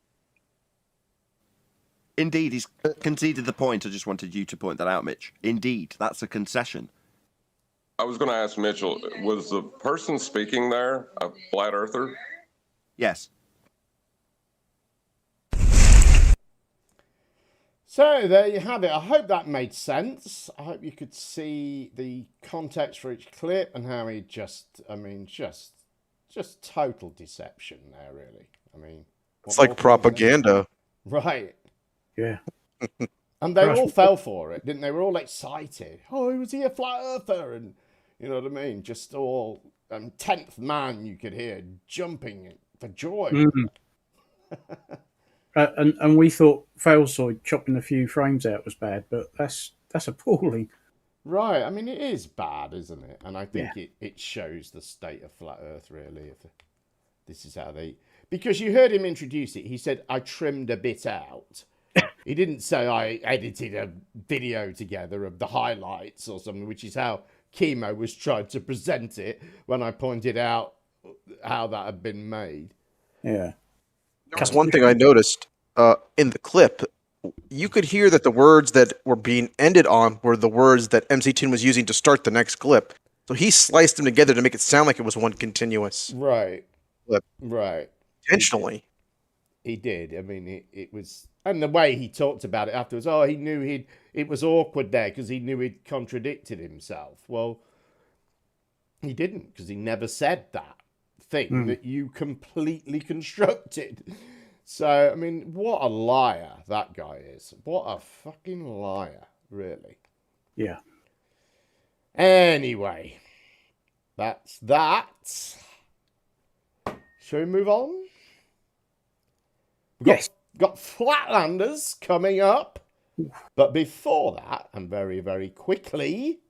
[SPEAKER 15] Indeed, he's conceded the point. I just wanted you to point that out, Mitch. Indeed, that's a concession.
[SPEAKER 6] I was going to ask Mitchell, was the person speaking there a flat earther?
[SPEAKER 15] Yes.
[SPEAKER 8] So there you have it. I hope that made sense. I hope you could see the context for each clip and how he just total deception there, really. I mean,
[SPEAKER 9] it's like propaganda.
[SPEAKER 8] Right.
[SPEAKER 2] Yeah.
[SPEAKER 8] And they all fell for it, didn't they? They were all excited. Oh, was he a flat earther? And you know what I mean? Just all 10th man you could hear jumping for joy.
[SPEAKER 2] Mm-hmm. And we thought Failsoid chopping a few frames out was bad, but that's appalling.
[SPEAKER 8] Right. I mean, it is bad, isn't it? And I think it shows the state of flat Earth, really. If this is how they... Because you heard him introduce it. He said, I trimmed a bit out. He didn't say I edited a video together of the highlights or something, which is how Chemo was trying to present it when I pointed out how that had been made.
[SPEAKER 2] Yeah.
[SPEAKER 9] Because one thing I noticed in the clip, you could hear that the words that were being ended on were the words that MC Toon was using to start the next clip. So he sliced them together to make it sound like it was one continuous.
[SPEAKER 8] Right.
[SPEAKER 9] Clip.
[SPEAKER 8] Right.
[SPEAKER 9] Intentionally.
[SPEAKER 8] He did. I mean, it was... And the way he talked about it afterwards, he knew it was awkward there because he knew he'd contradicted himself. Well, he didn't, because he never said that thing that you completely constructed. So, I mean, what a liar that guy is. What a fucking liar, really.
[SPEAKER 2] Yeah.
[SPEAKER 8] Anyway, that's that. Shall we move on?
[SPEAKER 2] Yes.
[SPEAKER 8] Got Flatlanders coming up. But before that, and very, very quickly,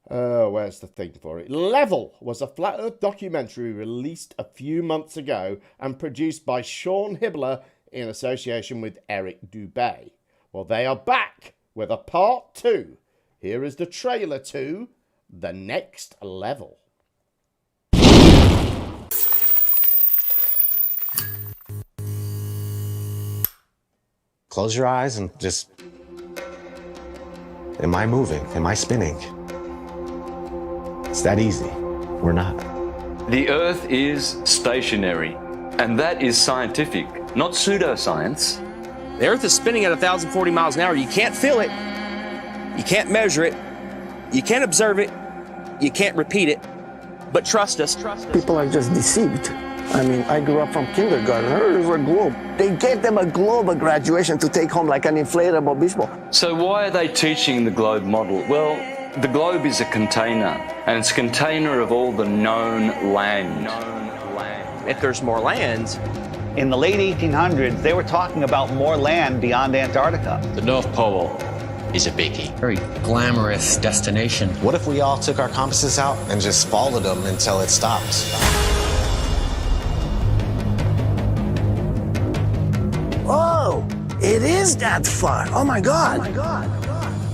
[SPEAKER 8] where's the thing for it? Level was a Flat Earth documentary released a few months ago and produced by Sean Hibbler in association with Eric Dubay. Well, they are back with a part 2. Here is the trailer to The Next Level.
[SPEAKER 1] Close your eyes and just Am I moving? Am I spinning? It's that easy. We're not.
[SPEAKER 22] The Earth is stationary, and that is scientific, not pseudoscience.
[SPEAKER 23] The Earth is spinning at 1,040 miles an hour. You can't feel it. You can't measure it. You can't observe it. You can't repeat it. But trust us.
[SPEAKER 24] People are just deceived. I mean, I grew up from kindergarten. There's a globe. They gave them a globe at graduation to take home like an inflatable beach ball.
[SPEAKER 22] So why are they teaching the globe model? Well, the globe is a container, and it's a container of all the known land.
[SPEAKER 23] If there's more land,
[SPEAKER 25] in the late 1800s, they were talking about more land beyond Antarctica.
[SPEAKER 26] The North Pole is a biggie. Very glamorous destination.
[SPEAKER 1] What if we all took our compasses out and just followed them until it stopped?
[SPEAKER 24] Oh, it is that far. Oh my God. Oh my
[SPEAKER 26] God.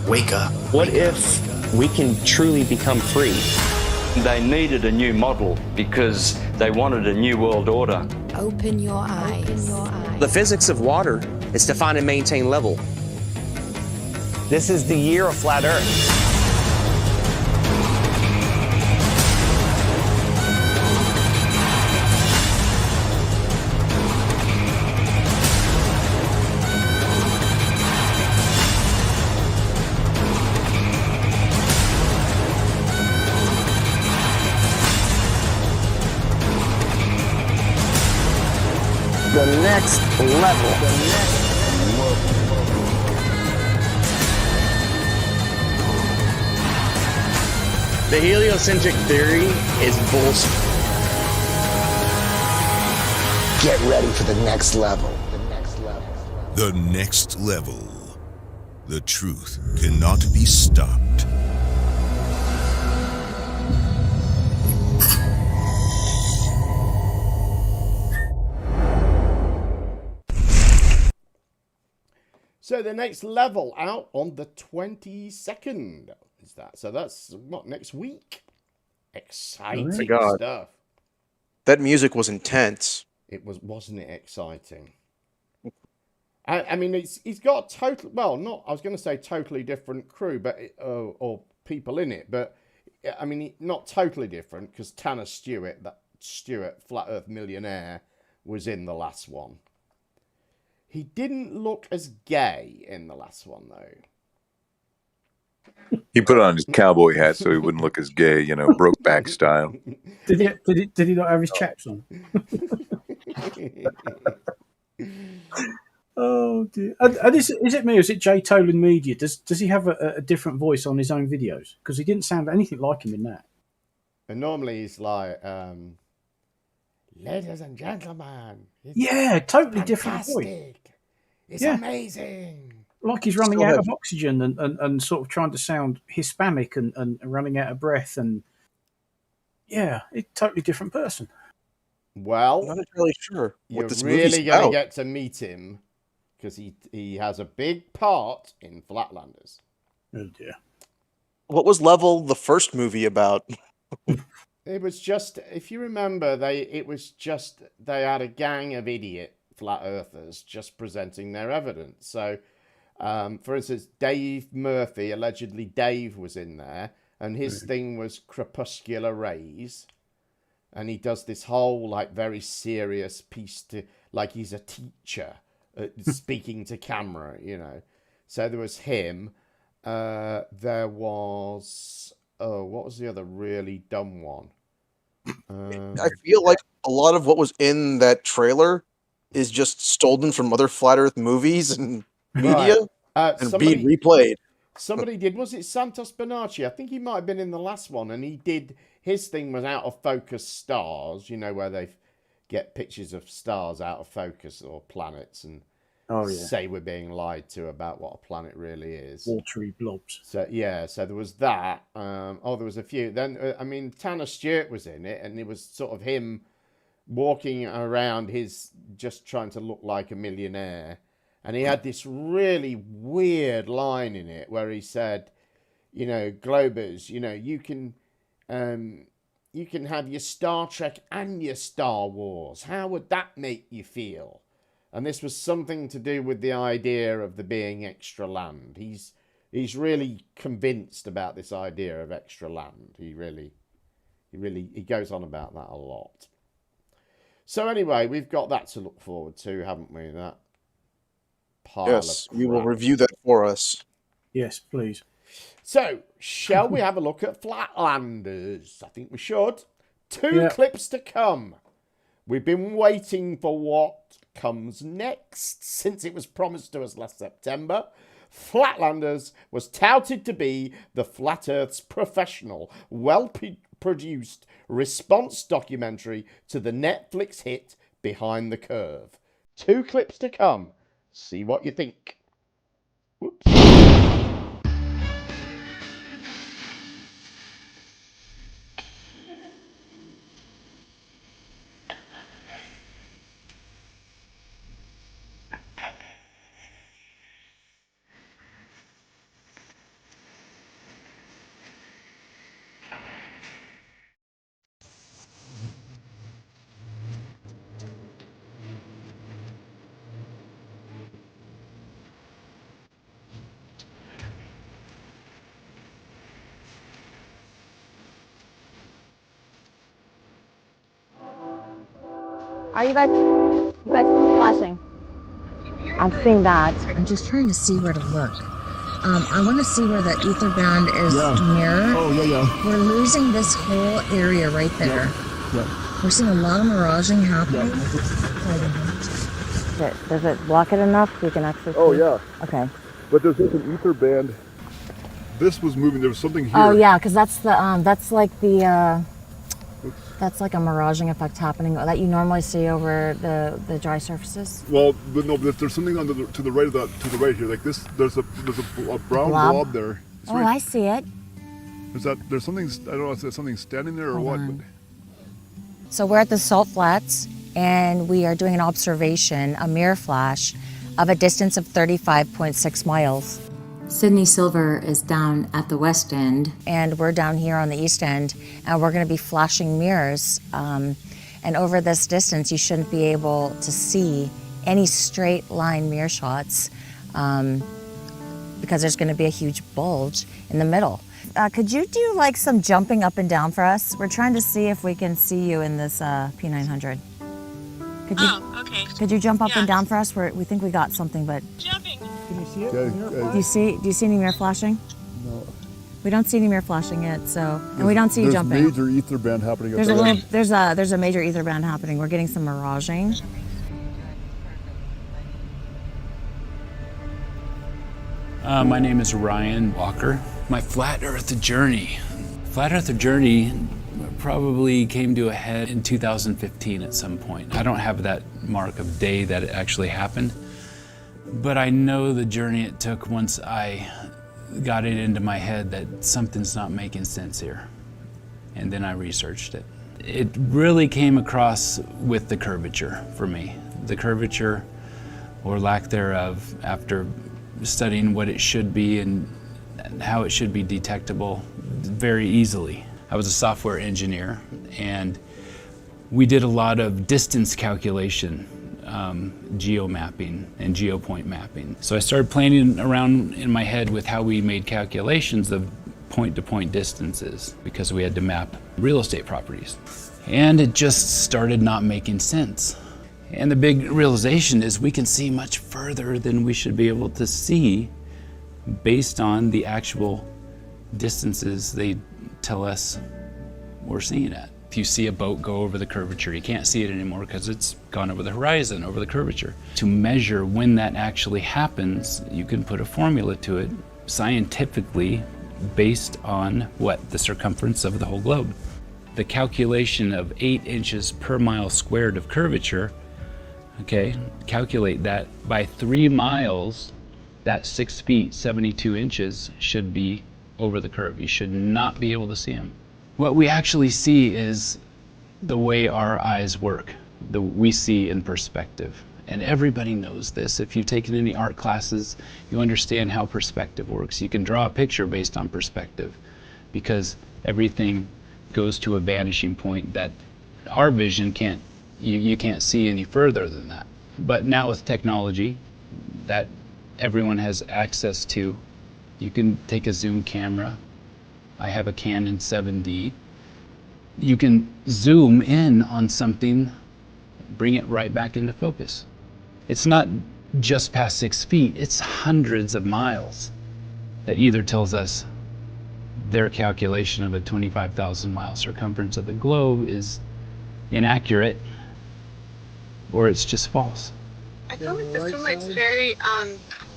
[SPEAKER 26] Wake up.
[SPEAKER 23] What if we can truly become free?
[SPEAKER 22] They needed a new model because they wanted a new world order.
[SPEAKER 27] Open your eyes.
[SPEAKER 23] The physics of water is to find and maintain level.
[SPEAKER 25] This is the year of flat Earth.
[SPEAKER 24] The next level.
[SPEAKER 23] The heliocentric theory is bullshit.
[SPEAKER 24] Get ready for the next level.
[SPEAKER 28] The next level. The truth cannot be stopped.
[SPEAKER 8] So the next level out on the 22nd is that. So that's what, next week? Exciting stuff.
[SPEAKER 9] That music was intense.
[SPEAKER 8] It was, wasn't it exciting? I mean, he's got a total, well, not, I was going to say totally different crew, but or people in it, but I mean, not totally different, because Tanner Stewart, Flat Earth Millionaire, was in the last one. He didn't look as gay in the last one, though.
[SPEAKER 14] He put on his cowboy hat so he wouldn't look as gay, you know, Brokeback style.
[SPEAKER 2] Did he not have his chaps on? Oh dear! And is it me or is it Jay Tolan Media? Does he have a different voice on his own videos? Because he didn't sound anything like him in that.
[SPEAKER 8] And normally he's like, ladies and gentlemen.
[SPEAKER 2] Yeah, totally different voice.
[SPEAKER 8] It's amazing.
[SPEAKER 2] Like he's running out of oxygen and sort of trying to sound Hispanic and running out of breath. And yeah, it's a totally different person.
[SPEAKER 8] Well,
[SPEAKER 9] I'm not entirely sure
[SPEAKER 8] you're
[SPEAKER 9] what this
[SPEAKER 8] really
[SPEAKER 9] movie's
[SPEAKER 8] going to
[SPEAKER 9] about.
[SPEAKER 8] get to meet him because he has a big part in Flatlanders.
[SPEAKER 2] Oh dear.
[SPEAKER 9] What was Level, the first movie, about?
[SPEAKER 8] It was just, if you remember, they had a gang of idiot flat earthers just presenting their evidence. So, for instance, Dave Murphy, allegedly Dave was in there, and his thing was crepuscular rays. And he does this whole, like, very serious piece like he's a teacher speaking to camera, you know. So there was him. There was, what was the other really dumb one?
[SPEAKER 9] I feel like a lot of what was in that trailer is just stolen from other Flat Earth movies and media and being replayed.
[SPEAKER 8] Somebody did, was it Santos Bonacci? I think he might have been in the last one, and he did, his thing was out of focus stars, you know, where they get pictures of stars out of focus or planets and say we're being lied to about what a planet really is.
[SPEAKER 2] Watery blobs.
[SPEAKER 8] So, yeah, so there was that. There was a few. Then, I mean, Tanner Stewart was in it, and it was sort of him walking around just trying to look like a millionaire. And he had this really weird line in it where he said, you know, Globers, you know, you can have your Star Trek and your Star Wars. How would that make you feel? And this was something to do with the idea of there being extra land. He's He's really convinced about this idea of extra land. He goes on about that a lot. So anyway, we've got that to look forward to, haven't we? That pile
[SPEAKER 9] Yes,
[SPEAKER 8] of
[SPEAKER 9] you will
[SPEAKER 8] crap.
[SPEAKER 9] review that for us.
[SPEAKER 2] Yes, please.
[SPEAKER 8] So, shall we have a look at Flatlanders? I think we should. Two clips to come. We've been waiting for what comes next since it was promised to us last September. Flatlanders was touted to be the Flat Earth's professional, well-produced response documentary to the Netflix hit Behind the Curve. Two clips to come. See what you think. Whoops.
[SPEAKER 3] Are you guys flashing? I'm seeing that.
[SPEAKER 27] I'm just trying to see where to look. I want to see where the ether band is mirrored.
[SPEAKER 5] Oh, yeah.
[SPEAKER 27] We're losing this whole area right there.
[SPEAKER 5] Yeah.
[SPEAKER 27] We're seeing a lot of miraging happening.
[SPEAKER 3] Does it block it enough so you can actually see?
[SPEAKER 5] Oh, yeah.
[SPEAKER 3] Okay.
[SPEAKER 5] But there's like an ether band. This was moving. There was something here.
[SPEAKER 3] Oh, yeah, because that's the, that's like the, that's like a miraging effect happening that you normally see over the dry surfaces.
[SPEAKER 5] Well, but no, but there's something on to the right of that, to the right here, like this. There's a brown blob there. It's
[SPEAKER 3] right. I see it.
[SPEAKER 5] There's something. I don't know if there's something standing there or what. But...
[SPEAKER 3] So we're at the Salt Flats, and we are doing an observation, a mirror flash, of a distance of 35.6 miles.
[SPEAKER 27] Sydney Silver is down at the west end.
[SPEAKER 3] And we're down here on the east end, and we're going to be flashing mirrors. And over this distance, you shouldn't be able to see any straight line mirror shots because there's going to be a huge bulge in the middle. Could you do like some jumping up and down for us? We're trying to see if we can see you in this P900.
[SPEAKER 7] Okay.
[SPEAKER 3] Could you jump up and down for us? We think we got something, but...
[SPEAKER 7] Jumping.
[SPEAKER 5] Can you see it?
[SPEAKER 3] Do you see any mirror flashing?
[SPEAKER 5] No.
[SPEAKER 3] We don't see any mirror flashing yet, so... And we don't see you jumping.
[SPEAKER 5] There's major ether band happening up
[SPEAKER 3] there. There's a major ether band happening. We're getting some miraging.
[SPEAKER 10] My name is Ryan Walker. My Flat Earth journey. Flat Earth journey probably came to a head in 2015 at some point. I don't have that mark of day that it actually happened, but I know the journey it took once I got it into my head that something's not making sense here. And then I researched it. It really came across with the curvature for me. The curvature, or lack thereof, after studying what it should be and how it should be detectable very easily. I was a software engineer, and we did a lot of distance calculation, geomapping and geopoint mapping. So I started playing around in my head with how we made calculations of point-to-point distances because we had to map real estate properties. And it just started not making sense. And the big realization is we can see much further than we should be able to see based on the actual distances they tell us we're seeing at. If you see a boat go over the curvature, you can't see it anymore because it's gone over the horizon, over the curvature. To measure when that actually happens, you can put a formula to it scientifically based on what? The circumference of the whole globe. The calculation of 8 inches per mile squared of curvature, okay, calculate that by 3 miles, that 6 feet, 72 inches should be over the curve. You should not be able to see them. What we actually see is the way our eyes work. We see in perspective. And everybody knows this. If you've taken any art classes, you understand how perspective works. You can draw a picture based on perspective because everything goes to a vanishing point that our vision can't, you can't see any further than that. But now with technology that everyone has access to, You can take a zoom camera. I have a Canon 7D. You can zoom in on something, bring it right back into focus. It's not just past 6 feet, it's hundreds of miles. That either tells us their calculation of a 25,000 mile circumference of the globe is inaccurate, or it's just false.
[SPEAKER 7] I feel like the sunlight's very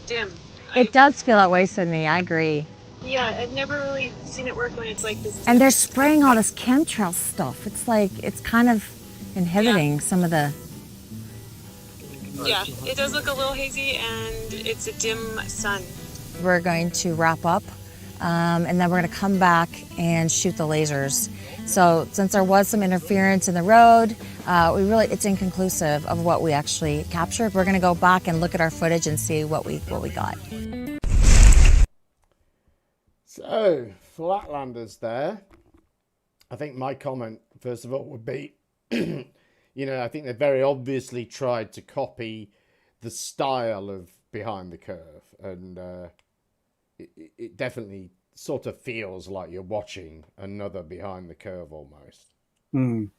[SPEAKER 7] dim.
[SPEAKER 3] It does feel that way, Sydney. I agree.
[SPEAKER 7] Yeah, I've never really seen it work when it's like this.
[SPEAKER 3] And they're spraying all this chemtrail stuff. It's like, it's kind of inhibiting some of the...
[SPEAKER 7] Yeah, it does look a little hazy and it's a dim sun.
[SPEAKER 3] We're going to wrap up and then we're going to come back and shoot the lasers. So since there was some interference in the road, it's inconclusive of what we actually captured. We're going to go back and look at our footage and see what we got.
[SPEAKER 8] So, Flatlanders there. I think my comment, first of all, would be, I think they very obviously tried to copy the style of Behind the Curve. And it definitely sort of feels like you're watching another Behind the Curve almost.
[SPEAKER 2] Mm.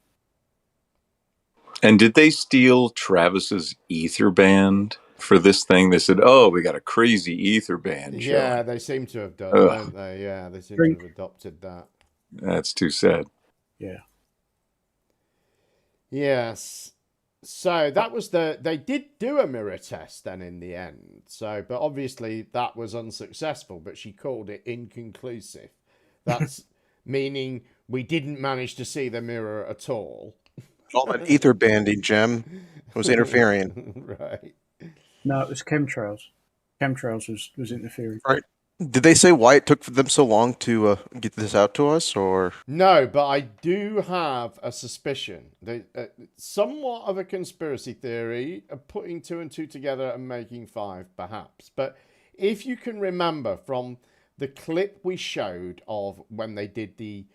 [SPEAKER 14] And did they steal Travis's ether band for this thing? They said, "Oh, we got a crazy ether band."
[SPEAKER 8] Yeah,
[SPEAKER 14] showing.
[SPEAKER 8] they seem to have done, don't they? Yeah, they seem to have adopted that.
[SPEAKER 14] That's too sad.
[SPEAKER 2] Yeah.
[SPEAKER 8] Yes. So that was they did do a mirror test then in the end. So, but obviously that was unsuccessful, but she called it inconclusive. That's meaning we didn't manage to see the mirror at all.
[SPEAKER 9] All that ether banding, Jim. It was interfering.
[SPEAKER 8] Right.
[SPEAKER 2] No, it was chemtrails. Chemtrails was interfering.
[SPEAKER 9] Right. Did they say why it took them so long to get this out to us, or?
[SPEAKER 8] No, but I do have a suspicion. Somewhat of a conspiracy theory of putting 2 and 2 together and making 5, perhaps. But if you can remember from the clip we showed of when they did the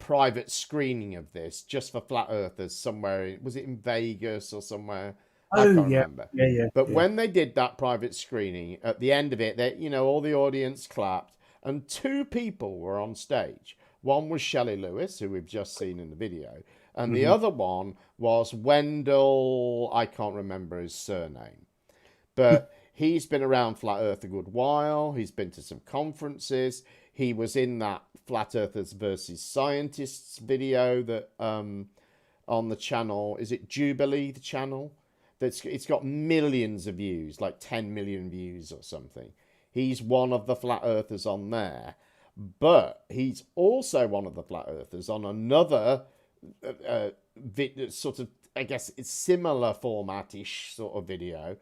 [SPEAKER 8] private screening of this just for flat earthers somewhere, was it in Vegas or somewhere? I can't remember.
[SPEAKER 2] Yeah.
[SPEAKER 8] But when they did that private screening, at the end of it, all the audience clapped, and 2 people were on stage. One was Shelley Lewis, who we've just seen in the video, and the other one was Wendell. I can't remember his surname, but he's been around Flat Earth a good while. He's been to some conferences. He was in that Flat Earthers versus Scientists video that on the channel. Is it Jubilee, the channel? It's got millions of views, like 10 million views or something. He's one of the Flat Earthers on there. But he's also one of the Flat Earthers on another sort of, I guess, it's similar format-ish sort of video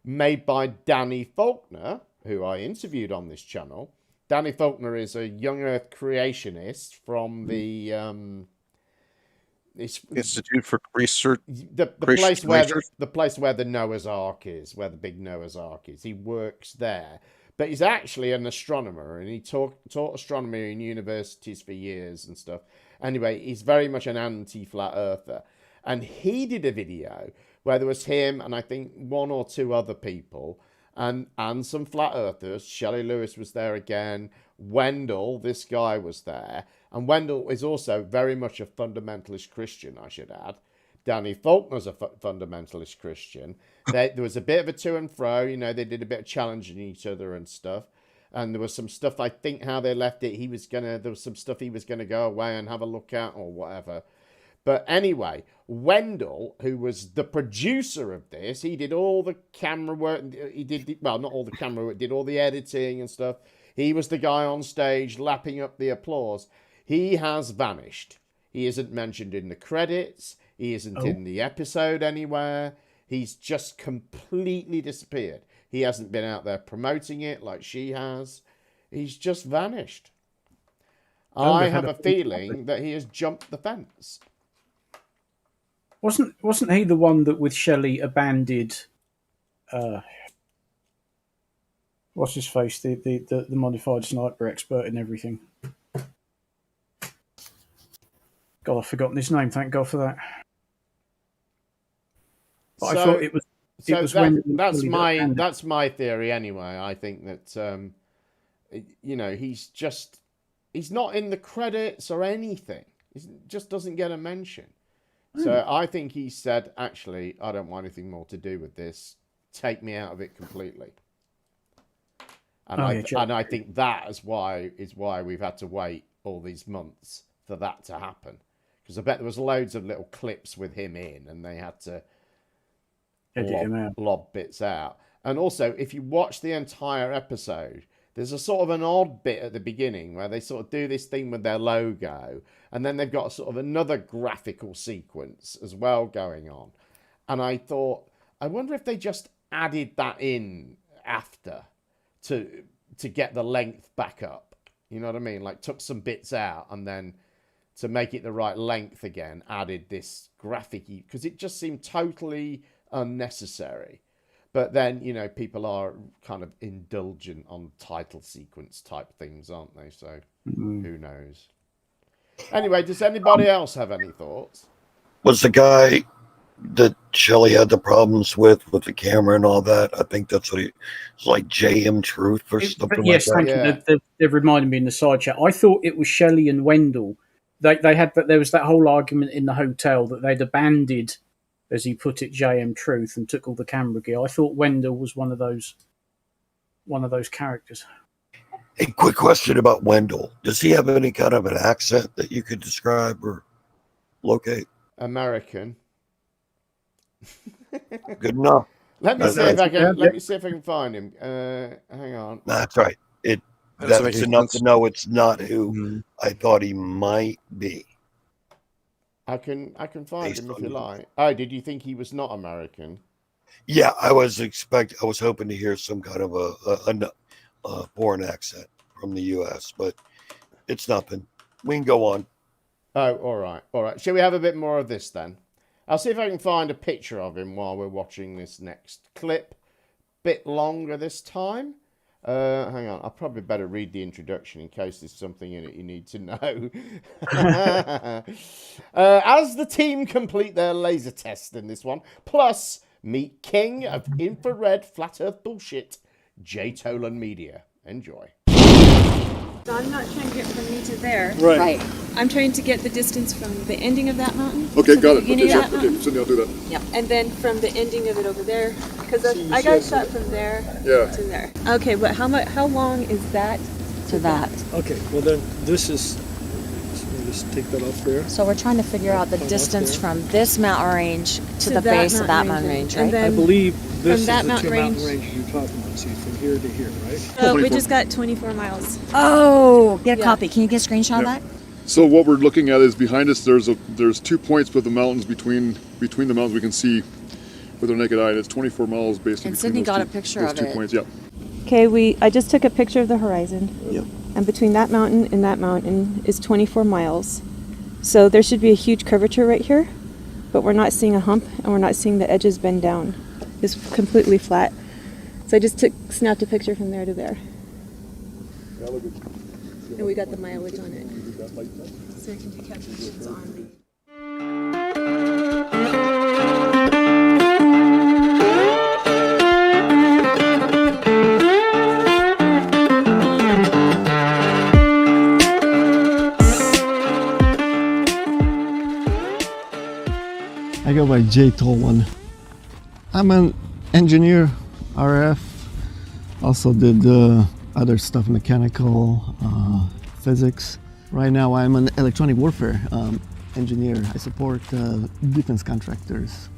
[SPEAKER 8] made by Danny Faulkner, who I interviewed on this channel. Danny Faulkner is a young Earth creationist from the
[SPEAKER 9] Institute for Research.
[SPEAKER 8] The place where the Noah's Ark is, where the big Noah's Ark is. He works there, but he's actually an astronomer, and he taught astronomy in universities for years and stuff. Anyway, he's very much an anti-flat earther, and he did a video where there was him and I think 1 or 2 other people, and some flat earthers. Shelley Lewis was there again. Wendell, this guy, was there. And Wendell is also very much a fundamentalist Christian, I should add. Danny Faulkner's a fundamentalist Christian. There was a bit of a to and fro. They did a bit of challenging each other and stuff. And there was some stuff, I think how they left it, there was some stuff he was going to go away and have a look at or whatever. But anyway, Wendell, who was the producer of this, he did all the camera work. Not all the camera work, did all the editing and stuff. He was the guy on stage lapping up the applause. He has vanished. He isn't mentioned in the credits. He isn't in the episode anywhere. He's just completely disappeared. He hasn't been out there promoting it like she has. He's just vanished. I have a feeling that he has jumped the fence.
[SPEAKER 2] Wasn't he the one that with Shelley abandoned? What's his face? The modified sniper expert and everything. God, I've forgotten his name. Thank God for that. But I thought it was.
[SPEAKER 8] That's my theory anyway. I think that You know, he's not in the credits or anything. He just doesn't get a mention. So I think he said, actually, I don't want anything more to do with this. Take me out of it completely. And I think that is why we've had to wait all these months for that to happen. Because I bet there was loads of little clips with him in, and they had to lob bits out. And also, if you watch the entire episode, there's a sort of an odd bit at the beginning where they sort of do this thing with their logo, and then they've got sort of another graphical sequence as well going on. And I thought, I wonder if they just added that in after to get the length back up. You know what I mean? Like took some bits out and then to make it the right length again, added this graphic-y, because it just seemed totally unnecessary. But then, you know, people are kind of indulgent on title sequence type things, aren't they? So who knows? Anyway, does anybody else have any thoughts?
[SPEAKER 4] Was the guy that Shelley had the problems with the camera and all that? I think that's what it's like JM Truth or something
[SPEAKER 2] yes,
[SPEAKER 4] like that.
[SPEAKER 2] thank you. They've reminded me in the side chat. I thought it was Shelley and Wendell. They had that. There was that whole argument in the hotel that they'd abandoned, as he put it, JM Truth and took all the camera gear. I thought Wendell was one of those characters.
[SPEAKER 4] A quick question about Wendell. Does he have any kind of an accent that you could describe or locate?
[SPEAKER 8] American.
[SPEAKER 4] Good enough.
[SPEAKER 8] Let me see if I can find him. Hang on.
[SPEAKER 4] That's right. That's enough to know it's not who I thought he might be.
[SPEAKER 8] I can find him if you like. Oh, did you think he was not American?
[SPEAKER 4] Yeah, I was hoping to hear some kind of a foreign accent from the U.S., but it's nothing. We can go on.
[SPEAKER 8] Oh, all right. Shall we have a bit more of this then? I'll see if I can find a picture of him while we're watching this next clip. Bit longer this time. Hang on, I'll probably better read the introduction in case there's something in it you need to know. As the team complete their laser test in this one, plus meet King of Infrared Flat Earth Bullshit, J. Tolan Media. Enjoy.
[SPEAKER 7] So I'm not trying to get from me to there.
[SPEAKER 5] Right.
[SPEAKER 7] I'm trying to get the distance from the ending of that mountain.
[SPEAKER 5] Okay,
[SPEAKER 7] to
[SPEAKER 5] got
[SPEAKER 7] the
[SPEAKER 5] it.
[SPEAKER 7] beginning
[SPEAKER 5] Okay,
[SPEAKER 7] of that
[SPEAKER 5] sure. Okay,
[SPEAKER 7] mountain.
[SPEAKER 5] Cindy, I'll do that.
[SPEAKER 7] Yep. And then from the ending of it over there, because I got a shot from there to there. Okay, but how long is that
[SPEAKER 3] to that?
[SPEAKER 11] Okay, well then this is, let me just take that off there.
[SPEAKER 3] So we're trying to figure out the distance from this mountain range to the base of that mountain range, right?
[SPEAKER 11] I believe this is
[SPEAKER 7] that
[SPEAKER 11] the
[SPEAKER 7] mountain
[SPEAKER 11] two mountain
[SPEAKER 7] range-
[SPEAKER 11] ranges you're talking about. See, from here to here, right?
[SPEAKER 7] So we just got 24 miles.
[SPEAKER 3] Oh, get a copy. Can you get a screenshot of that?
[SPEAKER 5] So what we're looking at is behind us. There's 2 points with the mountains between the mountains we can see with our naked eye. It's 24 miles based on.
[SPEAKER 3] And Sydney got a picture of
[SPEAKER 5] those 2
[SPEAKER 3] it.
[SPEAKER 5] points. Yeah.
[SPEAKER 7] Okay, I just took a picture of the horizon.
[SPEAKER 5] Yep.
[SPEAKER 7] And between that mountain and that mountain is 24 miles. So there should be a huge curvature right here, but we're not seeing a hump and we're not seeing the edges bend down. It's completely flat. So I just snapped a picture from there to there. And we got the mileage on it. So I can do calculations on the...
[SPEAKER 12] I go by J. Tolan. I'm an engineer, RF. Also did other stuff, mechanical, physics. Right now I'm an electronic warfare engineer. I support defense contractors.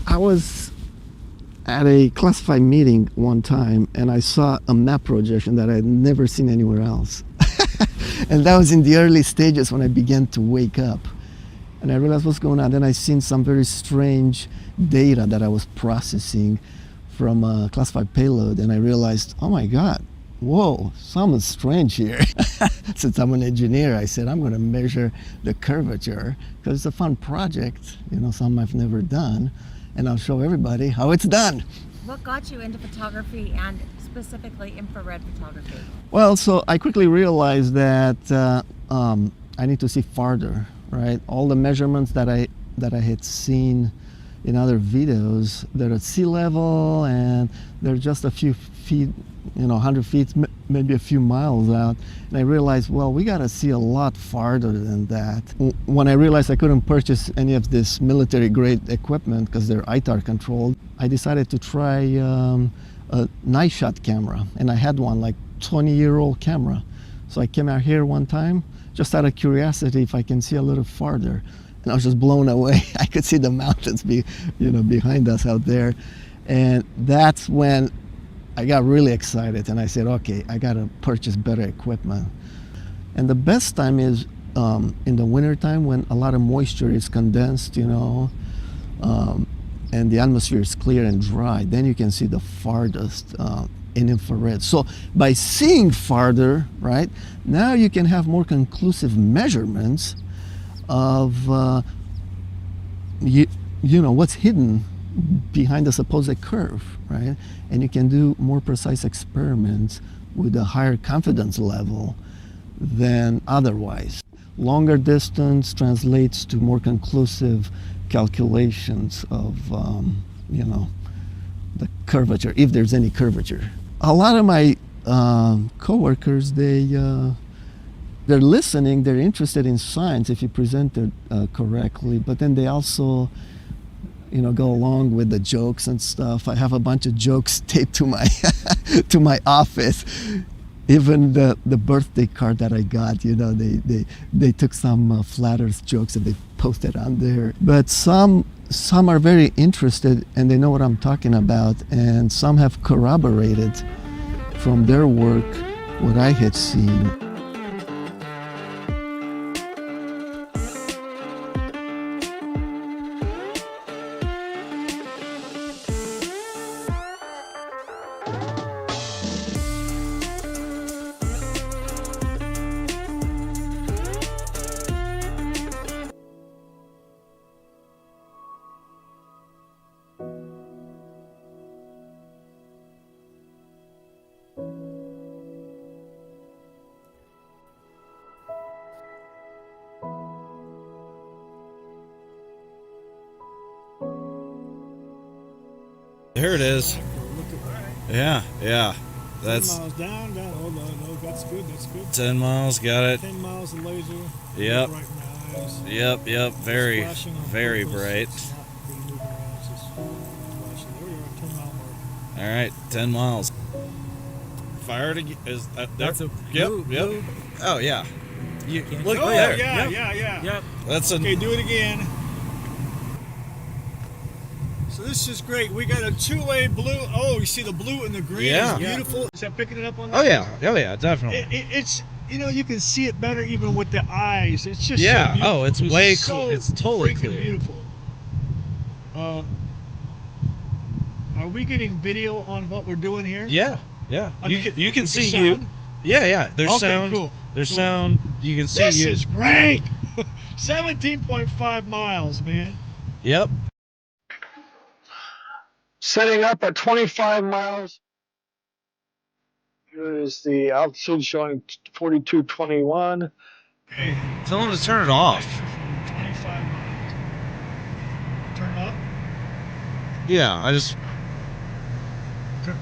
[SPEAKER 12] I was at a classified meeting one time and I saw a map projection that I had never seen anywhere else. And that was in the early stages when I began to wake up. And I realized what's going on. Then I seen some very strange data that I was processing from a classified payload, and I realized, oh my God, whoa, something's strange here. Since I'm an engineer, I said, I'm going to measure the curvature because it's a fun project, something I've never done, and I'll show everybody how it's done.
[SPEAKER 3] What got you into photography and specifically infrared photography?
[SPEAKER 12] Well, so I quickly realized that I need to see farther. Right, all the measurements that I had seen in other videos, they're at sea level and they're just a few feet, 100 feet, maybe a few miles out. And I realized, well, we got to see a lot farther than that. When I realized I couldn't purchase any of this military-grade equipment because they're ITAR controlled, I decided to try a night shot camera. And I had one, like 20-year-old camera. So I came out here one time, just out of curiosity if I can see a little farther. And I was just blown away. I could see the mountains behind us out there. And that's when I got really excited and I said, okay, I gotta purchase better equipment. And the best time is in the winter time when a lot of moisture is condensed, and the atmosphere is clear and dry. Then you can see the farthest in infrared. So by seeing farther, right, now you can have more conclusive measurements of what's hidden behind the supposed curve, right? And you can do more precise experiments with a higher confidence level than otherwise. Longer distance translates to more conclusive calculations of, the curvature, if there's any curvature. A lot of my coworkers, they're listening, they're interested in science if you present it correctly, but then they also go along with the jokes and stuff. I have a bunch of jokes taped to my to my office. Even the birthday card that I got, they took some flat earth jokes and they posted on there. But some are very interested and they know what I'm talking about, and some have corroborated from their work what I had seen.
[SPEAKER 6] Here it is. Yeah. That's
[SPEAKER 11] 10 miles down. Oh, no, that's good.
[SPEAKER 6] 10 miles, got it.
[SPEAKER 11] 10 miles of laser.
[SPEAKER 6] Yep.
[SPEAKER 11] Bright in my eyes.
[SPEAKER 6] Yep. Very,
[SPEAKER 11] Flashing on
[SPEAKER 6] very
[SPEAKER 11] purpose.
[SPEAKER 6] bright.
[SPEAKER 11] It's not really moving around, it's just flashing. There we are, 10-mile mark.
[SPEAKER 6] All right, 10 miles. Fire to is that there?
[SPEAKER 11] That's a
[SPEAKER 6] Yep.
[SPEAKER 11] blue.
[SPEAKER 6] Oh yeah. Look
[SPEAKER 11] Oh,
[SPEAKER 6] there.
[SPEAKER 11] yeah. Yep.
[SPEAKER 6] That's
[SPEAKER 11] Okay, do it again. So this is great. We got a two-way blue. Oh, you see the blue and the green.
[SPEAKER 6] Yeah.
[SPEAKER 11] It's beautiful. Is that picking it up on that?
[SPEAKER 6] Oh yeah, definitely.
[SPEAKER 11] It's you can see it better even with the eyes. It's just
[SPEAKER 6] Yeah.
[SPEAKER 11] So beautiful.
[SPEAKER 6] Oh, it's way cool. It's totally
[SPEAKER 11] freaking
[SPEAKER 6] clear.
[SPEAKER 11] beautiful. Are we getting video on what we're doing here?
[SPEAKER 6] Yeah. You can see
[SPEAKER 11] sound?
[SPEAKER 6] you. Yeah. There's
[SPEAKER 11] Okay,
[SPEAKER 6] sound.
[SPEAKER 11] cool.
[SPEAKER 6] There's
[SPEAKER 11] Cool.
[SPEAKER 6] sound. You can see
[SPEAKER 11] This
[SPEAKER 6] you.
[SPEAKER 11] is great. 17.5 miles, man.
[SPEAKER 6] Yep.
[SPEAKER 8] Setting up at 25 miles. Here is the altitude showing 4221.
[SPEAKER 11] Okay.
[SPEAKER 6] Tell them to turn it off.
[SPEAKER 11] 25 miles. Turn off.
[SPEAKER 6] Yeah, I just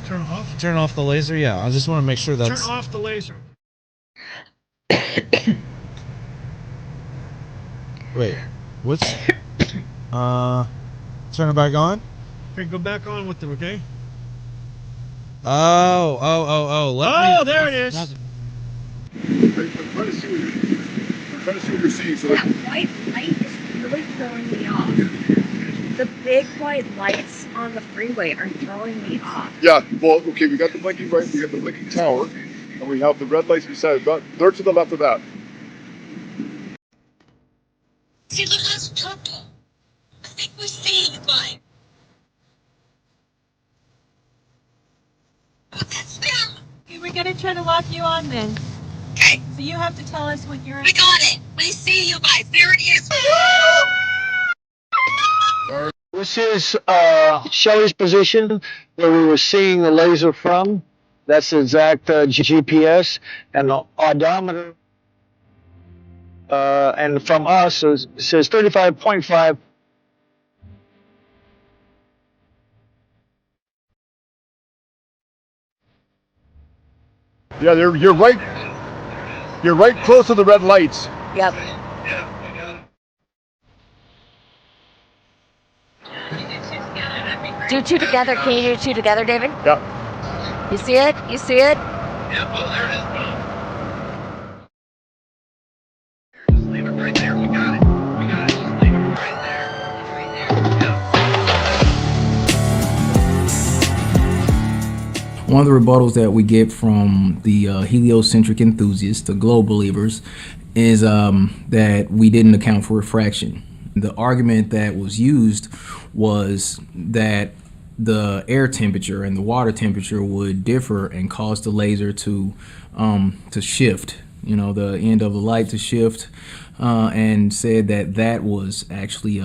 [SPEAKER 11] Turn off.
[SPEAKER 6] turn off the laser. Yeah, I just want to make sure that's.
[SPEAKER 11] Turn off the laser.
[SPEAKER 6] Wait, what's? Turn it back on.
[SPEAKER 11] Okay, go back on with it, okay?
[SPEAKER 6] Oh,
[SPEAKER 11] there it is.
[SPEAKER 5] I'm trying to see what you're seeing. So
[SPEAKER 27] That white light is really throwing me off. The big white lights on the freeway are throwing me off.
[SPEAKER 5] yeah, well, okay, we got the blinking right, we got the blinking tower, and we have the red lights beside it. They're to the left of that.
[SPEAKER 27] See, look, that's purple. I think we're seeing light. That's them.
[SPEAKER 7] Okay, we're gonna try to lock you on then.
[SPEAKER 27] Okay.
[SPEAKER 7] So you have to tell us when you're.
[SPEAKER 27] We got it. We see you guys. There it is.
[SPEAKER 8] This is Shelley's position where we were seeing the laser from. That's the exact GPS, and the odometer. And from us, it says 35.5.
[SPEAKER 5] Yeah, you're right. You're right close to the red lights.
[SPEAKER 3] Yep. Do two together. Can you do two together, David?
[SPEAKER 5] Yeah.
[SPEAKER 3] You see it? You see it?
[SPEAKER 28] Yeah, well, there it is.
[SPEAKER 13] One of the rebuttals that we get from the heliocentric enthusiasts, the globe believers, is that we didn't account for refraction. The argument that was used was that the air temperature and the water temperature would differ and cause the laser to shift, the end of the light to shift, and said that that was actually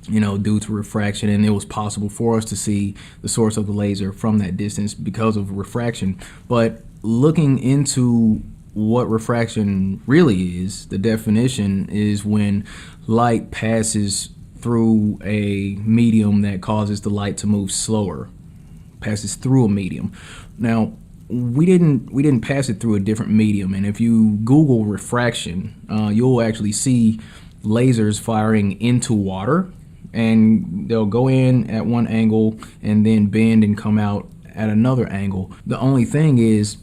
[SPEAKER 13] due to refraction, and it was possible for us to see the source of the laser from that distance because of refraction. But looking into what refraction really is, the definition is when light passes through a medium that causes the light to move slower, passes through a medium. Now, we didn't pass it through a different medium, and if you Google refraction, you'll actually see lasers firing into water, and they'll go in at one angle and then bend and come out at another angle. The only thing is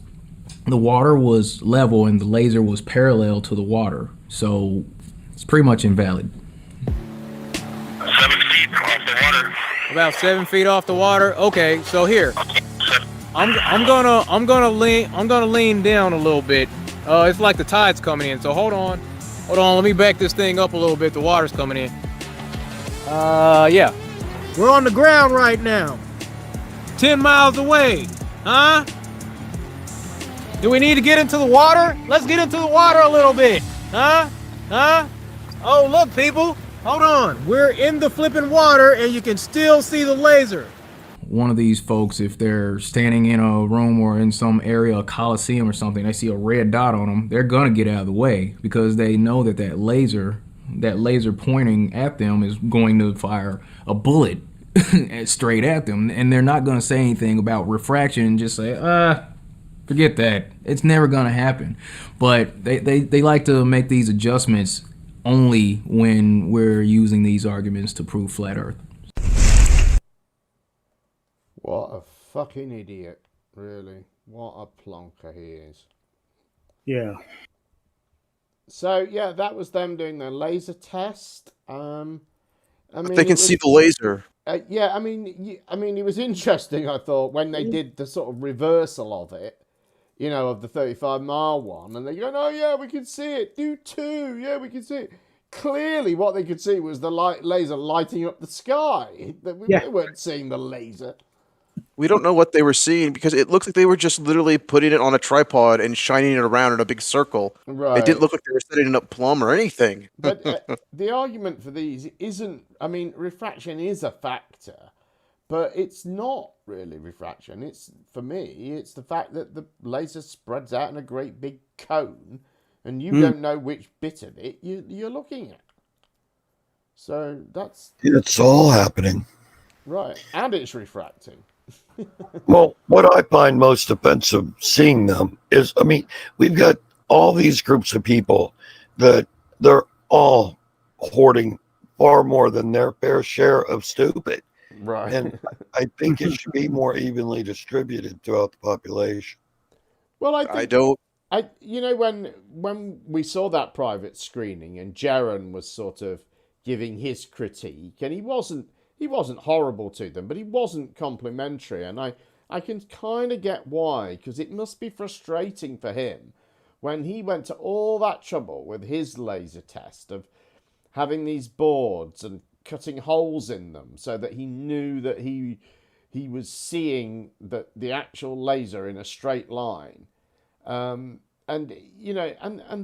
[SPEAKER 13] the water was level and the laser was parallel to the water, so it's pretty much invalid.
[SPEAKER 15] 7 feet off the water.
[SPEAKER 16] About 7 feet off the water. Okay, so here, I'm gonna lean down a little bit. It's like the tide's coming in. So hold on. Let me back this thing up a little bit. The water's coming in. Yeah. We're on the ground right now. 10 miles away. Huh? Do we need to get into the water? Let's get into the water a little bit. Huh? Oh, look, people. Hold on. We're in the flipping water and you can still see the laser.
[SPEAKER 13] One of these folks, if they're standing in a room or in some area, a coliseum or something, they see a red dot on them, they're gonna get out of the way because they know that laser pointing at them is going to fire a bullet straight at them, and they're not going to say anything about refraction and just say, forget that, it's never going to happen. But they like to make these adjustments only when we're using these arguments to prove flat Earth.
[SPEAKER 8] What a fucking idiot, really. What a plonker he is.
[SPEAKER 2] Yeah.
[SPEAKER 8] So yeah, that was them doing their laser test.
[SPEAKER 9] They can see the laser.
[SPEAKER 8] Yeah, I mean, it was interesting. I thought when they did the sort of reversal of it, of the 35-mile one, and they're going, "Oh yeah, we can see it. Do two, yeah, we can see it." Clearly, what they could see was the laser lighting up the sky. They weren't seeing the laser.
[SPEAKER 9] We don't know what they were seeing because it looks like they were just literally putting it on a tripod and shining it around in a big circle.
[SPEAKER 8] Right.
[SPEAKER 9] It didn't look like they were setting it up plumb or anything.
[SPEAKER 8] But the argument for these isn't, refraction is a factor, but it's not really refraction. For me, it's the fact that the laser spreads out in a great big cone and you don't know which bit of it you're looking at. So
[SPEAKER 4] it's all happening.
[SPEAKER 8] Right. And it's refracting.
[SPEAKER 4] Well, what I find most offensive seeing them is, we've got all these groups of people that they're all hoarding far more than their fair share of stupid.
[SPEAKER 8] Right.
[SPEAKER 4] And I think it should be more evenly distributed throughout the population.
[SPEAKER 8] Well, when we saw that private screening and Jaron was sort of giving his critique, and he wasn't horrible to them, but he wasn't complimentary, and I can kind of get why, because it must be frustrating for him when he went to all that trouble with his laser test of having these boards and cutting holes in them so that he knew that he was seeing the actual laser in a straight line. And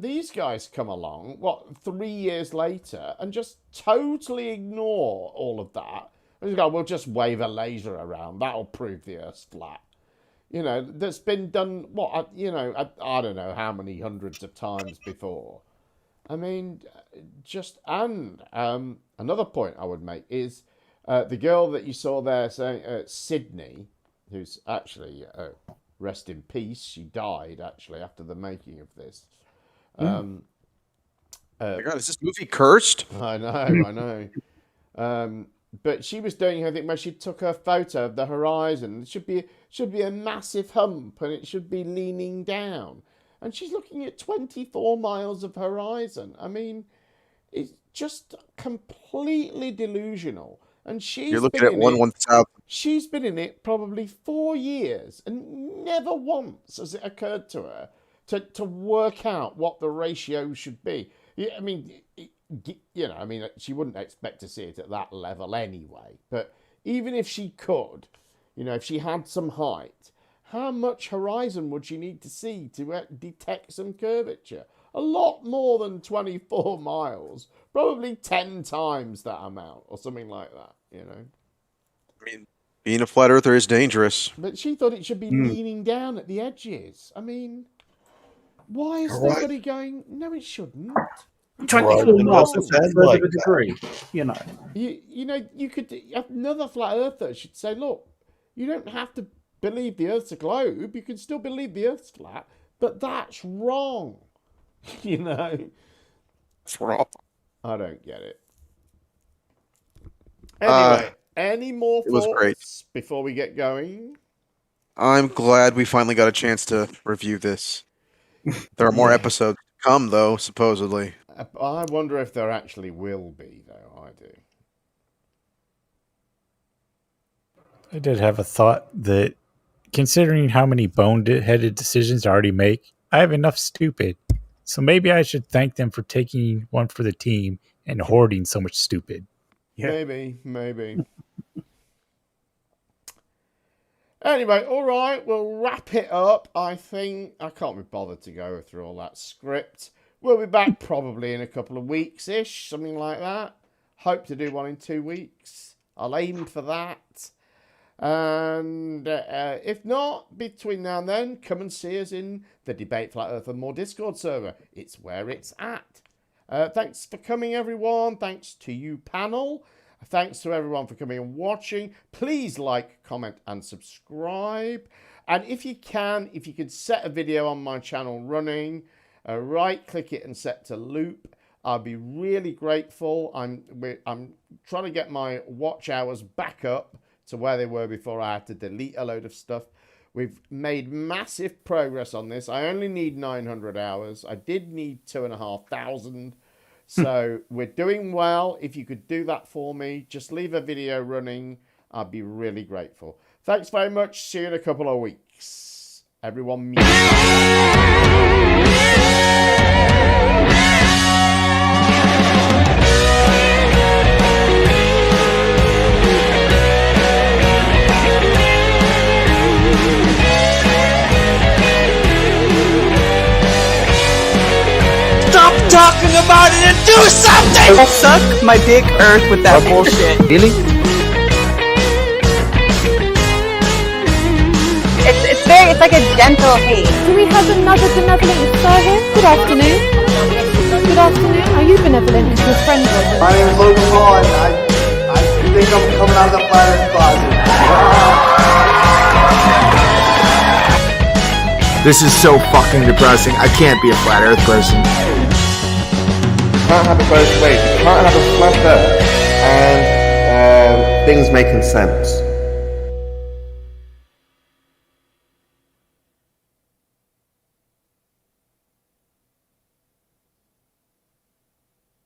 [SPEAKER 8] these guys come along, 3 years later, and just totally ignore all of that. And just go, we'll just wave a laser around. That'll prove the Earth's flat. That's been done, I don't know how many hundreds of times before. Another point I would make is the girl that you saw there saying, Sydney, who's actually rest in peace. She died actually after the making of this.
[SPEAKER 9] Oh my God, is this movie cursed?
[SPEAKER 8] I know. But she was doing her thing where she took a photo of the horizon. It should be a massive hump, and it should be leaning down. And she's looking at 24 miles of horizon. I mean, it's just completely delusional. And
[SPEAKER 9] You're looking at 1/1000.
[SPEAKER 8] She's been in it probably 4 years, and never once has it occurred to her to work out what the ratio should be. I mean, she wouldn't expect to see it at that level anyway. But even if she could, if she had some height, how much horizon would she need to see to detect some curvature? A lot more than 24 miles. Probably 10 times that amount or something like that,
[SPEAKER 9] I mean, being a flat earther is dangerous.
[SPEAKER 8] But she thought it should be leaning down at the edges. I mean, why is nobody going, no, it shouldn't?
[SPEAKER 2] 24 miles is a further degree,
[SPEAKER 8] You could, another flat earther should say, look, you don't have to believe the Earth's a globe. You can still believe the Earth's flat, but that's wrong.
[SPEAKER 9] It's wrong.
[SPEAKER 8] I don't get it. Anyway, any more thoughts before we get going?
[SPEAKER 9] I'm glad we finally got a chance to review this. There are more episodes to come, though, supposedly.
[SPEAKER 8] I wonder if there actually will be, though. I do.
[SPEAKER 1] I did have a thought that, considering how many boneheaded decisions I already make, I have enough stupid. So maybe I should thank them for taking one for the team and hoarding so much stupid.
[SPEAKER 8] Yeah. Maybe. Anyway, all right, we'll wrap it up. I think I can't be bothered to go through all that script. We'll be back probably in a couple of weeks-ish, something like that. Hope to do one in 2 weeks. I'll aim for that. And if not, between now and then, come and see us in the Debate Flat Earth and More Discord server. It's where it's at. Thanks for coming, everyone. Thanks to you, panel. Thanks to everyone for coming and watching. Please like, comment, and subscribe. And if you can set a video on my channel running, right-click it and set to loop. I'll be really grateful. I'm trying to get my watch hours back up to where they were before I had to delete a load of stuff. We've made massive progress on this. I only need 900 hours. I did need 2,500. So we're doing well. If you could do that for me, just leave a video running. I'd be really grateful. Thanks very much. See you in a couple of weeks. Everyone mute.
[SPEAKER 15] Stop talking about it and do something!
[SPEAKER 17] Suck my dick, Earth, with that bullshit.
[SPEAKER 15] Really?
[SPEAKER 17] It's like a gentle hate. Do we have another benevolent star here? Good afternoon. Good afternoon. Are you benevolent and your friend?
[SPEAKER 18] My name is Logan Paul, and I think I'm coming out of the flat earth closet.
[SPEAKER 15] This is so fucking depressing. I can't be a flat earth person.
[SPEAKER 18] You can't have it both ways. You can't have a flat earth and things making sense.